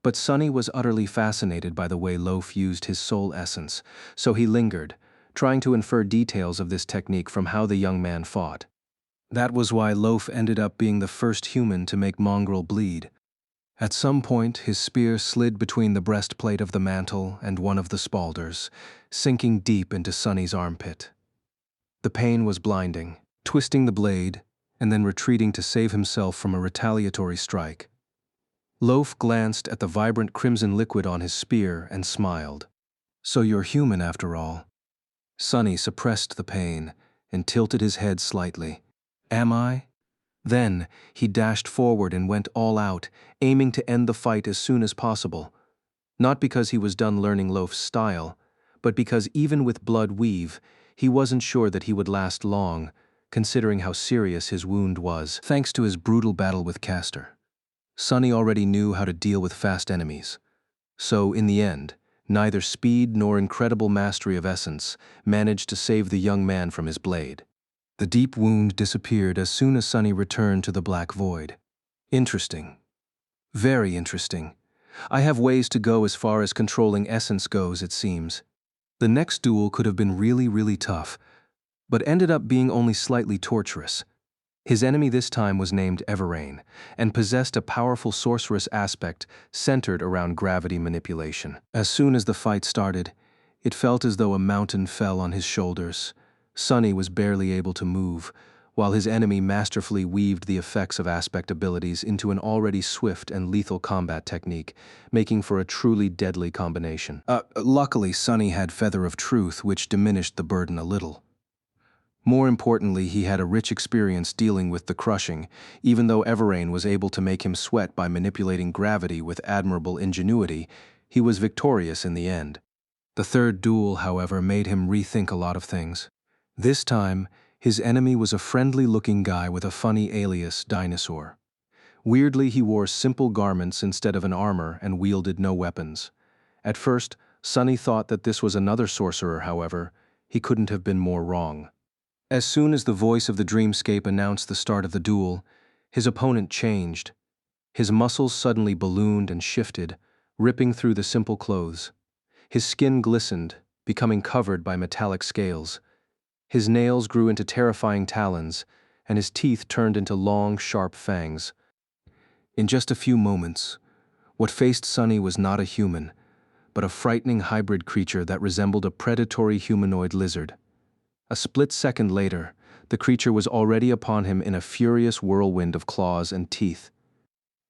But Sonny was utterly fascinated by the way Loaf used his soul essence, so he lingered, trying to infer details of this technique from how the young man fought. That was why Loaf ended up being the first human to make Mongrel bleed. At some point, his spear slid between the breastplate of the mantle and one of the spaulders, sinking deep into Sonny's armpit. The pain was blinding, twisting the blade, and then retreating to save himself from a retaliatory strike. Loaf glanced at the vibrant crimson liquid on his spear and smiled. So you're human after all. Sonny suppressed the pain and tilted his head slightly. Am I? Then, he dashed forward and went all out, aiming to end the fight as soon as possible. Not because he was done learning Loaf's style, but because even with blood weave, he wasn't sure that he would last long, considering how serious his wound was, thanks to his brutal battle with Castor. Sonny already knew how to deal with fast enemies. So, in the end, neither speed nor incredible mastery of essence managed to save the young man from his blade. The deep wound disappeared as soon as Sonny returned to the black void. Interesting. Very interesting. I have ways to go as far as controlling essence goes, it seems. The next duel could have been really tough, but ended up being only slightly torturous. His enemy this time was named Everrain, and possessed a powerful sorceress aspect centered around gravity manipulation. As soon as the fight started, it felt as though a mountain fell on his shoulders. Sonny was barely able to move, while his enemy masterfully weaved the effects of aspect abilities into an already swift and lethal combat technique, making for a truly deadly combination. Luckily, Sonny had Feather of Truth, which diminished the burden a little. More importantly, he had a rich experience dealing with the crushing, even though Everrain was able to make him sweat by manipulating gravity with admirable ingenuity. He was victorious in the end. The third duel, however, made him rethink a lot of things. This time, his enemy was a friendly-looking guy with a funny alias, Dinosaur. Weirdly, he wore simple garments instead of an armor and wielded no weapons. At first, Sonny thought that this was another sorcerer, however. He couldn't have been more wrong. As soon as the voice of the dreamscape announced the start of the duel, his opponent changed. His muscles suddenly ballooned and shifted, ripping through the simple clothes. His skin glistened, becoming covered by metallic scales. His nails grew into terrifying talons, and his teeth turned into long, sharp fangs. In just a few moments, what faced Sunny was not a human, but a frightening hybrid creature that resembled a predatory humanoid lizard. A split second later, the creature was already upon him in a furious whirlwind of claws and teeth.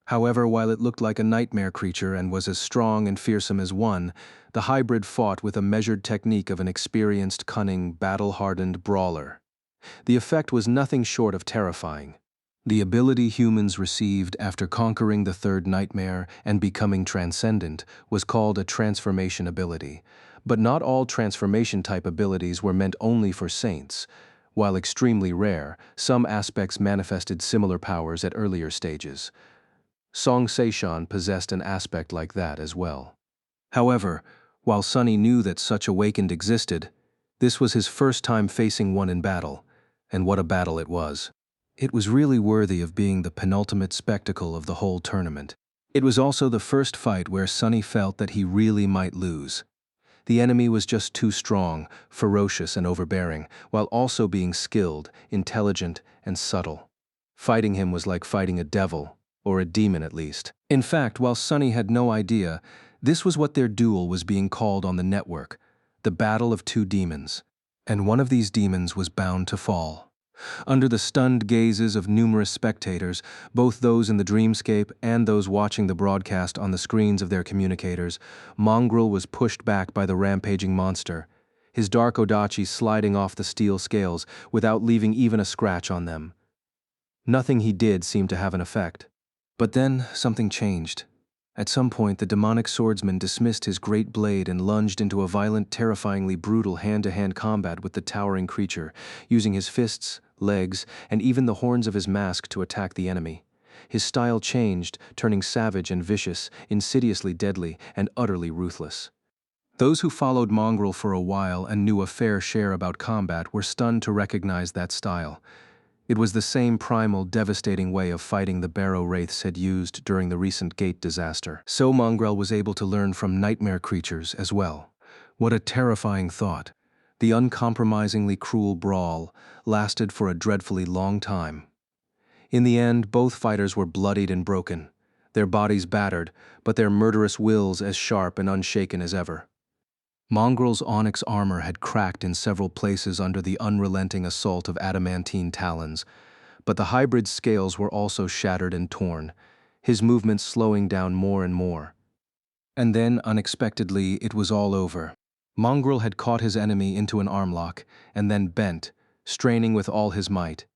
However, while it looked like a nightmare creature and was as strong and fearsome as one, the hybrid fought with a measured technique of an experienced, cunning, battle-hardened brawler. The effect was nothing short of terrifying. The ability humans received after conquering the third nightmare and becoming transcendent was called a transformation ability. But not all transformation-type abilities were meant only for saints. While extremely rare, some aspects manifested similar powers at earlier stages. Song Seishan possessed an aspect like that as well. However, while Sunny knew that such awakened existed, this was his first time facing one in battle, and what a battle it was. It was really worthy of being the penultimate spectacle of the whole tournament. It was also the first fight where Sunny felt that he really might lose. The enemy was just too strong, ferocious and overbearing, while also being skilled, intelligent, and subtle. Fighting him was like fighting a devil, or a demon at least. In fact, while Sunny had no idea, this was what their duel was being called on the network, the Battle of Two Demons. And one of these demons was bound to fall. Under the stunned gazes of numerous spectators, both those in the dreamscape and those watching the broadcast on the screens of their communicators, Mongrel was pushed back by the rampaging monster, his dark odachi sliding off the steel scales without leaving even a scratch on them. Nothing he did seemed to have an effect. But then something changed. At some point, the demonic swordsman dismissed his great blade and lunged into a violent, terrifyingly brutal hand-to-hand combat with the towering creature, using his fists, legs, and even the horns of his mask to attack the enemy. His style changed, turning savage and vicious, insidiously deadly, and utterly ruthless. Those who followed Mongrel for a while and knew a fair share about combat were stunned to recognize that style. It was the same primal, devastating way of fighting the Barrow Wraiths had used during the recent gate disaster. So Mongrel was able to learn from nightmare creatures as well. What a terrifying thought. The uncompromisingly cruel brawl lasted for a dreadfully long time. In the end, both fighters were bloodied and broken, their bodies battered, but their murderous wills as sharp and unshaken as ever. Mongrel's onyx armor had cracked in several places under the unrelenting assault of adamantine talons, but the hybrid's scales were also shattered and torn, his movements slowing down more and more. And then, unexpectedly, it was all over. Mongrel had caught his enemy into an armlock, and then bent, straining with all his might.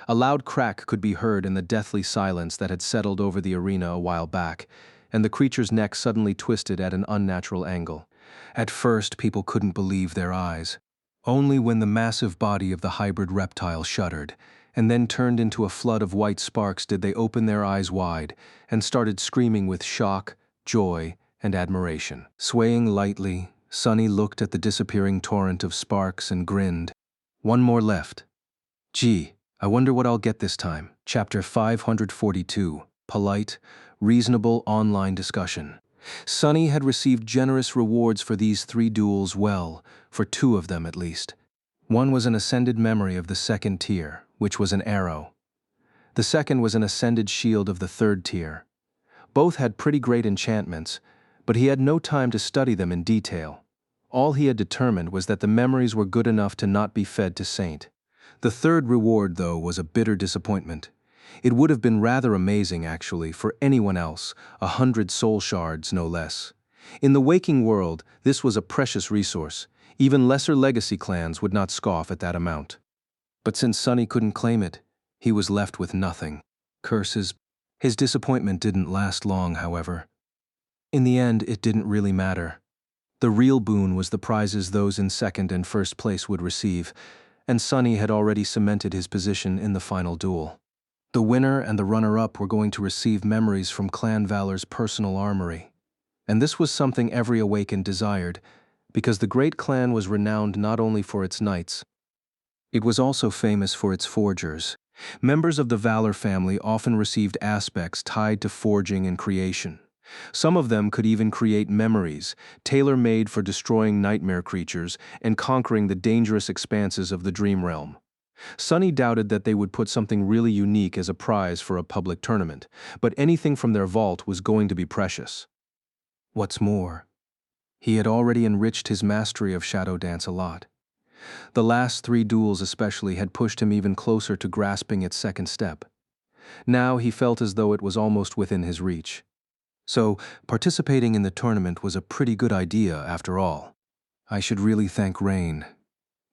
A loud crack could be heard in the deathly silence that had settled over the arena a while back, and the creature's neck suddenly twisted at an unnatural angle. At first, people couldn't believe their eyes. Only when the massive body of the hybrid reptile shuddered, and then turned into a flood of white sparks did they open their eyes wide and started screaming with shock, joy, and admiration. Swaying lightly, Sunny looked at the disappearing torrent of sparks and grinned. One more left. Gee, I wonder what I'll get this time. Chapter 542. Polite, Reasonable Online Discussion. Sunny had received generous rewards for these 3 duels for 2 of them at least. One was an ascended memory of the 2nd tier, which was an arrow. The second was an ascended shield of the 3rd tier. Both had pretty great enchantments, but he had no time to study them in detail. All he had determined was that the memories were good enough to not be fed to Saint. The 3rd reward, though, was a bitter disappointment. It would have been rather amazing, actually, for anyone else, 100 soul shards, no less. In the waking world, this was a precious resource. Even lesser legacy clans would not scoff at that amount. But since Sunny couldn't claim it, he was left with nothing. Curses. His disappointment didn't last long, however. In the end, it didn't really matter. The real boon was the prizes those in 2nd and 1st place would receive, and Sunny had already cemented his position in the final duel. The winner and the runner-up were going to receive memories from Clan Valor's personal armory. And this was something every awakened desired, because the great clan was renowned not only for its knights, it was also famous for its forgers. Members of the Valor family often received aspects tied to forging and creation. Some of them could even create memories, tailor-made for destroying nightmare creatures and conquering the dangerous expanses of the dream realm. Sunny doubted that they would put something really unique as a prize for a public tournament, but anything from their vault was going to be precious. What's more, he had already enriched his mastery of shadow dance a lot. The last 3 duels especially had pushed him even closer to grasping its second step. Now he felt as though it was almost within his reach. So, participating in the tournament was a pretty good idea after all. I should really thank Rain.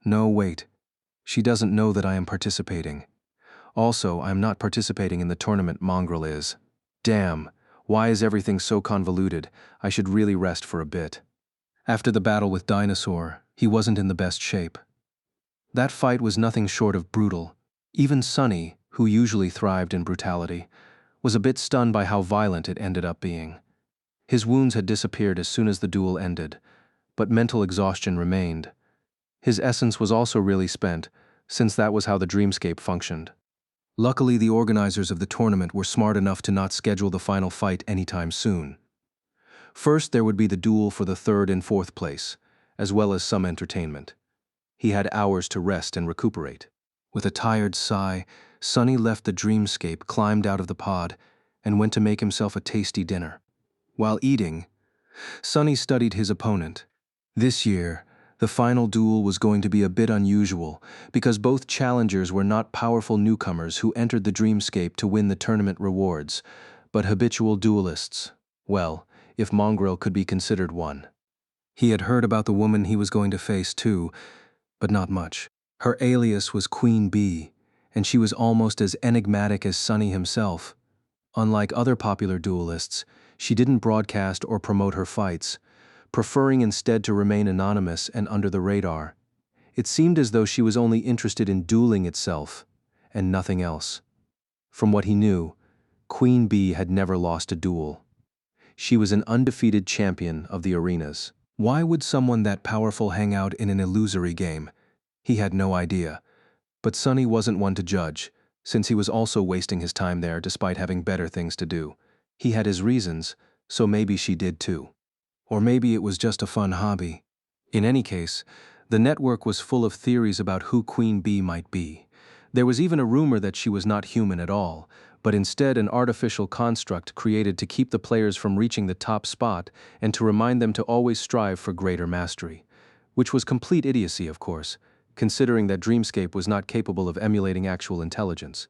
No, wait. She doesn't know that I am participating. Also, I am not participating in the tournament, Mongrel is. Damn, why is everything so convoluted? I should really rest for a bit. After the battle with Dinosaur, he wasn't in the best shape. That fight was nothing short of brutal. Even Sunny, who usually thrived in brutality, was a bit stunned by how violent it ended up being. His wounds had disappeared as soon as the duel ended, but mental exhaustion remained. His essence was also really spent, since that was how the dreamscape functioned. Luckily, the organizers of the tournament were smart enough to not schedule the final fight anytime soon. First, there would be the duel for the 3rd and 4th place, as well as some entertainment. He had hours to rest and recuperate. With a tired sigh, Sunny left the dreamscape, climbed out of the pod, and went to make himself a tasty dinner. While eating, Sunny studied his opponent. This year, the final duel was going to be a bit unusual because both challengers were not powerful newcomers who entered the dreamscape to win the tournament rewards, but habitual duelists. Well, if Mongrel could be considered one. He had heard about the woman he was going to face too, but not much. Her alias was Queen Bee, and she was almost as enigmatic as Sunny himself. Unlike other popular duelists, she didn't broadcast or promote her fights, preferring instead to remain anonymous and under the radar. It seemed as though she was only interested in dueling itself, and nothing else. From what he knew, Queen Bee had never lost a duel. She was an undefeated champion of the arenas. Why would someone that powerful hang out in an illusory game? He had no idea. But Sunny wasn't one to judge, since he was also wasting his time there despite having better things to do. He had his reasons, so maybe she did too. Or maybe it was just a fun hobby. In any case, the network was full of theories about who Queen Bee might be. There was even a rumor that she was not human at all, but instead an artificial construct created to keep the players from reaching the top spot and to remind them to always strive for greater mastery. Which was complete idiocy, of course, considering that Dreamscape was not capable of emulating actual intelligence.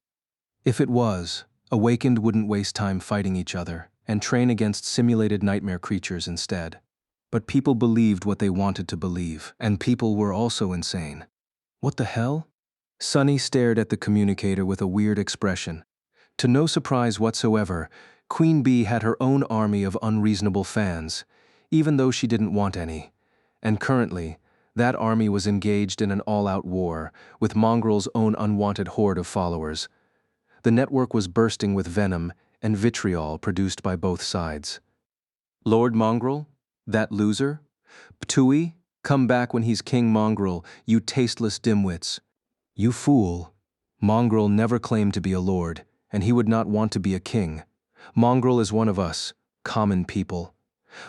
If it was, Awakened wouldn't waste time fighting each other and train against simulated nightmare creatures instead. But people believed what they wanted to believe, and people were also insane. What the hell? Sunny stared at the communicator with a weird expression. To no surprise whatsoever, Queen Bee had her own army of unreasonable fans, even though she didn't want any. And currently, that army was engaged in an all-out war, with Mongrel's own unwanted horde of followers. The network was bursting with venom and vitriol produced by both sides. Lord Mongrel? That loser? Ptooey? Come back when he's King Mongrel, you tasteless dimwits. You fool. Mongrel never claimed to be a lord, and he would not want to be a king. Mongrel is one of us, common people.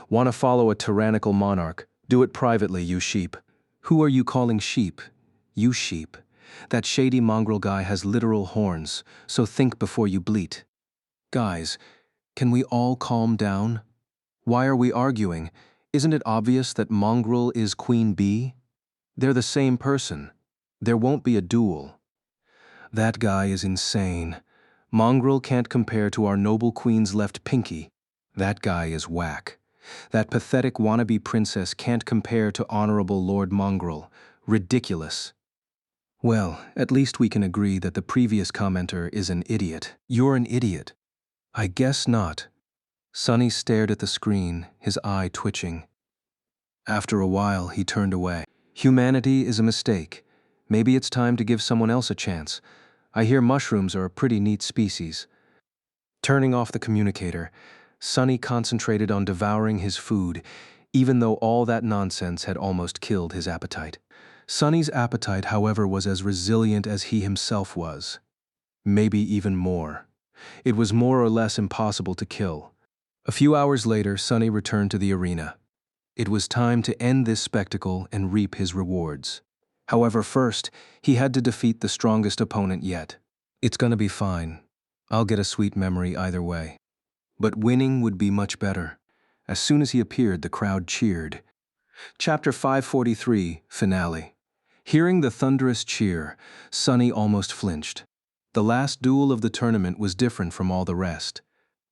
Want to follow a tyrannical monarch? Do it privately, you sheep. Who are you calling sheep? You sheep. That shady Mongrel guy has literal horns, so think before you bleat. Guys, can we all calm down? Why are we arguing? Isn't it obvious that Mongrel is Queen Bee? They're the same person. There won't be a duel. That guy is insane. Mongrel can't compare to our noble queen's left pinky. That guy is whack. That pathetic wannabe princess can't compare to Honorable Lord Mongrel. Ridiculous. Well, at least we can agree that the previous commenter is an idiot. You're an idiot. I guess not. Sunny stared at the screen, his eye twitching. After a while, he turned away. Humanity is a mistake. Maybe it's time to give someone else a chance. I hear mushrooms are a pretty neat species. Turning off the communicator, Sunny concentrated on devouring his food, even though all that nonsense had almost killed his appetite. Sunny's appetite, however, was as resilient as he himself was. maybe even more. It was more or less impossible to kill. A few hours later, Sunny returned to the arena. It was time to end this spectacle and reap his rewards. However, first, he had to defeat the strongest opponent yet. It's gonna be fine. I'll get a sweet memory either way. But winning would be much better. As soon as he appeared, the crowd cheered. Chapter 543, Finale. Hearing the thunderous cheer, Sunny almost flinched. The last duel of the tournament was different from all the rest.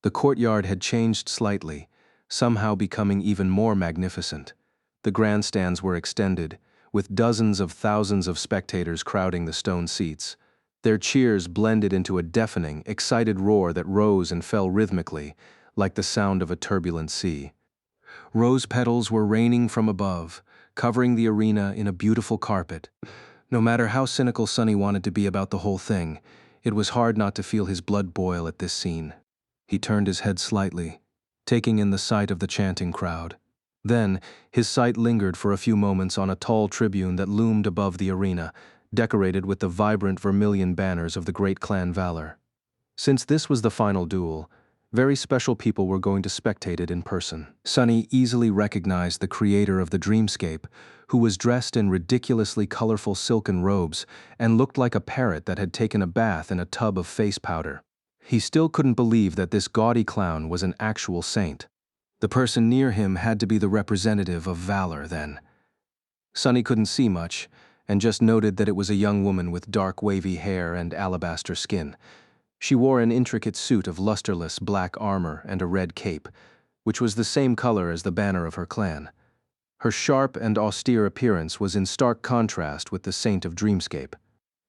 The courtyard had changed slightly, somehow becoming even more magnificent. The grandstands were extended, with dozens of thousands of spectators crowding the stone seats. Their cheers blended into a deafening, excited roar that rose and fell rhythmically, like the sound of a turbulent sea. Rose petals were raining from above, covering the arena in a beautiful carpet. No matter how cynical Sunny wanted to be about the whole thing, it was hard not to feel his blood boil at this scene. He turned his head slightly, taking in the sight of the chanting crowd. Then, his sight lingered for a few moments on a tall tribune that loomed above the arena, decorated with the vibrant vermilion banners of the great clan Valor. Since this was the final duel, very special people were going to spectate it in person. Sunny easily recognized the creator of the dreamscape, who was dressed in ridiculously colorful silken robes and looked like a parrot that had taken a bath in a tub of face powder. He still couldn't believe that this gaudy clown was an actual saint. The person near him had to be the representative of Valor, then. Sunny couldn't see much, and just noted that it was a young woman with dark wavy hair and alabaster skin. She wore an intricate suit of lusterless black armor and a red cape, which was the same color as the banner of her clan. Her sharp and austere appearance was in stark contrast with the saint of Dreamscape.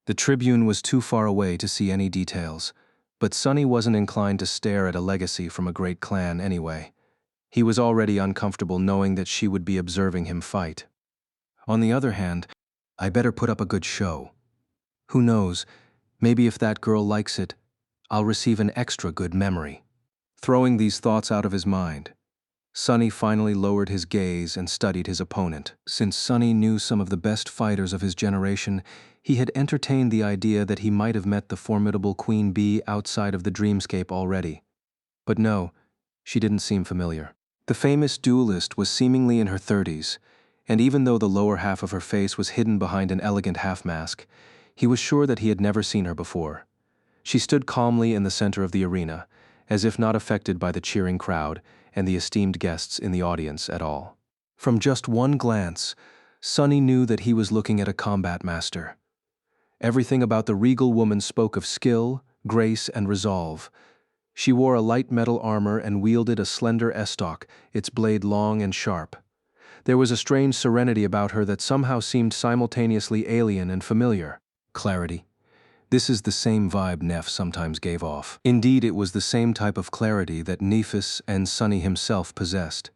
The tribune was too far away to see any details, but Sunny wasn't inclined to stare at a legacy from a great clan anyway. He was already uncomfortable knowing that she would be observing him fight. On the other hand, I better put up a good show. Who knows, maybe if that girl likes it, I'll receive an extra good memory. Throwing these thoughts out of his mind, Sunny finally lowered his gaze and studied his opponent. Since Sunny knew some of the best fighters of his generation, he had entertained the idea that he might have met the formidable Queen Bee outside of the dreamscape already. But no, she didn't seem familiar. The famous duelist was seemingly in her 30s, and even though the lower half of her face was hidden behind an elegant half-mask, he was sure that he had never seen her before. She stood calmly in the center of the arena, as if not affected by the cheering crowd and the esteemed guests in the audience at all. From just one glance, Sunny knew that he was looking at a combat master. Everything about the regal woman spoke of skill, grace, and resolve. She wore a light metal armor and wielded a slender estoc, its blade long and sharp. There was a strange serenity about her that somehow seemed simultaneously alien and familiar. Clarity. This is the same vibe Neff sometimes gave off. Indeed, it was the same type of clarity that Nephis and Sunny himself possessed.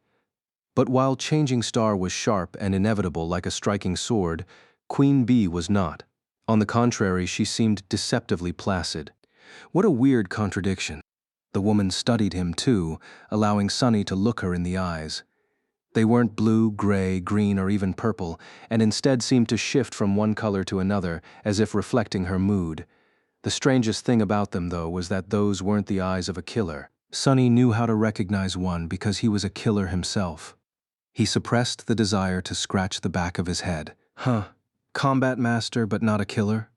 But while Changing Star was sharp and inevitable like a striking sword, Queen Bee was not. On the contrary, she seemed deceptively placid. What a weird contradiction. The woman studied him too, allowing Sunny to look her in the eyes. They weren't blue, gray, green, or even purple, and instead seemed to shift from one color to another, as if reflecting her mood. The strangest thing about them, though, was that those weren't the eyes of a killer. Sunny knew how to recognize one because he was a killer himself. He suppressed the desire to scratch the back of his head. Combat master but not a killer?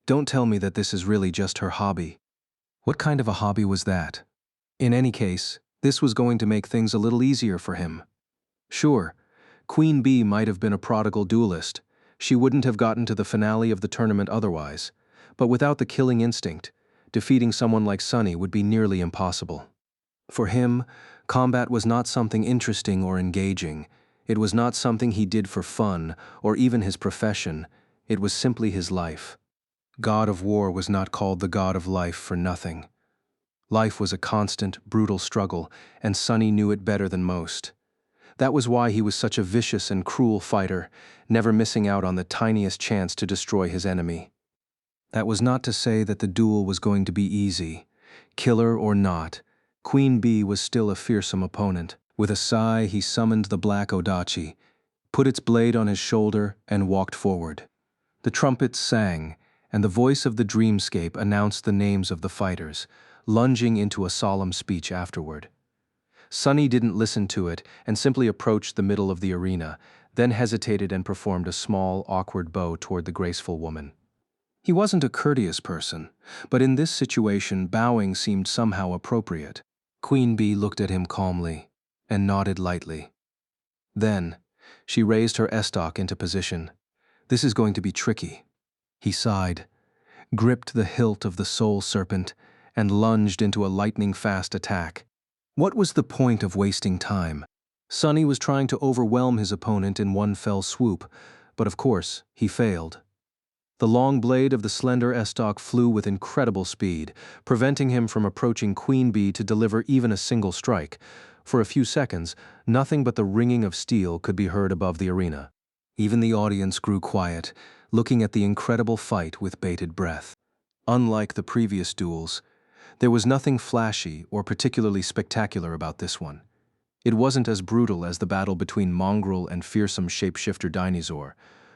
Don't tell me that this is really just her hobby. What kind of a hobby was that? In any case, this was going to make things a little easier for him. Sure, Queen Bee might have been a prodigal duelist. She wouldn't have gotten to the finale of the tournament otherwise. But without the killing instinct, defeating someone like Sunny would be nearly impossible. For him, combat was not something interesting or engaging. It was not something he did for fun or even his profession. It was simply his life. God of War was not called the God of Life for nothing. Life was a constant, brutal struggle, and Sunny knew it better than most. That was why he was such a vicious and cruel fighter, never missing out on the tiniest chance to destroy his enemy. That was not to say that the duel was going to be easy. Killer or not, Queen Bee was still a fearsome opponent. With a sigh, he summoned the black odachi, put its blade on his shoulder, and walked forward. The trumpets sang, and the voice of the dreamscape announced the names of the fighters, lunging into a solemn speech afterward. Sunny didn't listen to it and simply approached the middle of the arena, then hesitated and performed a small, awkward bow toward the graceful woman. He wasn't a courteous person, but in this situation bowing seemed somehow appropriate. Queen Bee looked at him calmly and nodded lightly. Then, she raised her estoc into position. "This is going to be tricky." He sighed, gripped the hilt of the soul serpent, and lunged into a lightning-fast attack. What was the point of wasting time? Sunny was trying to overwhelm his opponent in one fell swoop, but of course, he failed. The long blade of the slender estoc flew with incredible speed, preventing him from approaching Queen Bee to deliver even a single strike. For a few seconds, nothing but the ringing of steel could be heard above the arena. Even the audience grew quiet, looking at the incredible fight with bated breath. Unlike the previous duels, there was nothing flashy or particularly spectacular about this one. It wasn't as brutal as the battle between Mongrel and fearsome shapeshifter Dinosaur,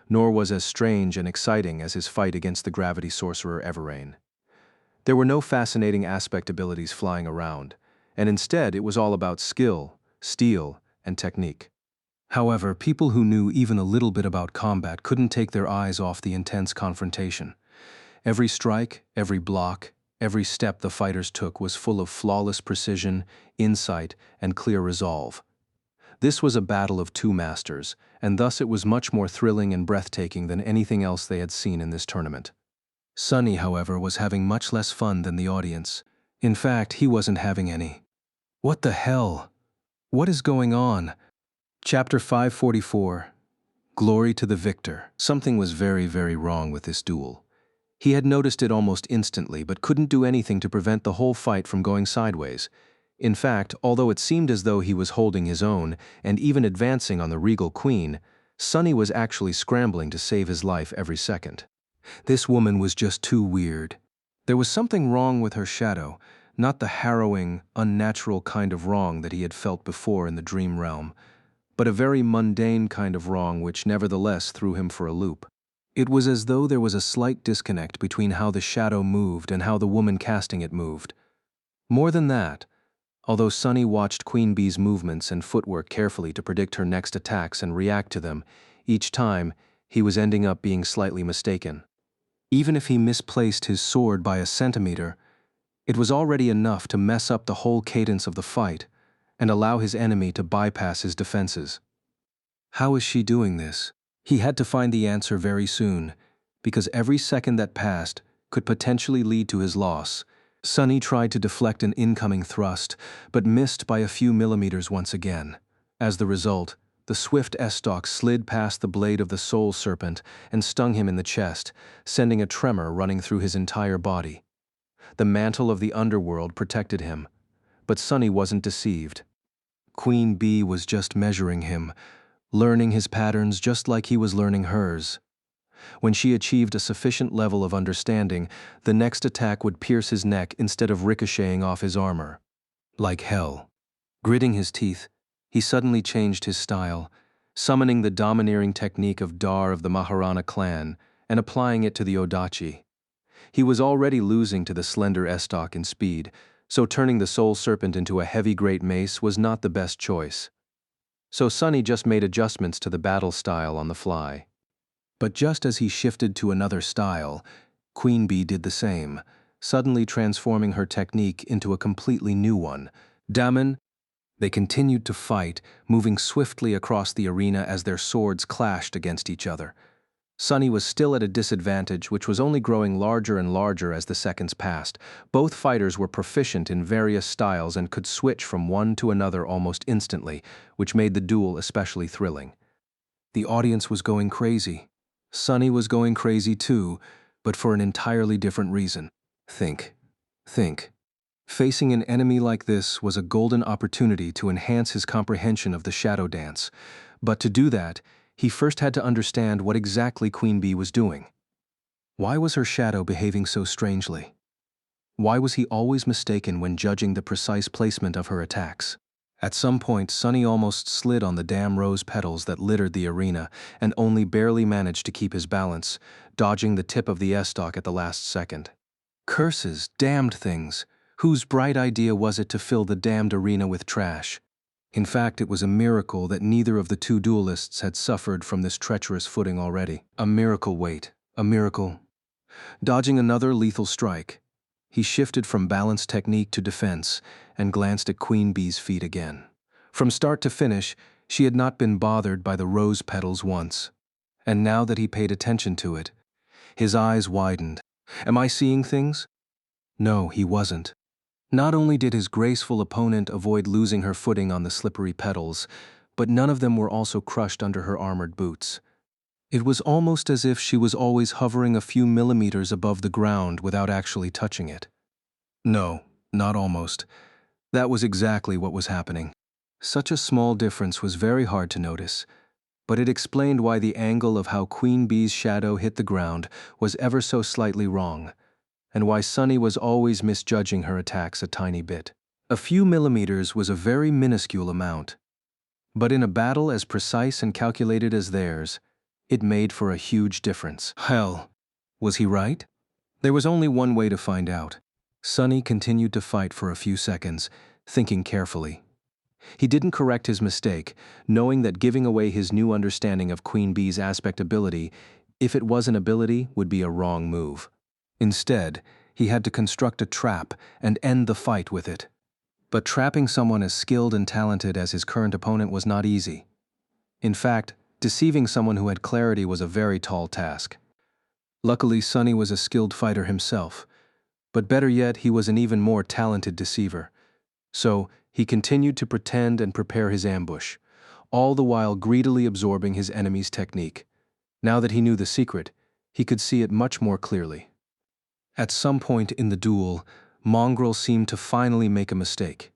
nor was as strange and exciting as his fight against the gravity sorcerer Everrain. There were no fascinating aspect abilities flying around, and instead it was all about skill, steel, and technique. However, people who knew even a little bit about combat couldn't take their eyes off the intense confrontation. Every strike, every block, every step the fighters took was full of flawless precision, insight, and clear resolve. This was a battle of two masters, and thus it was much more thrilling and breathtaking than anything else they had seen in this tournament. Sunny, however, was having much less fun than the audience. In fact, he wasn't having any. What the hell? What is going on? Chapter 544. Glory to the Victor. Something was very, very wrong with this duel. He had noticed it almost instantly, but couldn't do anything to prevent the whole fight from going sideways. In fact, although it seemed as though he was holding his own and even advancing on the regal queen, Sunny was actually scrambling to save his life every second. This woman was just too weird. There was something wrong with her shadow, not the harrowing, unnatural kind of wrong that he had felt before in the dream realm, but a very mundane kind of wrong which nevertheless threw him for a loop. It was as though there was a slight disconnect between how the shadow moved and how the woman casting it moved. More than that, although Sunny watched Queen Bee's movements and footwork carefully to predict her next attacks and react to them, each time he was ending up being slightly mistaken. Even if he misplaced his sword by a centimeter, it was already enough to mess up the whole cadence of the fight and allow his enemy to bypass his defenses. How is she doing this? He had to find the answer very soon, because every second that passed could potentially lead to his loss. Sunny tried to deflect an incoming thrust, but missed by a few millimeters once again. As the result, the swift estoc slid past the blade of the soul serpent and stung him in the chest, sending a tremor running through his entire body. The mantle of the underworld protected him, but Sunny wasn't deceived. Queen Bee was just measuring him, learning his patterns just like he was learning hers. When she achieved a sufficient level of understanding, the next attack would pierce his neck instead of ricocheting off his armor. Like hell. Gritting his teeth, he suddenly changed his style, summoning the domineering technique of Dar of the Maharana clan and applying it to the Odachi. He was already losing to the slender estoc in speed, so turning the soul serpent into a heavy great mace was not the best choice. So Sunny just made adjustments to the battle style on the fly. But just as he shifted to another style, Queen Bee did the same, suddenly transforming her technique into a completely new one. Daman. They continued to fight, moving swiftly across the arena as their swords clashed against each other. Sunny was still at a disadvantage, which was only growing larger and larger as the seconds passed. Both fighters were proficient in various styles and could switch from one to another almost instantly, which made the duel especially thrilling. The audience was going crazy. Sunny was going crazy too, but for an entirely different reason. Think. Facing an enemy like this was a golden opportunity to enhance his comprehension of the shadow dance. But to do that, he first had to understand what exactly Queen Bee was doing. Why was her shadow behaving so strangely? Why was he always mistaken when judging the precise placement of her attacks? At some point, Sunny almost slid on the damn rose petals that littered the arena and only barely managed to keep his balance, dodging the tip of the S-stock at the last second. Curses, damned things. Whose bright idea was it to fill the damned arena with trash? In fact, it was a miracle that neither of the two duelists had suffered from this treacherous footing already. A miracle, wait. A miracle. Dodging another lethal strike, he shifted from balance technique to defense and glanced at Queen Bee's feet again. From start to finish, she had not been bothered by the rose petals once. And now that he paid attention to it, his eyes widened. Am I seeing things? No, he wasn't. Not only did his graceful opponent avoid losing her footing on the slippery petals, but none of them were also crushed under her armored boots. It was almost as if she was always hovering a few millimeters above the ground without actually touching it. No, not almost. That was exactly what was happening. Such a small difference was very hard to notice, but it explained why the angle of how Queen Bee's shadow hit the ground was ever so slightly wrong, and why Sunny was always misjudging her attacks a tiny bit. A few millimeters was a very minuscule amount, but in a battle as precise and calculated as theirs, it made for a huge difference. Hell, was he right? There was only one way to find out. Sunny continued to fight for a few seconds, thinking carefully. He didn't correct his mistake, knowing that giving away his new understanding of Queen Bee's aspect ability, if it was an ability, would be a wrong move. Instead, he had to construct a trap and end the fight with it. But trapping someone as skilled and talented as his current opponent was not easy. In fact, deceiving someone who had clarity was a very tall task. Luckily, Sunny was a skilled fighter himself, but better yet, he was an even more talented deceiver. So, he continued to pretend and prepare his ambush, all the while greedily absorbing his enemy's technique. Now that he knew the secret, he could see it much more clearly. At some point in the duel, Mongrel seemed to finally make a mistake.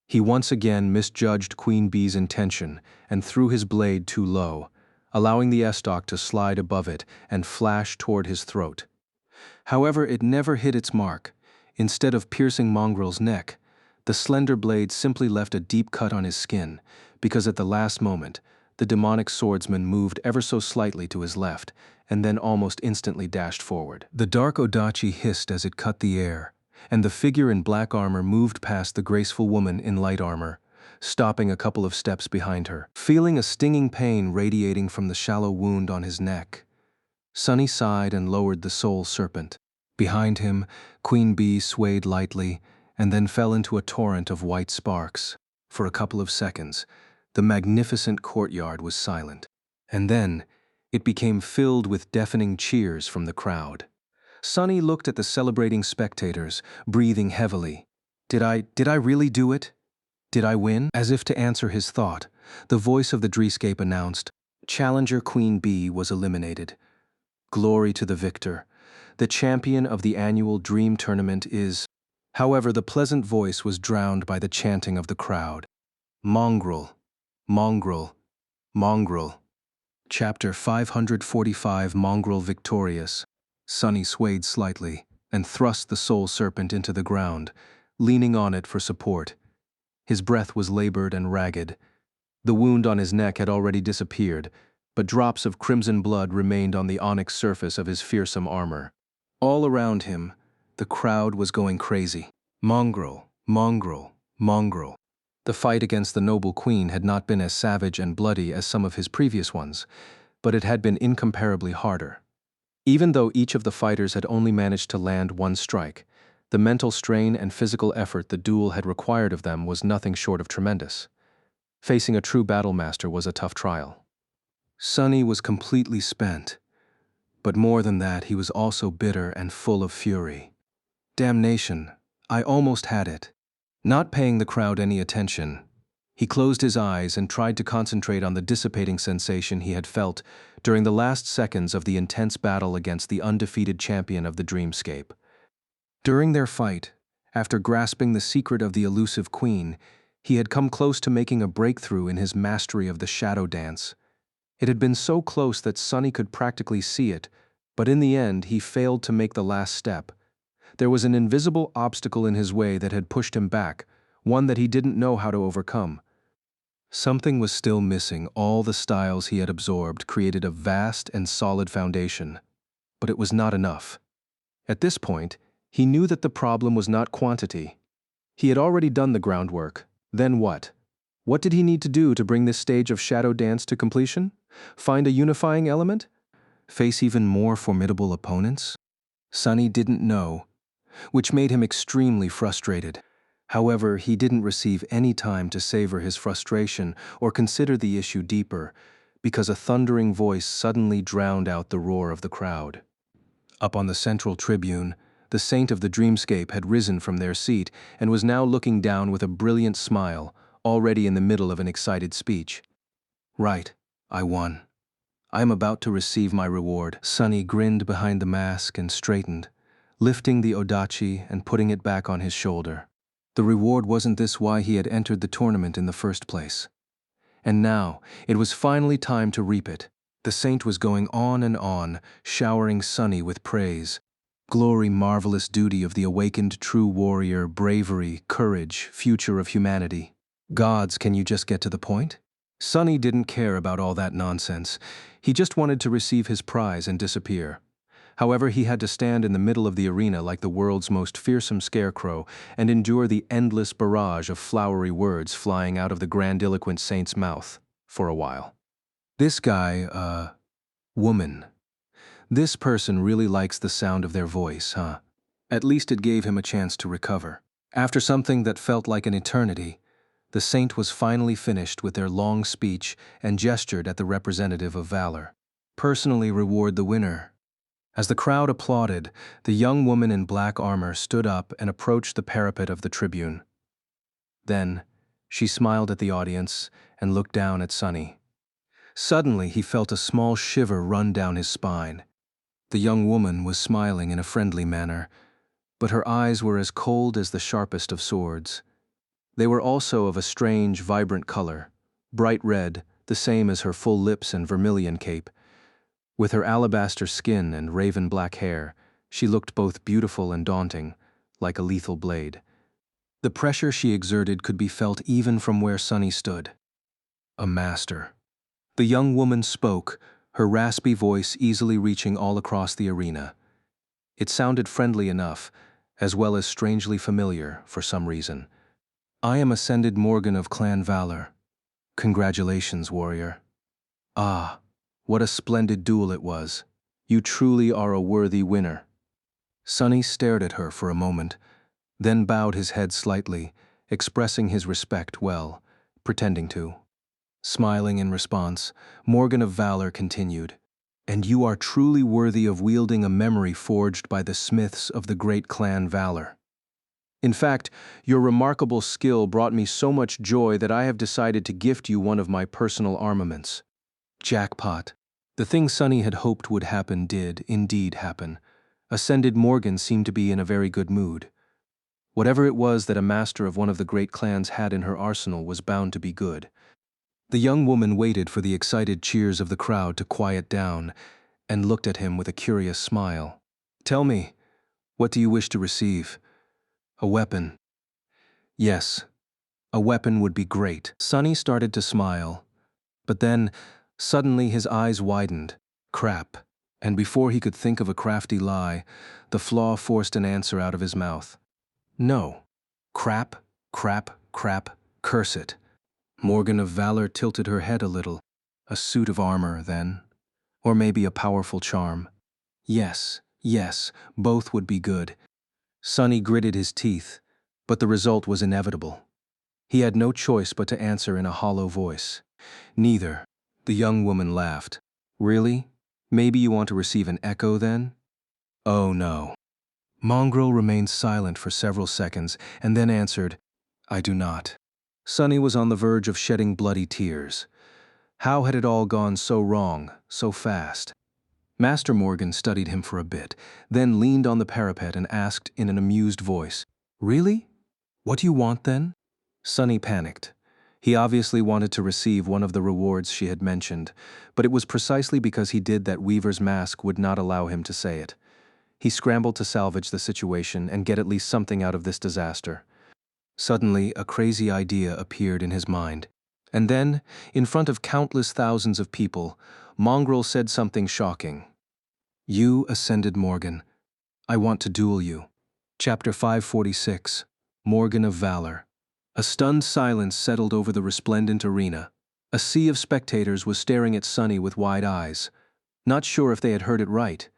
He once again misjudged Queen Bee's intention and threw his blade too low, allowing the S-stock to slide above it and flash toward his throat. However, it never hit its mark. Instead of piercing Mongrel's neck, the slender blade simply left a deep cut on his skin, because at the last moment, the demonic swordsman moved ever so slightly to his left, and then almost instantly dashed forward. The dark Odachi hissed as it cut the air, and the figure in black armor moved past the graceful woman in light armor, stopping a couple of steps behind her. Feeling a stinging pain radiating from the shallow wound on his neck, Sunny sighed and lowered the soul serpent. Behind him, Queen Bee swayed lightly and then fell into a torrent of white sparks. For a couple of seconds, the magnificent courtyard was silent, and then it became filled with deafening cheers from the crowd. Sunny looked at the celebrating spectators, breathing heavily. Did I really do it? Did I win? As if to answer his thought, the voice of the Dreamscape announced, Challenger Queen Bee was eliminated. Glory to the victor. The champion of the annual Dream Tournament is... However, the pleasant voice was drowned by the chanting of the crowd. Mongrel, Mongrel, Mongrel. Chapter 545 Mongrel Victorious. Sunny swayed slightly and thrust the soul serpent into the ground, leaning on it for support. His breath was labored and ragged. The wound on his neck had already disappeared, but drops of crimson blood remained on the onyx surface of his fearsome armor. All around him, the crowd was going crazy. Mongrel, Mongrel, Mongrel. The fight against the noble queen had not been as savage and bloody as some of his previous ones, but it had been incomparably harder. Even though each of the fighters had only managed to land one strike, the mental strain and physical effort the duel had required of them was nothing short of tremendous. Facing a true battle master was a tough trial. Sunny was completely spent, but more than that, he was also bitter and full of fury. Damnation, I almost had it. Not paying the crowd any attention, he closed his eyes and tried to concentrate on the dissipating sensation he had felt during the last seconds of the intense battle against the undefeated champion of the Dreamscape. During their fight, after grasping the secret of the elusive queen, he had come close to making a breakthrough in his mastery of the shadow dance. It had been so close that Sunny could practically see it, but in the end he failed to make the last step. There was an invisible obstacle in his way that had pushed him back, one that he didn't know how to overcome. Something was still missing. All the styles he had absorbed created a vast and solid foundation, but it was not enough. At this point, he knew that the problem was not quantity. He had already done the groundwork. Then what? What did he need to do to bring this stage of shadow dance to completion? Find a unifying element? Face even more formidable opponents? Sunny didn't know, which made him extremely frustrated. However, he didn't receive any time to savor his frustration or consider the issue deeper, because a thundering voice suddenly drowned out the roar of the crowd. Up on the central tribune, the saint of the dreamscape had risen from their seat and was now looking down with a brilliant smile, already in the middle of an excited speech. Right, I won. I am about to receive my reward. Sunny grinned behind the mask and straightened, lifting the odachi and putting it back on his shoulder. The reward wasn't this why he had entered the tournament in the first place. And now, it was finally time to reap it. The saint was going on and on, showering Sunny with praise. Glory, marvelous duty of the awakened true warrior, bravery, courage, future of humanity. Gods, can you just get to the point? Sunny didn't care about all that nonsense. He just wanted to receive his prize and disappear. However, he had to stand in the middle of the arena like the world's most fearsome scarecrow and endure the endless barrage of flowery words flying out of the grandiloquent saint's mouth for a while. This guy, woman. This person really likes the sound of their voice, huh? At least it gave him a chance to recover. After something that felt like an eternity, the saint was finally finished with their long speech and gestured at the representative of valor. Personally reward the winner. As the crowd applauded, the young woman in black armor stood up and approached the parapet of the tribune. Then, she smiled at the audience and looked down at Sunny. Suddenly, he felt a small shiver run down his spine. The young woman was smiling in a friendly manner, but her eyes were as cold as the sharpest of swords. They were also of a strange, vibrant color, bright red, the same as her full lips and vermilion cape. With her alabaster skin and raven black hair, she looked both beautiful and daunting, like a lethal blade. The pressure she exerted could be felt even from where Sunny stood. A master. The young woman spoke, her raspy voice easily reaching all across the arena. It sounded friendly enough, as well as strangely familiar for some reason. I am Ascended Morgan of Clan Valor. Congratulations, warrior. Ah, what a splendid duel it was. You truly are a worthy winner. Sunny stared at her for a moment, then bowed his head slightly, expressing his respect well, pretending to. Smiling in response, Morgan of Valor continued, And you are truly worthy of wielding a memory forged by the smiths of the great clan Valor. In fact, your remarkable skill brought me so much joy that I have decided to gift you one of my personal armaments. Jackpot. The thing Sunny had hoped would happen did, indeed, happen. Ascended Morgan seemed to be in a very good mood. Whatever it was that a master of one of the great clans had in her arsenal was bound to be good. The young woman waited for the excited cheers of the crowd to quiet down and looked at him with a curious smile. Tell me, what do you wish to receive? A weapon. Yes, a weapon would be great. Sunny started to smile, but then, suddenly his eyes widened. Crap. And before he could think of a crafty lie, the flaw forced an answer out of his mouth. No. Crap, crap, crap, curse it. Morgan of Valor tilted her head a little. A suit of armor, then. Or maybe a powerful charm. Yes, yes, both would be good. Sunny gritted his teeth, but the result was inevitable. He had no choice but to answer in a hollow voice. Neither. The young woman laughed. Really? Maybe you want to receive an echo then? Oh no. Mongrel remained silent for several seconds and then answered, I do not. Sunny was on the verge of shedding bloody tears. How had it all gone so wrong, so fast? Master Morgan studied him for a bit, then leaned on the parapet and asked in an amused voice, Really? What do you want then? Sunny panicked. He obviously wanted to receive one of the rewards she had mentioned, but it was precisely because he did that Weaver's mask would not allow him to say it. He scrambled to salvage the situation and get at least something out of this disaster. Suddenly, a crazy idea appeared in his mind. And then, in front of countless thousands of people, Mongrel said something shocking. "You ascended Morgan. I want to duel you." Chapter 546, Morgan of Valor. A stunned silence settled over the resplendent arena. A sea of spectators was staring at Sunny with wide eyes, not sure if they had heard it right.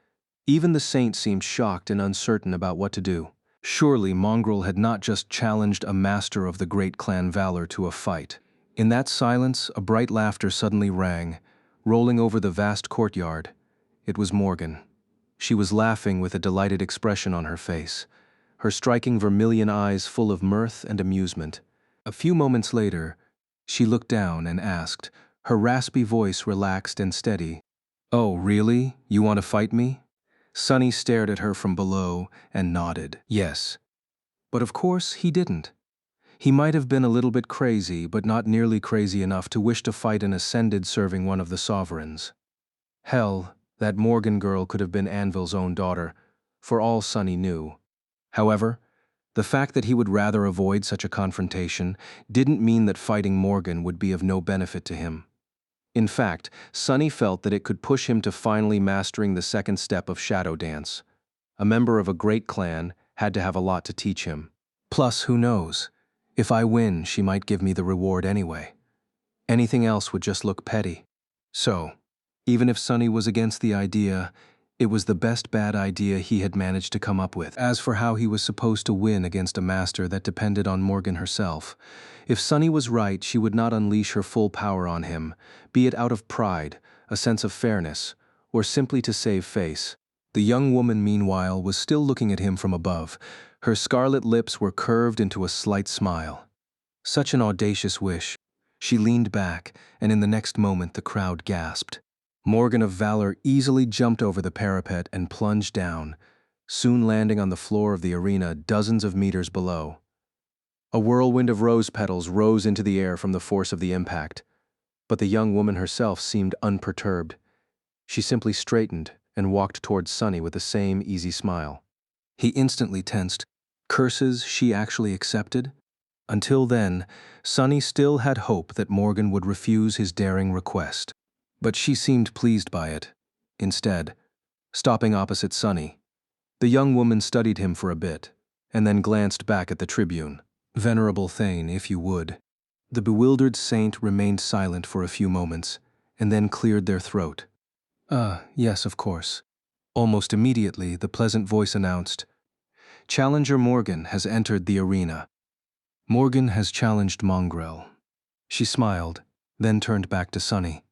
Even the saint seemed shocked and uncertain about what to do. Surely Mongrel had not just challenged a master of the great clan Valor to a fight. In that silence, a bright laughter suddenly rang, rolling over the vast courtyard. It was Morgan. She was laughing with a delighted expression on her face, her striking vermilion eyes full of mirth and amusement. A few moments later, she looked down and asked, her raspy voice relaxed and steady, "Oh, really? You want to fight me?" Sunny stared at her from below and nodded, yes. But of course he didn't. He might have been a little bit crazy, but not nearly crazy enough to wish to fight an ascended serving one of the sovereigns. Hell, that Morgan girl could have been Anvil's own daughter, for all Sunny knew. However, the fact that he would rather avoid such a confrontation didn't mean that fighting Morgan would be of no benefit to him. In fact, Sunny felt that it could push him to finally mastering the second step of shadow dance. A member of a great clan had to have a lot to teach him. Plus, who knows? If I win, she might give me the reward anyway. Anything else would just look petty. So, even if Sunny was against the idea, it was the best bad idea he had managed to come up with. As for how he was supposed to win against a master that depended on Morgan herself, if Sunny was right, she would not unleash her full power on him, be it out of pride, a sense of fairness, or simply to save face. The young woman, meanwhile, was still looking at him from above. Her scarlet lips were curved into a slight smile. Such an audacious wish. She leaned back, and in the next moment the crowd gasped. Morgan of Valor easily jumped over the parapet and plunged down, soon landing on the floor of the arena dozens of meters below. A whirlwind of rose petals rose into the air from the force of the impact, but the young woman herself seemed unperturbed. She simply straightened and walked towards Sunny with the same easy smile. He instantly tensed. Curses she actually accepted? Until then, Sunny still had hope that Morgan would refuse his daring request. But she seemed pleased by it. Instead, stopping opposite Sunny, the young woman studied him for a bit, and then glanced back at the tribune. "Venerable Thane, if you would." The bewildered saint remained silent for a few moments, and then cleared their throat. Yes, of course." Almost immediately, the pleasant voice announced, "Challenger Morgan has entered the arena." Morgan has challenged Mongrel. She smiled, then turned back to Sunny.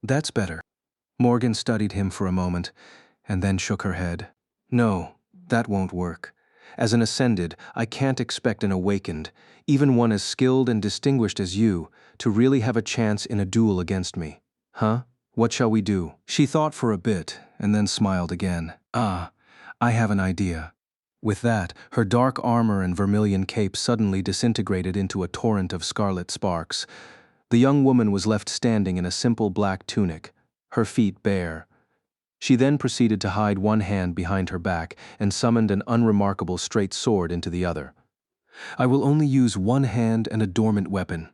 "That's better." Morgan studied him for a moment, and then shook her head. "No, that won't work. As an ascended, I can't expect an awakened, even one as skilled and distinguished as you, to really have a chance in a duel against me. Huh? What shall we do?" She thought for a bit, and then smiled again. "I have an idea." With that, her dark armor and vermilion cape suddenly disintegrated into a torrent of scarlet sparks. The young woman was left standing in a simple black tunic, her feet bare. She then proceeded to hide one hand behind her back and summoned an unremarkable straight sword into the other. "I will only use one hand and a dormant weapon.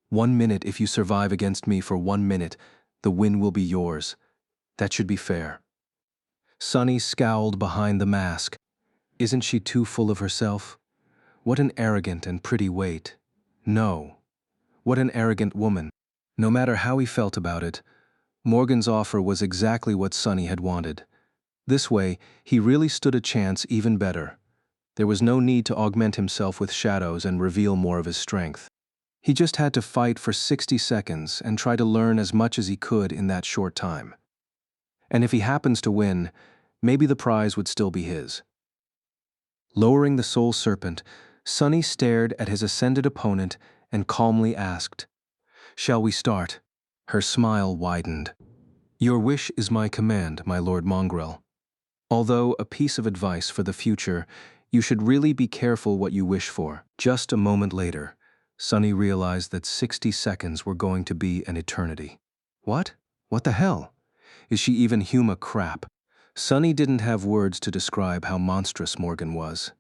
1 minute if you survive against me for 1 minute, the win will be yours. That should be fair." Sunny scowled behind the mask. Isn't she too full of herself? What an arrogant and pretty weight. No. What an arrogant woman. No matter how he felt about it, Morgan's offer was exactly what Sunny had wanted. This way, he really stood a chance even better. There was no need to augment himself with shadows and reveal more of his strength. He just had to fight for 60 seconds and try to learn as much as he could in that short time. And if he happens to win, maybe the prize would still be his. Lowering the soul serpent, Sunny stared at his ascended opponent and calmly asked, "Shall we start?" Her smile widened. "Your wish is my command, my Lord Mongrel. Although a piece of advice for the future, you should really be careful what you wish for." Just a moment later, Sunny realized that 60 seconds were going to be an eternity. What? What the hell? Is she even crap? Sunny didn't have words to describe how monstrous Morgan was.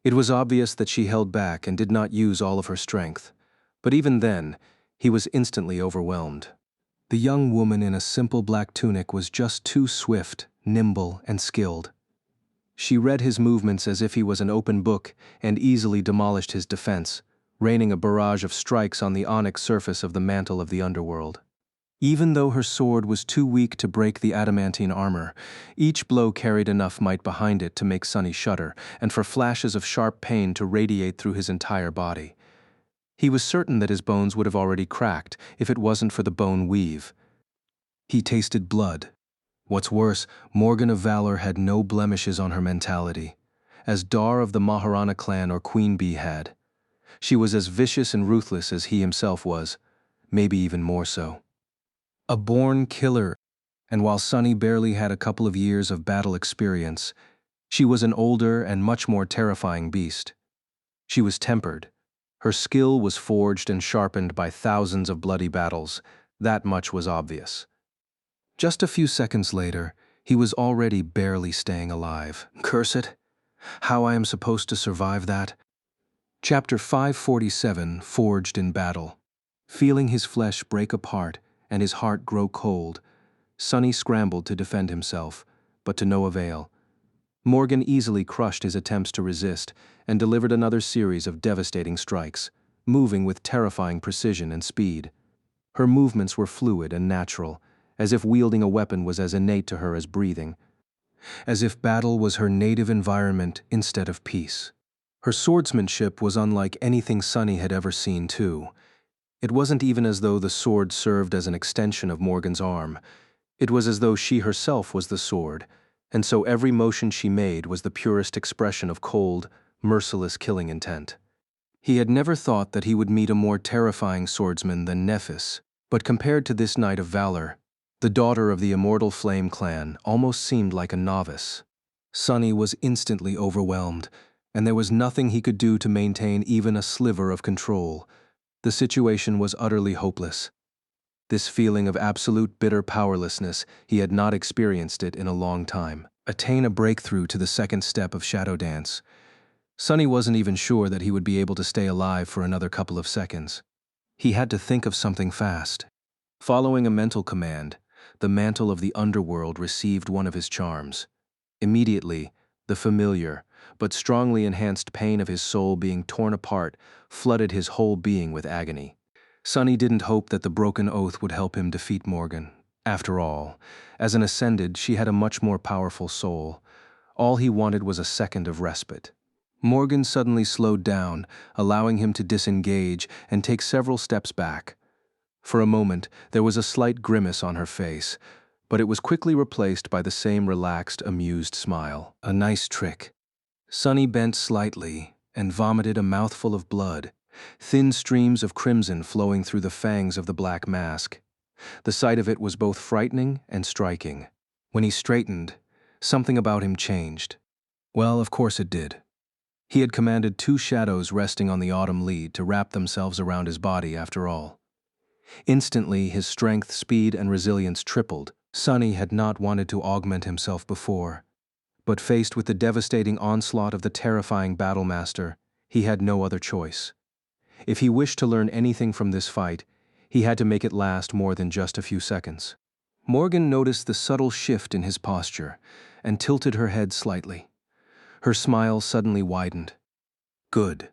It was obvious that she held back and did not use all of her strength, but even then, he was instantly overwhelmed. The young woman in a simple black tunic was just too swift, nimble, and skilled. She read his movements as if he was an open book and easily demolished his defense, raining a barrage of strikes on the onyx surface of the mantle of the underworld. Even though her sword was too weak to break the adamantine armor, each blow carried enough might behind it to make Sunny shudder, and for flashes of sharp pain to radiate through his entire body. He was certain that his bones would have already cracked if it wasn't for the bone weave. He tasted blood. What's worse, Morgan of Valor had no blemishes on her mentality, as Dar of the Maharana clan or Queen Bee had. She was as vicious and ruthless as he himself was, maybe even more so. A born killer, and while Sunny barely had a couple of years of battle experience, she was an older and much more terrifying beast. She was tempered. Her skill was forged and sharpened by thousands of bloody battles. That much was obvious. Just a few seconds later, he was already barely staying alive. Curse it! How I am supposed to survive that? Chapter 547, Forged in Battle. Feeling his flesh break apart and his heart grow cold, Sunny scrambled to defend himself, but to no avail. Morgan easily crushed his attempts to resist and delivered another series of devastating strikes, moving with terrifying precision and speed. Her movements were fluid and natural, as if wielding a weapon was as innate to her as breathing, as if battle was her native environment instead of peace. Her swordsmanship was unlike anything Sunny had ever seen, too. It wasn't even as though the sword served as an extension of Morgan's arm. It was as though she herself was the sword, and so every motion she made was the purest expression of cold, merciless killing intent. He had never thought that he would meet a more terrifying swordsman than Nephis, but compared to this knight of valor, the daughter of the immortal Flame clan almost seemed like a novice. Sunny was instantly overwhelmed, and there was nothing he could do to maintain even a sliver of control. The situation was utterly hopeless. This feeling of absolute bitter powerlessness, he had not experienced it in a long time. Attain a breakthrough to the second step of Shadow Dance. Sunny wasn't even sure that he would be able to stay alive for another couple of seconds. He had to think of something fast. Following a mental command, the mantle of the underworld received one of his charms. Immediately, the familiar, but strongly enhanced pain of his soul being torn apart flooded his whole being with agony. Sunny didn't hope that the broken oath would help him defeat Morgan. After all, as an Ascended, she had a much more powerful soul. All he wanted was a second of respite. Morgan suddenly slowed down, allowing him to disengage and take several steps back. For a moment, there was a slight grimace on her face, but it was quickly replaced by the same relaxed, amused smile. A nice trick. Sunny bent slightly and vomited a mouthful of blood, thin streams of crimson flowing through the fangs of the black mask. The sight of it was both frightening and striking. When he straightened, something about him changed. Well, of course it did. He had commanded two shadows resting on the autumn lead to wrap themselves around his body after all. Instantly, his strength, speed, and resilience tripled. Sunny had not wanted to augment himself before, but faced with the devastating onslaught of the terrifying Battlemaster, he had no other choice. If he wished to learn anything from this fight, he had to make it last more than just a few seconds. Morgan noticed the subtle shift in his posture and tilted her head slightly. Her smile suddenly widened. Good.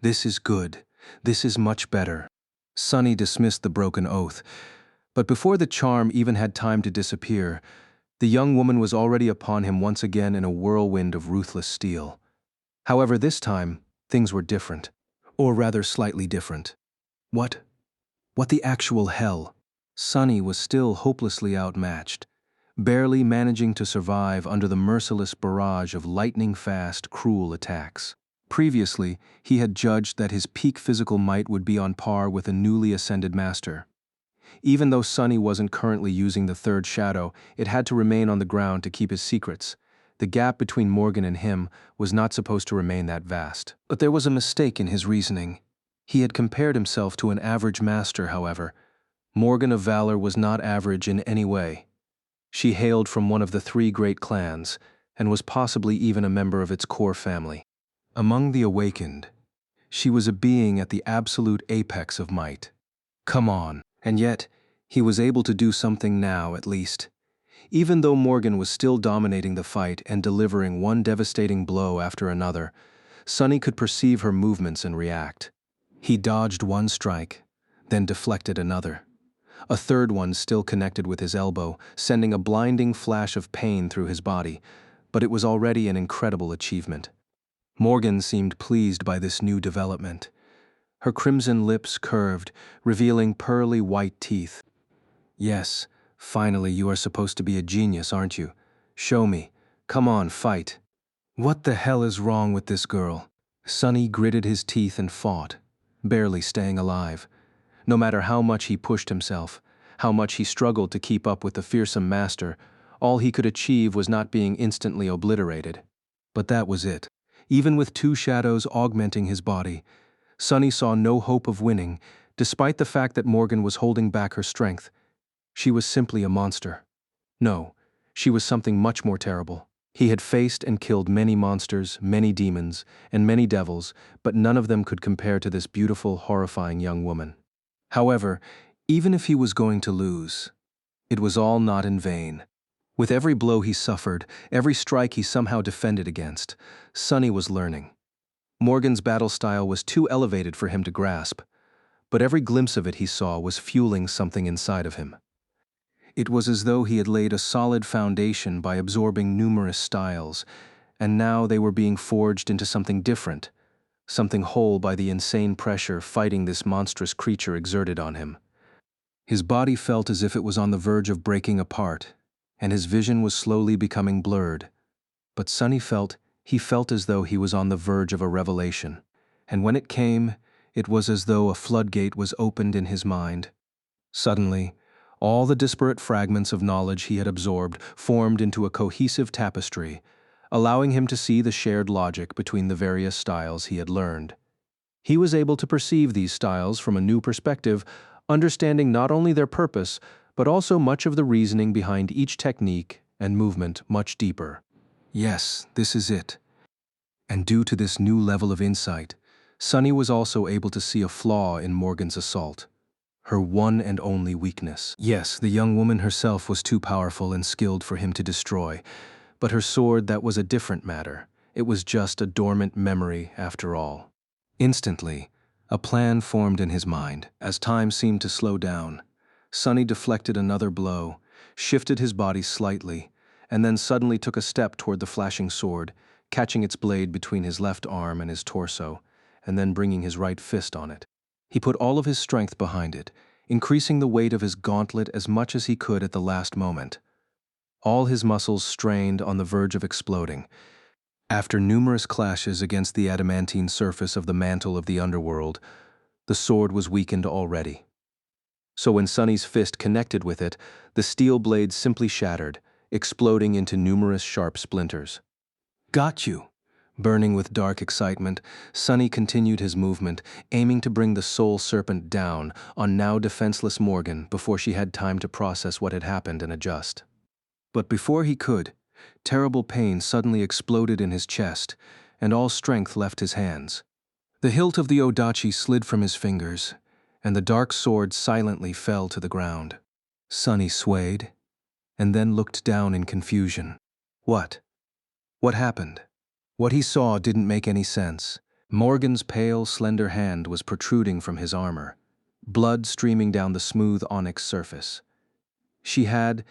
This is good. This is much better. Sunny dismissed the broken oath, but before the charm even had time to disappear, the young woman was already upon him once again in a whirlwind of ruthless steel. However, this time, things were different. Or rather slightly different. What the actual hell? Sunny was still hopelessly outmatched, barely managing to survive under the merciless barrage of lightning-fast, cruel attacks. Previously, he had judged that his peak physical might would be on par with a newly ascended master. Even though Sunny wasn't currently using the third shadow, it had to remain on the ground to keep his secrets. The gap between Morgan and him was not supposed to remain that vast. But there was a mistake in his reasoning. He had compared himself to an average master, however. Morgan of Valor was not average in any way. She hailed from one of the three great clans, and was possibly even a member of its core family. Among the awakened, she was a being at the absolute apex of might. Come on. And yet, he was able to do something now, at least. Even though Morgan was still dominating the fight and delivering one devastating blow after another, Sonny could perceive her movements and react. He dodged one strike, then deflected another. A third one still connected with his elbow, sending a blinding flash of pain through his body, but it was already an incredible achievement. Morgan seemed pleased by this new development. Her crimson lips curved, revealing pearly white teeth. Yes, finally you are supposed to be a genius, aren't you? Show me. Come on, fight. What the hell is wrong with this girl? Sonny gritted his teeth and fought, barely staying alive. No matter how much he pushed himself, how much he struggled to keep up with the fearsome master, all he could achieve was not being instantly obliterated. But that was it. Even with two shadows augmenting his body, Sonny saw no hope of winning, despite the fact that Morgan was holding back her strength. She was simply a monster. No, she was something much more terrible. He had faced and killed many monsters, many demons, and many devils, but none of them could compare to this beautiful, horrifying young woman. However, even if he was going to lose, it was all not in vain. With every blow he suffered, every strike he somehow defended against, Sonny was learning. Morgan's battle style was too elevated for him to grasp, but every glimpse of it he saw was fueling something inside of him. It was as though he had laid a solid foundation by absorbing numerous styles, and now they were being forged into something different, something whole by the insane pressure fighting this monstrous creature exerted on him. His body felt as if it was on the verge of breaking apart, and his vision was slowly becoming blurred. But Sonny felt as though he was on the verge of a revelation, and when it came, it was as though a floodgate was opened in his mind. Suddenly, all the disparate fragments of knowledge he had absorbed formed into a cohesive tapestry, allowing him to see the shared logic between the various styles he had learned. He was able to perceive these styles from a new perspective, understanding not only their purpose, but also much of the reasoning behind each technique and movement much deeper. Yes, this is it. And due to this new level of insight, Sonny was also able to see a flaw in Morgan's assault. Her one and only weakness. Yes, the young woman herself was too powerful and skilled for him to destroy, but her sword, that was a different matter. It was just a dormant memory after all. Instantly, a plan formed in his mind. As time seemed to slow down, Sonny deflected another blow, shifted his body slightly, and then suddenly took a step toward the flashing sword, catching its blade between his left arm and his torso, and then bringing his right fist on it. He put all of his strength behind it, increasing the weight of his gauntlet as much as he could at the last moment. All his muscles strained on the verge of exploding. After numerous clashes against the adamantine surface of the mantle of the underworld, the sword was weakened already. So when Sonny's fist connected with it, the steel blade simply shattered, exploding into numerous sharp splinters. Got you! Burning with dark excitement, Sonny continued his movement, aiming to bring the soul serpent down on now defenseless Morgan before she had time to process what had happened and adjust. But before he could, terrible pain suddenly exploded in his chest, and all strength left his hands. The hilt of the odachi slid from his fingers, and the dark sword silently fell to the ground. Sonny swayed, and then looked down in confusion. What? What happened? What he saw didn't make any sense. Morgan's pale, slender hand was protruding from his armor, blood streaming down the smooth onyx surface. She had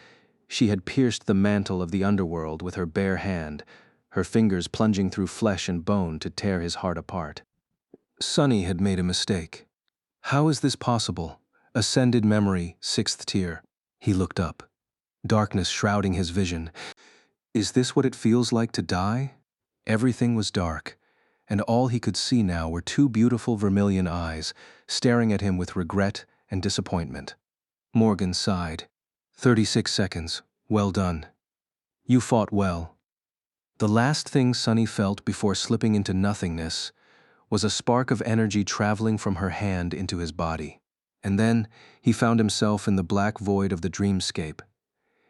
pierced the mantle of the underworld with her bare hand, her fingers plunging through flesh and bone to tear his heart apart. Sonny had made a mistake. How is this possible? Ascended memory, 6th tier. He looked up, darkness shrouding his vision. Is this what it feels like to die? Everything was dark, and all he could see now were two beautiful vermilion eyes, staring at him with regret and disappointment. Morgan sighed. 36 seconds. Well done. You fought well. The last thing Sonny felt before slipping into nothingness was a spark of energy traveling from her hand into his body. And then he found himself in the black void of the dreamscape.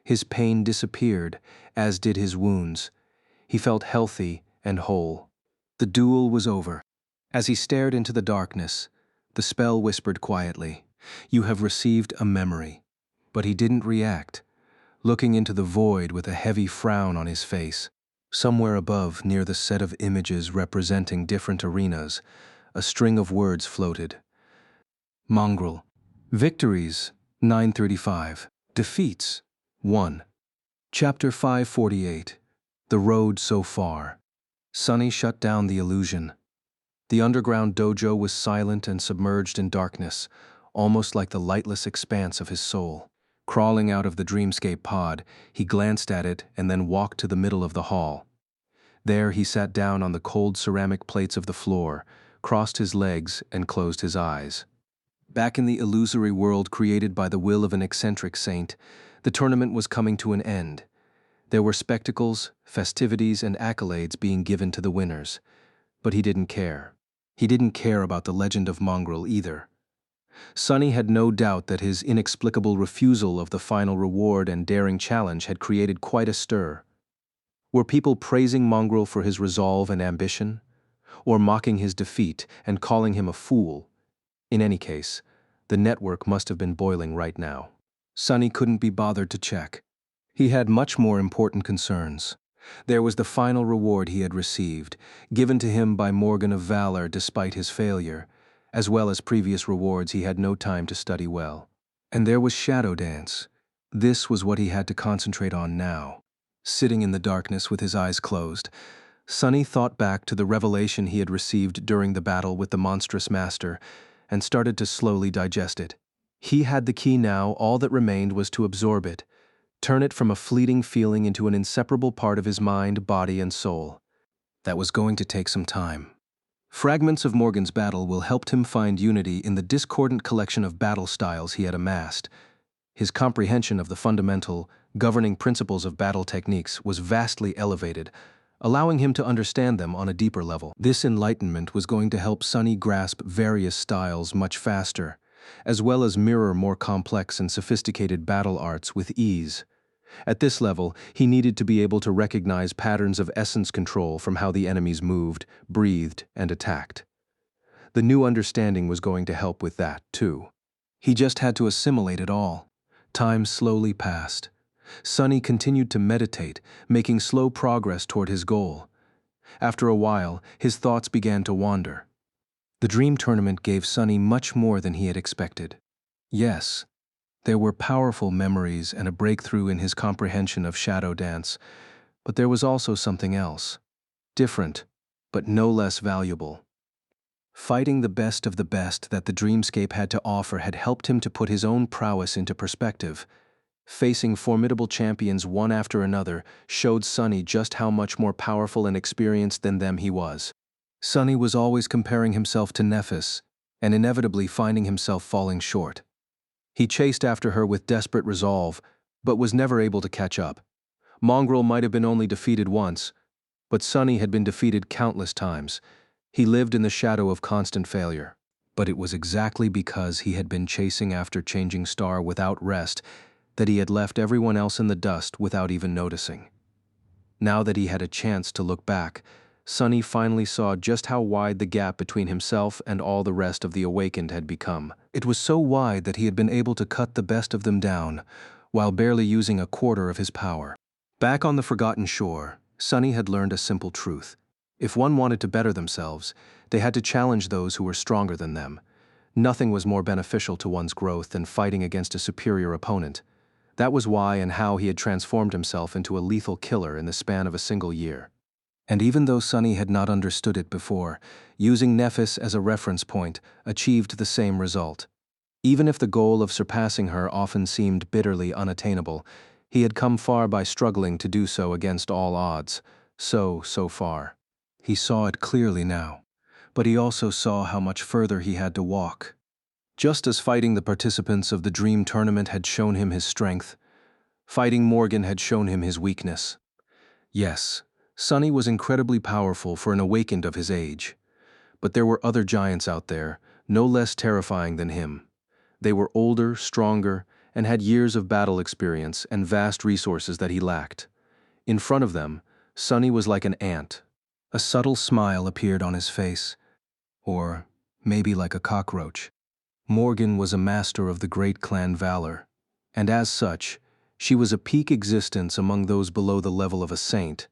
His pain disappeared, as did his wounds. He felt healthy and whole. The duel was over. As he stared into the darkness, the spell whispered quietly, "You have received a memory." But he didn't react, looking into the void with a heavy frown on his face. Somewhere above, near the set of images representing different arenas, a string of words floated. Mongrel. Victories, 935. Defeats, 1. Chapter 548. The Road So Far. Sunny shut down the illusion. The underground dojo was silent and submerged in darkness, almost like the lightless expanse of his soul. Crawling out of the dreamscape pod, he glanced at it and then walked to the middle of the hall. There he sat down on the cold ceramic plates of the floor, crossed his legs, and closed his eyes. Back in the illusory world created by the will of an eccentric saint, the tournament was coming to an end. There were spectacles, festivities, and accolades being given to the winners. But he didn't care. He didn't care about the legend of Mongrel either. Sunny had no doubt that his inexplicable refusal of the final reward and daring challenge had created quite a stir. Were people praising Mongrel for his resolve and ambition, or mocking his defeat and calling him a fool? In any case, the network must have been boiling right now. Sunny couldn't be bothered to check. He had much more important concerns. There was the final reward he had received, given to him by Morgan of Valor despite his failure, as well as previous rewards he had no time to study well. And there was Shadow Dance. This was what he had to concentrate on now. Sitting in the darkness with his eyes closed, Sunny thought back to the revelation he had received during the battle with the monstrous master and started to slowly digest it. He had the key now. All that remained was to absorb it, turn it from a fleeting feeling into an inseparable part of his mind, body, and soul. That was going to take some time. Fragments of Morgan's battle will help him find unity in the discordant collection of battle styles he had amassed. His comprehension of the fundamental, governing principles of battle techniques was vastly elevated, allowing him to understand them on a deeper level. This enlightenment was going to help Sunny grasp various styles much faster, as well as mirror more complex and sophisticated battle arts with ease. At this level, he needed to be able to recognize patterns of essence control from how the enemies moved, breathed, and attacked. The new understanding was going to help with that, too. He just had to assimilate it all. Time slowly passed. Sunny continued to meditate, making slow progress toward his goal. After a while, his thoughts began to wander. The dream tournament gave Sunny much more than he had expected. Yes, there were powerful memories and a breakthrough in his comprehension of Shadow Dance, but there was also something else. Different, but no less valuable. Fighting the best of the best that the dreamscape had to offer had helped him to put his own prowess into perspective. Facing formidable champions one after another showed Sunny just how much more powerful and experienced than them he was. Sunny was always comparing himself to Nephis, and inevitably finding himself falling short. He chased after her with desperate resolve, but was never able to catch up. Mongrel might have been only defeated once, but Sunny had been defeated countless times. He lived in the shadow of constant failure. But it was exactly because he had been chasing after Changing Star without rest that he had left everyone else in the dust without even noticing. Now that he had a chance to look back, Sunny finally saw just how wide the gap between himself and all the rest of the Awakened had become. It was so wide that he had been able to cut the best of them down, while barely using a quarter of his power. Back on the Forgotten Shore, Sunny had learned a simple truth. If one wanted to better themselves, they had to challenge those who were stronger than them. Nothing was more beneficial to one's growth than fighting against a superior opponent. That was why and how he had transformed himself into a lethal killer in the span of a single year. And even though Sunny had not understood it before, using Nephis as a reference point achieved the same result. Even if the goal of surpassing her often seemed bitterly unattainable, he had come far by struggling to do so against all odds. So far. He saw it clearly now, but he also saw how much further he had to walk. Just as fighting the participants of the dream tournament had shown him his strength, fighting Morgan had shown him his weakness. Yes, Sunny was incredibly powerful for an Awakened of his age, but there were other giants out there, no less terrifying than him. They were older, stronger, and had years of battle experience and vast resources that he lacked. In front of them, Sunny was like an ant, A subtle smile appeared on his face, or maybe like a cockroach. Morgan was a master of the great clan valor, and as such, she was a peak existence among those below the level of a saint.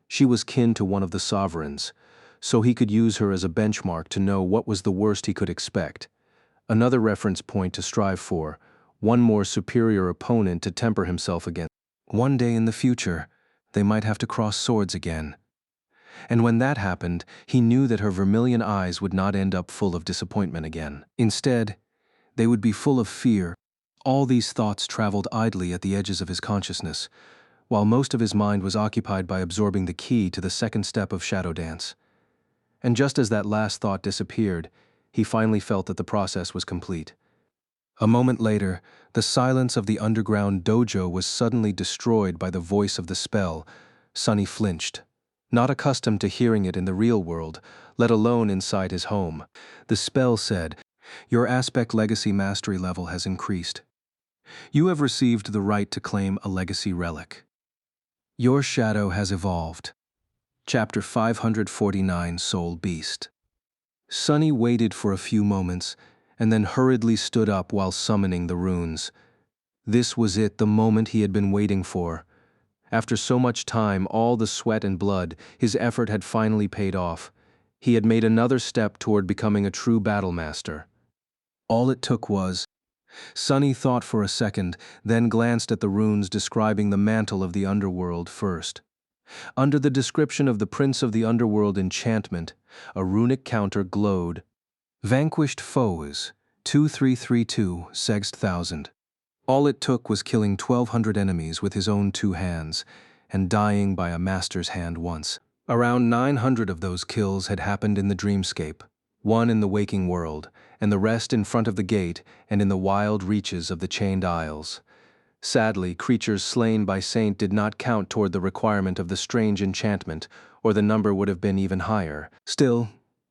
She was kin to one of the sovereigns, so he could use her as a benchmark to know what was the worst he could expect. Another reference point to strive for, one more superior opponent to temper himself against. One day in the future, they might have to cross swords again. And when that happened, he knew that her vermilion eyes would not end up full of disappointment again. Instead, they would be full of fear. All these thoughts traveled idly at the edges of his consciousness, while most of his mind was occupied by absorbing the key to the second step of shadow dance. And just as that last thought disappeared, he finally felt that the process was complete. A moment later, the silence of the underground dojo was suddenly destroyed by the voice of the spell. Sunny flinched, not accustomed to hearing it in the real world, let alone inside his home. The spell said, "Your aspect legacy mastery level has increased. You have received the right to claim a legacy relic. Your shadow has evolved." Chapter 549, Soul Beast. Sunny waited for a few moments, and then hurriedly stood up while summoning the runes. This was it, the moment he had been waiting for. After so much time, all the sweat and blood, his effort had finally paid off. He had made another step toward becoming a true battle master. All it took was... Sunny thought for a second, then glanced at the runes describing the mantle of the underworld first. Under the description of the Prince of the Underworld enchantment, a runic counter glowed. Vanquished foes, 2332, sexed 1000. All it took was killing 1,200 enemies with his own two hands, and dying by a master's hand once. Around 900 of those kills had happened in the dreamscape, one in the waking world, and the rest in front of the gate and in the wild reaches of the Chained Isles. Sadly, creatures slain by Saint did not count toward the requirement of the strange enchantment, or the number would have been even higher. Still,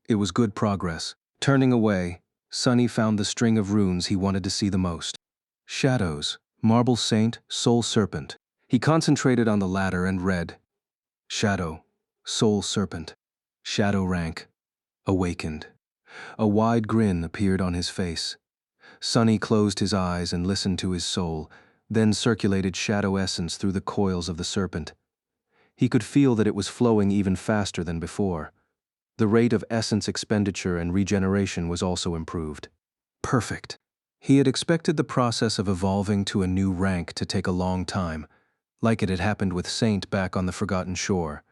it was good progress. Turning away, Sunny found the string of runes he wanted to see the most. Shadows, Marble Saint, Soul Serpent. He concentrated on the latter and read, Shadow, Soul Serpent, Shadow rank, awakened. A wide grin appeared on his face. Sunny closed his eyes and listened to his soul, then circulated shadow essence through the coils of the serpent. He could feel that it was flowing even faster than before. The rate of essence expenditure and regeneration was also improved. Perfect. He had expected the process of evolving to a new rank to take a long time, like it had happened with Saint back on the Forgotten Shore.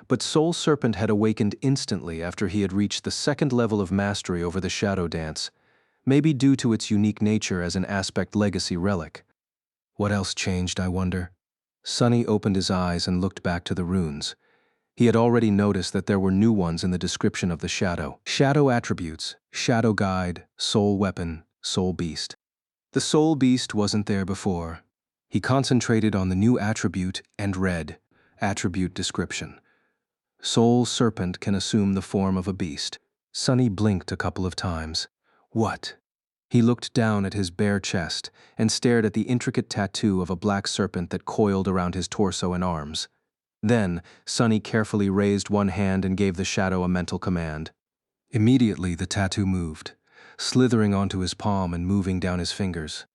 But Soul Serpent had awakened instantly after he had reached the second level of mastery over the shadow dance, maybe due to its unique nature as an aspect legacy relic. What else changed, I wonder? Sunny opened his eyes and looked back to the runes. He had already noticed that there were new ones in the description of the shadow. Shadow attributes, Shadow Guide, Soul Weapon, Soul Beast. The Soul Beast wasn't there before. He concentrated on the new attribute and read, Attribute Description. Soul Serpent can assume the form of a beast. Sunny blinked a couple of times. What? He looked down at his bare chest and stared at the intricate tattoo of a black serpent that coiled around his torso and arms. Then, Sunny carefully raised one hand and gave the shadow a mental command. Immediately, the tattoo moved, slithering onto his palm and moving down his fingers.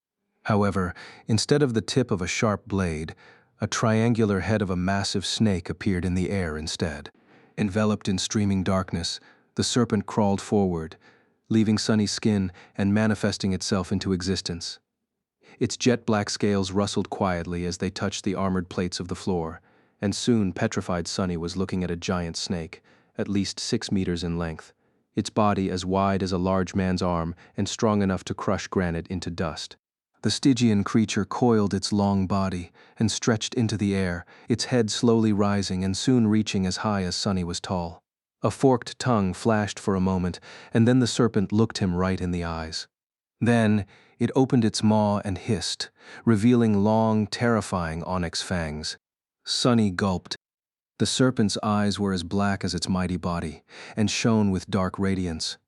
However, instead of the tip of a sharp blade, a triangular head of a massive snake appeared in the air instead. Enveloped in streaming darkness, the serpent crawled forward, leaving Sunny's skin and manifesting itself into existence. Its jet-black scales rustled quietly as they touched the armored plates of the floor, and soon petrified Sunny was looking at a giant snake, at least 6 meters in length, its body as wide as a large man's arm and strong enough to crush granite into dust. The Stygian creature coiled its long body and stretched into the air, its head slowly rising and soon reaching as high as Sunny was tall. A forked tongue flashed for a moment, and then the serpent looked him right in the eyes. Then, it opened its maw and hissed, revealing long, terrifying onyx fangs. Sunny gulped. The serpent's eyes were as black as its mighty body, and shone with dark radiance.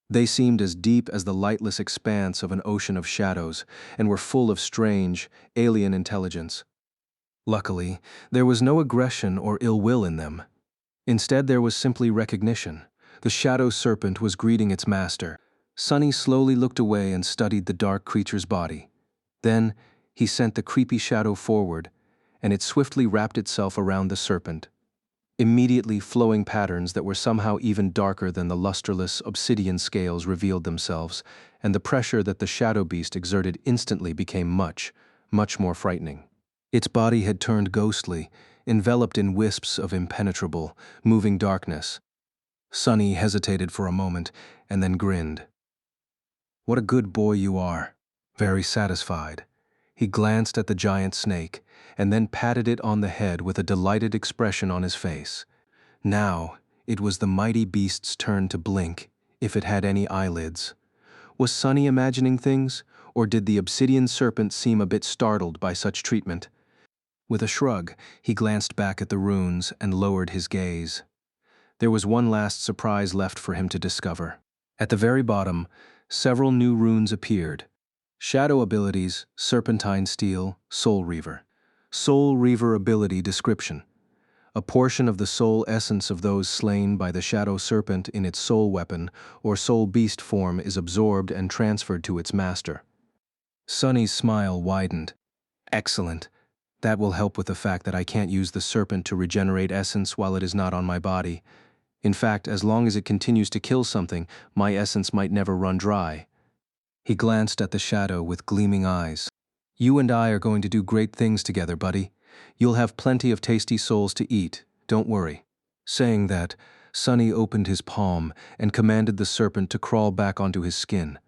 They seemed as deep as the lightless expanse of an ocean of shadows, and were full of strange, alien intelligence. Luckily, there was no aggression or ill will in them. Instead, there was simply recognition. The shadow serpent was greeting its master. Sunny slowly looked away and studied the dark creature's body. Then, he sent the creepy shadow forward, and it swiftly wrapped itself around the serpent. Immediately, flowing patterns that were somehow even darker than the lusterless obsidian scales revealed themselves, and the pressure that the shadow beast exerted instantly became much, much more frightening. Its body had turned ghostly, enveloped in wisps of impenetrable, moving darkness. Sunny hesitated for a moment, and then grinned. "What a good boy you are." Very satisfied, he glanced at the giant snake, and then patted it on the head with a delighted expression on his face. Now, it was the mighty beast's turn to blink, if it had any eyelids. Was Sunny imagining things, or did the obsidian serpent seem a bit startled by such treatment? With a shrug, he glanced back at the runes and lowered his gaze. There was one last surprise left for him to discover. At the very bottom, several new runes appeared. Shadow abilities, Serpentine Steel, Soul Reaver. Soul Reaver ability description. A portion of the soul essence of those slain by the shadow serpent in its soul weapon or soul beast form is absorbed and transferred to its master. Sunny's smile widened. Excellent. That will help with the fact that I can't use the serpent to regenerate essence while it is not on my body. In fact, as long as it continues to kill something, my essence might never run dry. He glanced at the shadow with gleaming eyes. "You and I are going to do great things together, buddy. You'll have plenty of tasty souls to eat, don't worry." Saying that, Sunny opened his palm and commanded the serpent to crawl back onto his skin.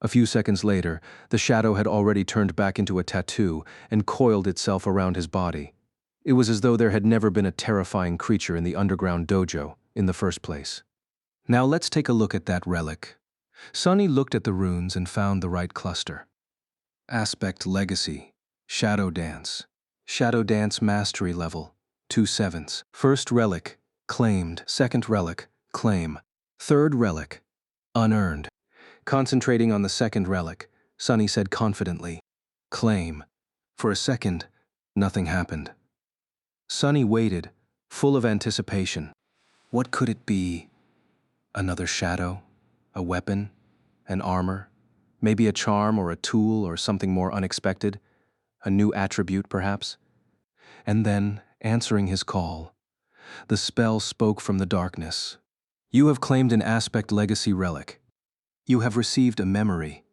A few seconds later, the shadow had already turned back into a tattoo and coiled itself around his body. It was as though there had never been a terrifying creature in the underground dojo in the first place. Now let's take a look at that relic. Sunny looked at the runes and found the right cluster. Aspect Legacy, Shadow Dance. Shadow Dance Mastery Level, 2/7. First relic, claimed. Second relic, claim. Third relic, unearned. Concentrating on the second relic, Sunny said confidently, "Claim." For a second, nothing happened. Sunny waited, full of anticipation. What could it be? Another shadow? A weapon? An armor? Maybe a charm or a tool or something more unexpected? A new attribute, perhaps? And then, answering his call, the spell spoke from the darkness. "You have claimed an Aspect Legacy relic. You have received a memory."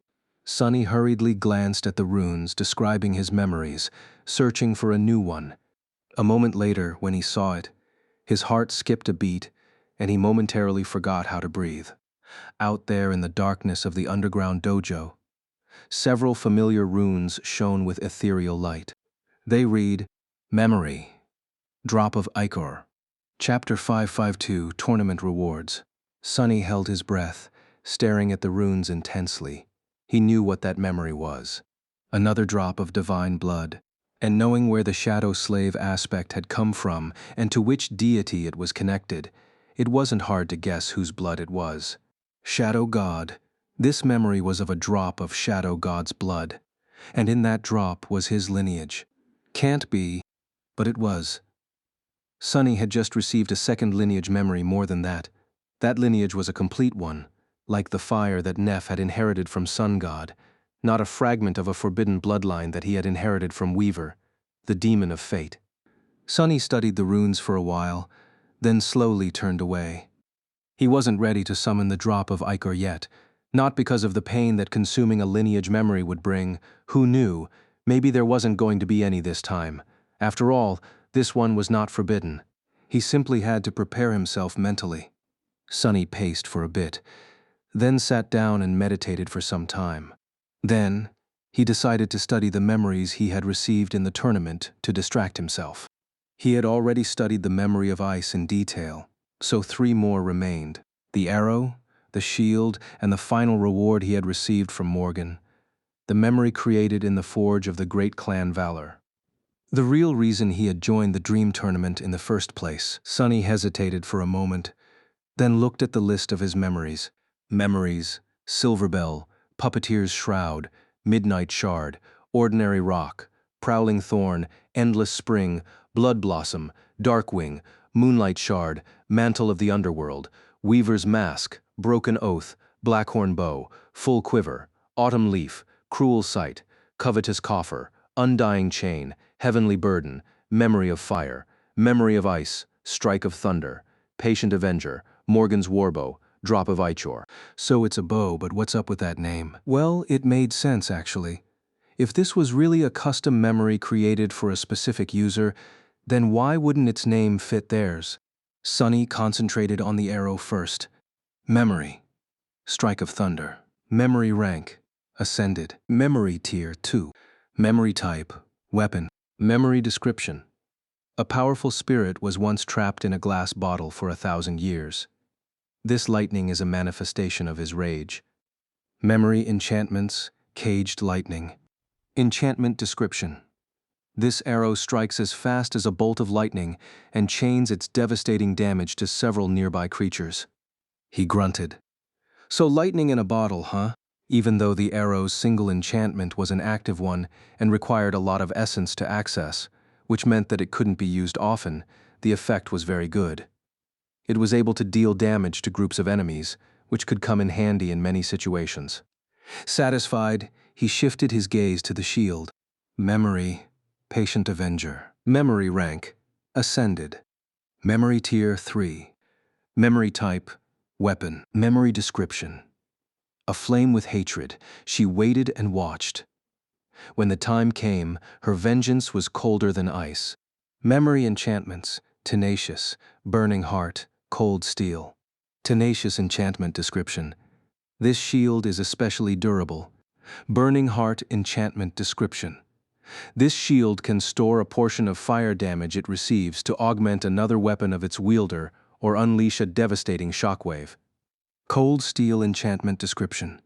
Sunny hurriedly glanced at the runes describing his memories, searching for a new one. A moment later, when he saw it, his heart skipped a beat, and he momentarily forgot how to breathe. Out there in the darkness of the underground dojo, several familiar runes shone with ethereal light. They read, Memory, Drop of Ichor, Chapter 552, Tournament Rewards. Sunny held his breath, staring at the runes intensely. He knew what that memory was. Another drop of divine blood. And knowing where the shadow slave aspect had come from and to which deity it was connected, it wasn't hard to guess whose blood it was. Shadow God. This memory was of a drop of Shadow God's blood, and in that drop was his lineage. Can't be, but it was. Sunny had just received a second lineage memory more than that. That lineage was a complete one, like the fire that Neff had inherited from Sun God, not a fragment of a forbidden bloodline that he had inherited from Weaver, the demon of fate. Sunny studied the runes for a while, then slowly turned away. He wasn't ready to summon the drop of Ichor yet, not because of the pain that consuming a lineage memory would bring. Who knew? Maybe there wasn't going to be any this time. After all, this one was not forbidden. He simply had to prepare himself mentally. Sunny paced for a bit, then sat down and meditated for some time. Then, he decided to study the memories he had received in the tournament to distract himself. He had already studied the memory of ice in detail, so 3 more remained: the arrow, the shield, and the final reward he had received from Morgan, the memory created in the forge of the great clan Valor. The real reason he had joined the dream tournament in the first place. Sunny hesitated for a moment, then looked at the list of his memories. Memories, Silverbell, Puppeteer's Shroud, Midnight Shard, Ordinary Rock, Prowling Thorn, Endless Spring, Blood Blossom, Darkwing, Moonlight Shard, Mantle of the Underworld, Weaver's Mask, Broken Oath, Blackhorn Bow, Full Quiver, Autumn Leaf, Cruel Sight, Covetous Coffer, Undying Chain, Heavenly Burden, Memory of Fire, Memory of Ice, Strike of Thunder, Patient Avenger, Morgan's Warbow, Drop of Ichor. So it's a bow, but what's up with that name? Well, it made sense, actually. If this was really a custom memory created for a specific user, then why wouldn't its name fit theirs? Sunny concentrated on the arrow first. Memory. Strike of Thunder. Memory rank. Ascended. Memory tier 2. Memory type. Weapon. Memory description. A powerful spirit was once trapped in a glass bottle for 1,000 years. This lightning is a manifestation of his rage. Memory enchantments. Caged lightning. Enchantment description. This arrow strikes as fast as a bolt of lightning and chains its devastating damage to several nearby creatures. He grunted. So lightning in a bottle, huh? Even though the arrow's single enchantment was an active one and required a lot of essence to access, which meant that it couldn't be used often, the effect was very good. It was able to deal damage to groups of enemies, which could come in handy in many situations. Satisfied, he shifted his gaze to the shield. Memory. Patient Avenger. Memory rank. Ascended. Memory tier 3. Memory type. Weapon. Memory description. Aflame with hatred, she waited and watched. When the time came, her vengeance was colder than ice. Memory enchantments. Tenacious. Burning Heart. Cold Steel. Tenacious enchantment description. This shield is especially durable. Burning Heart enchantment description. This shield can store a portion of fire damage it receives to augment another weapon of its wielder or unleash a devastating shockwave. Cold Steel enchantment description.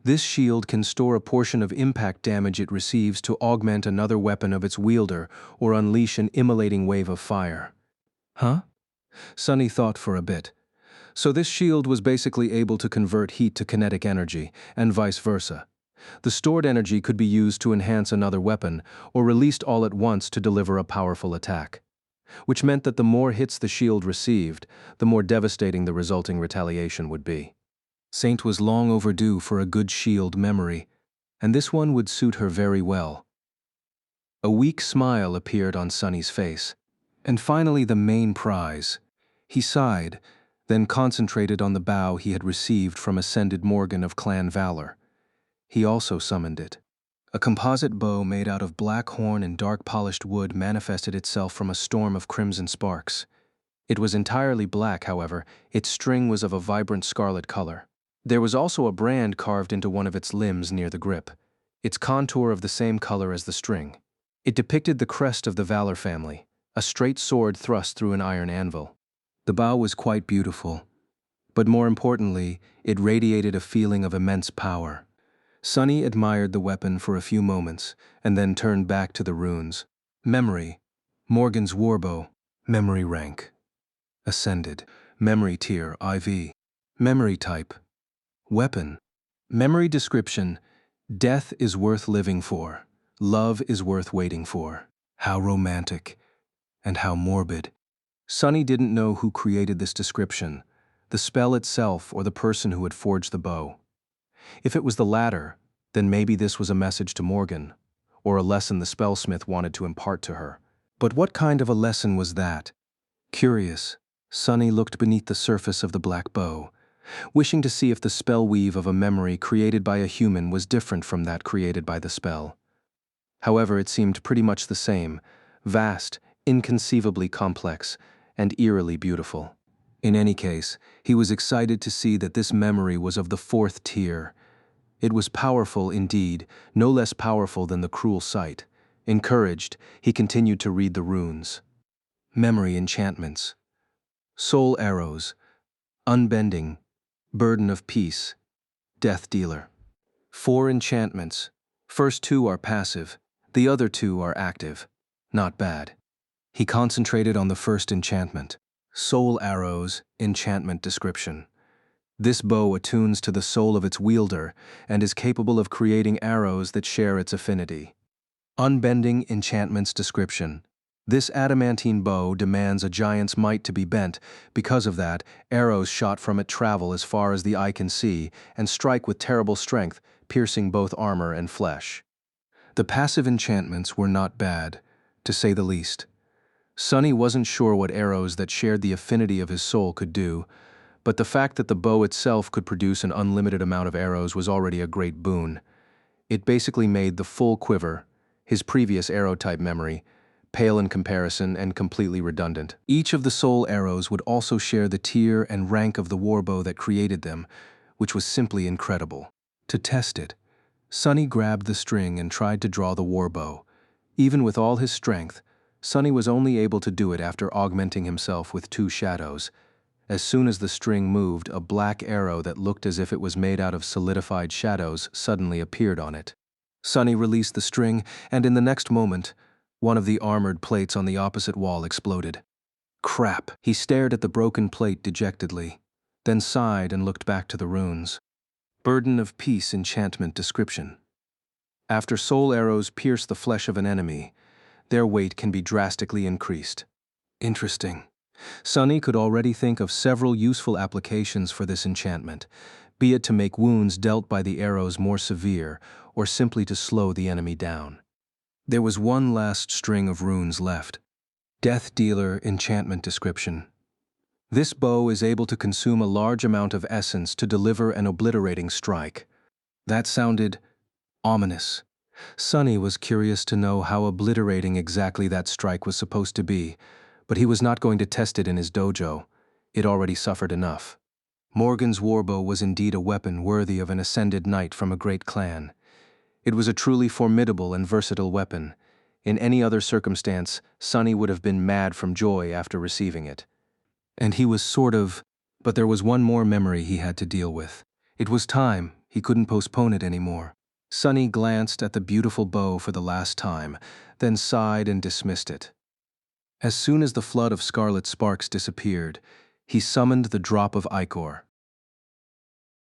This shield can store a portion of impact damage it receives to augment another weapon of its wielder or unleash an immolating wave of fire. Huh? Sunny thought for a bit. So this shield was basically able to convert heat to kinetic energy, and vice versa. The stored energy could be used to enhance another weapon, or released all at once to deliver a powerful attack. Which meant that the more hits the shield received, the more devastating the resulting retaliation would be. Saint was long overdue for a good shield memory, and this one would suit her very well. A weak smile appeared on Sunny's face. And finally the main prize. He sighed, then concentrated on the bow he had received from Ascended Morgan of Clan Valor. He also summoned it. A composite bow made out of black horn and dark polished wood manifested itself from a storm of crimson sparks. It was entirely black, however. Its string was of a vibrant scarlet color. There was also a brand carved into one of its limbs near the grip, its contour of the same color as the string. It depicted the crest of the Valor family, a straight sword thrust through an iron anvil. The bow was quite beautiful, but more importantly, it radiated a feeling of immense power. Sunny admired the weapon for a few moments, and then turned back to the runes. Memory. Morgan's Warbow. Memory rank. Ascended. Memory tier IV. Memory type. Weapon. Memory description. Death is worth living for. Love is worth waiting for. How romantic. And how morbid. Sunny didn't know who created this description, the spell itself or the person who had forged the bow. If it was the latter, then maybe this was a message to Morgan, or a lesson the spellsmith wanted to impart to her. But what kind of a lesson was that? Curious, Sunny looked beneath the surface of the black bow, wishing to see if the spell weave of a memory created by a human was different from that created by the spell. However, it seemed pretty much the same, vast, inconceivably complex, and eerily beautiful. In any case, he was excited to see that this memory was of the 4th tier. It was powerful indeed, no less powerful than the Cruel Sight. Encouraged, he continued to read the runes. Memory enchantments. Soul arrows. Unbending. Burden of peace. Death dealer. 4 enchantments. First 2 are passive, the other 2 are active. Not bad. He concentrated on the first enchantment. Soul arrows, enchantment description. This bow attunes to the soul of its wielder and is capable of creating arrows that share its affinity. Unbending enchantments description. This adamantine bow demands a giant's might to be bent. Because of that, arrows shot from it travel as far as the eye can see and strike with terrible strength, piercing both armor and flesh. The passive enchantments were not bad, to say the least. Sunny wasn't sure what arrows that shared the affinity of his soul could do, but the fact that the bow itself could produce an unlimited amount of arrows was already a great boon. It basically made the full quiver, his previous arrow-type memory, pale in comparison and completely redundant. Each of the soul arrows would also share the tier and rank of the warbow that created them, which was simply incredible. To test it, Sunny grabbed the string and tried to draw the warbow. Even with all his strength, Sunny was only able to do it after augmenting himself with 2 shadows. As soon as the string moved, a black arrow that looked as if it was made out of solidified shadows suddenly appeared on it. Sunny released the string, and in the next moment, one of the armored plates on the opposite wall exploded. Crap! He stared at the broken plate dejectedly, then sighed and looked back to the runes. Burden of Peace enchantment description. After soul arrows pierce the flesh of an enemy, their weight can be drastically increased. Interesting. Sunny could already think of several useful applications for this enchantment, be it to make wounds dealt by the arrows more severe or simply to slow the enemy down. There was one last string of runes left. Death Dealer enchantment description. This bow is able to consume a large amount of essence to deliver an obliterating strike. That sounded ominous. Sunny was curious to know how obliterating exactly that strike was supposed to be, but he was not going to test it in his dojo. It already suffered enough. Morgan's warbow was indeed a weapon worthy of an ascended knight from a great clan. It was a truly formidable and versatile weapon. In any other circumstance, Sunny would have been mad from joy after receiving it. And he was but there was one more memory he had to deal with. It was time, he couldn't postpone it anymore. Sunny glanced at the beautiful bow for the last time, then sighed and dismissed it. As soon as the flood of scarlet sparks disappeared, he summoned the drop of ichor.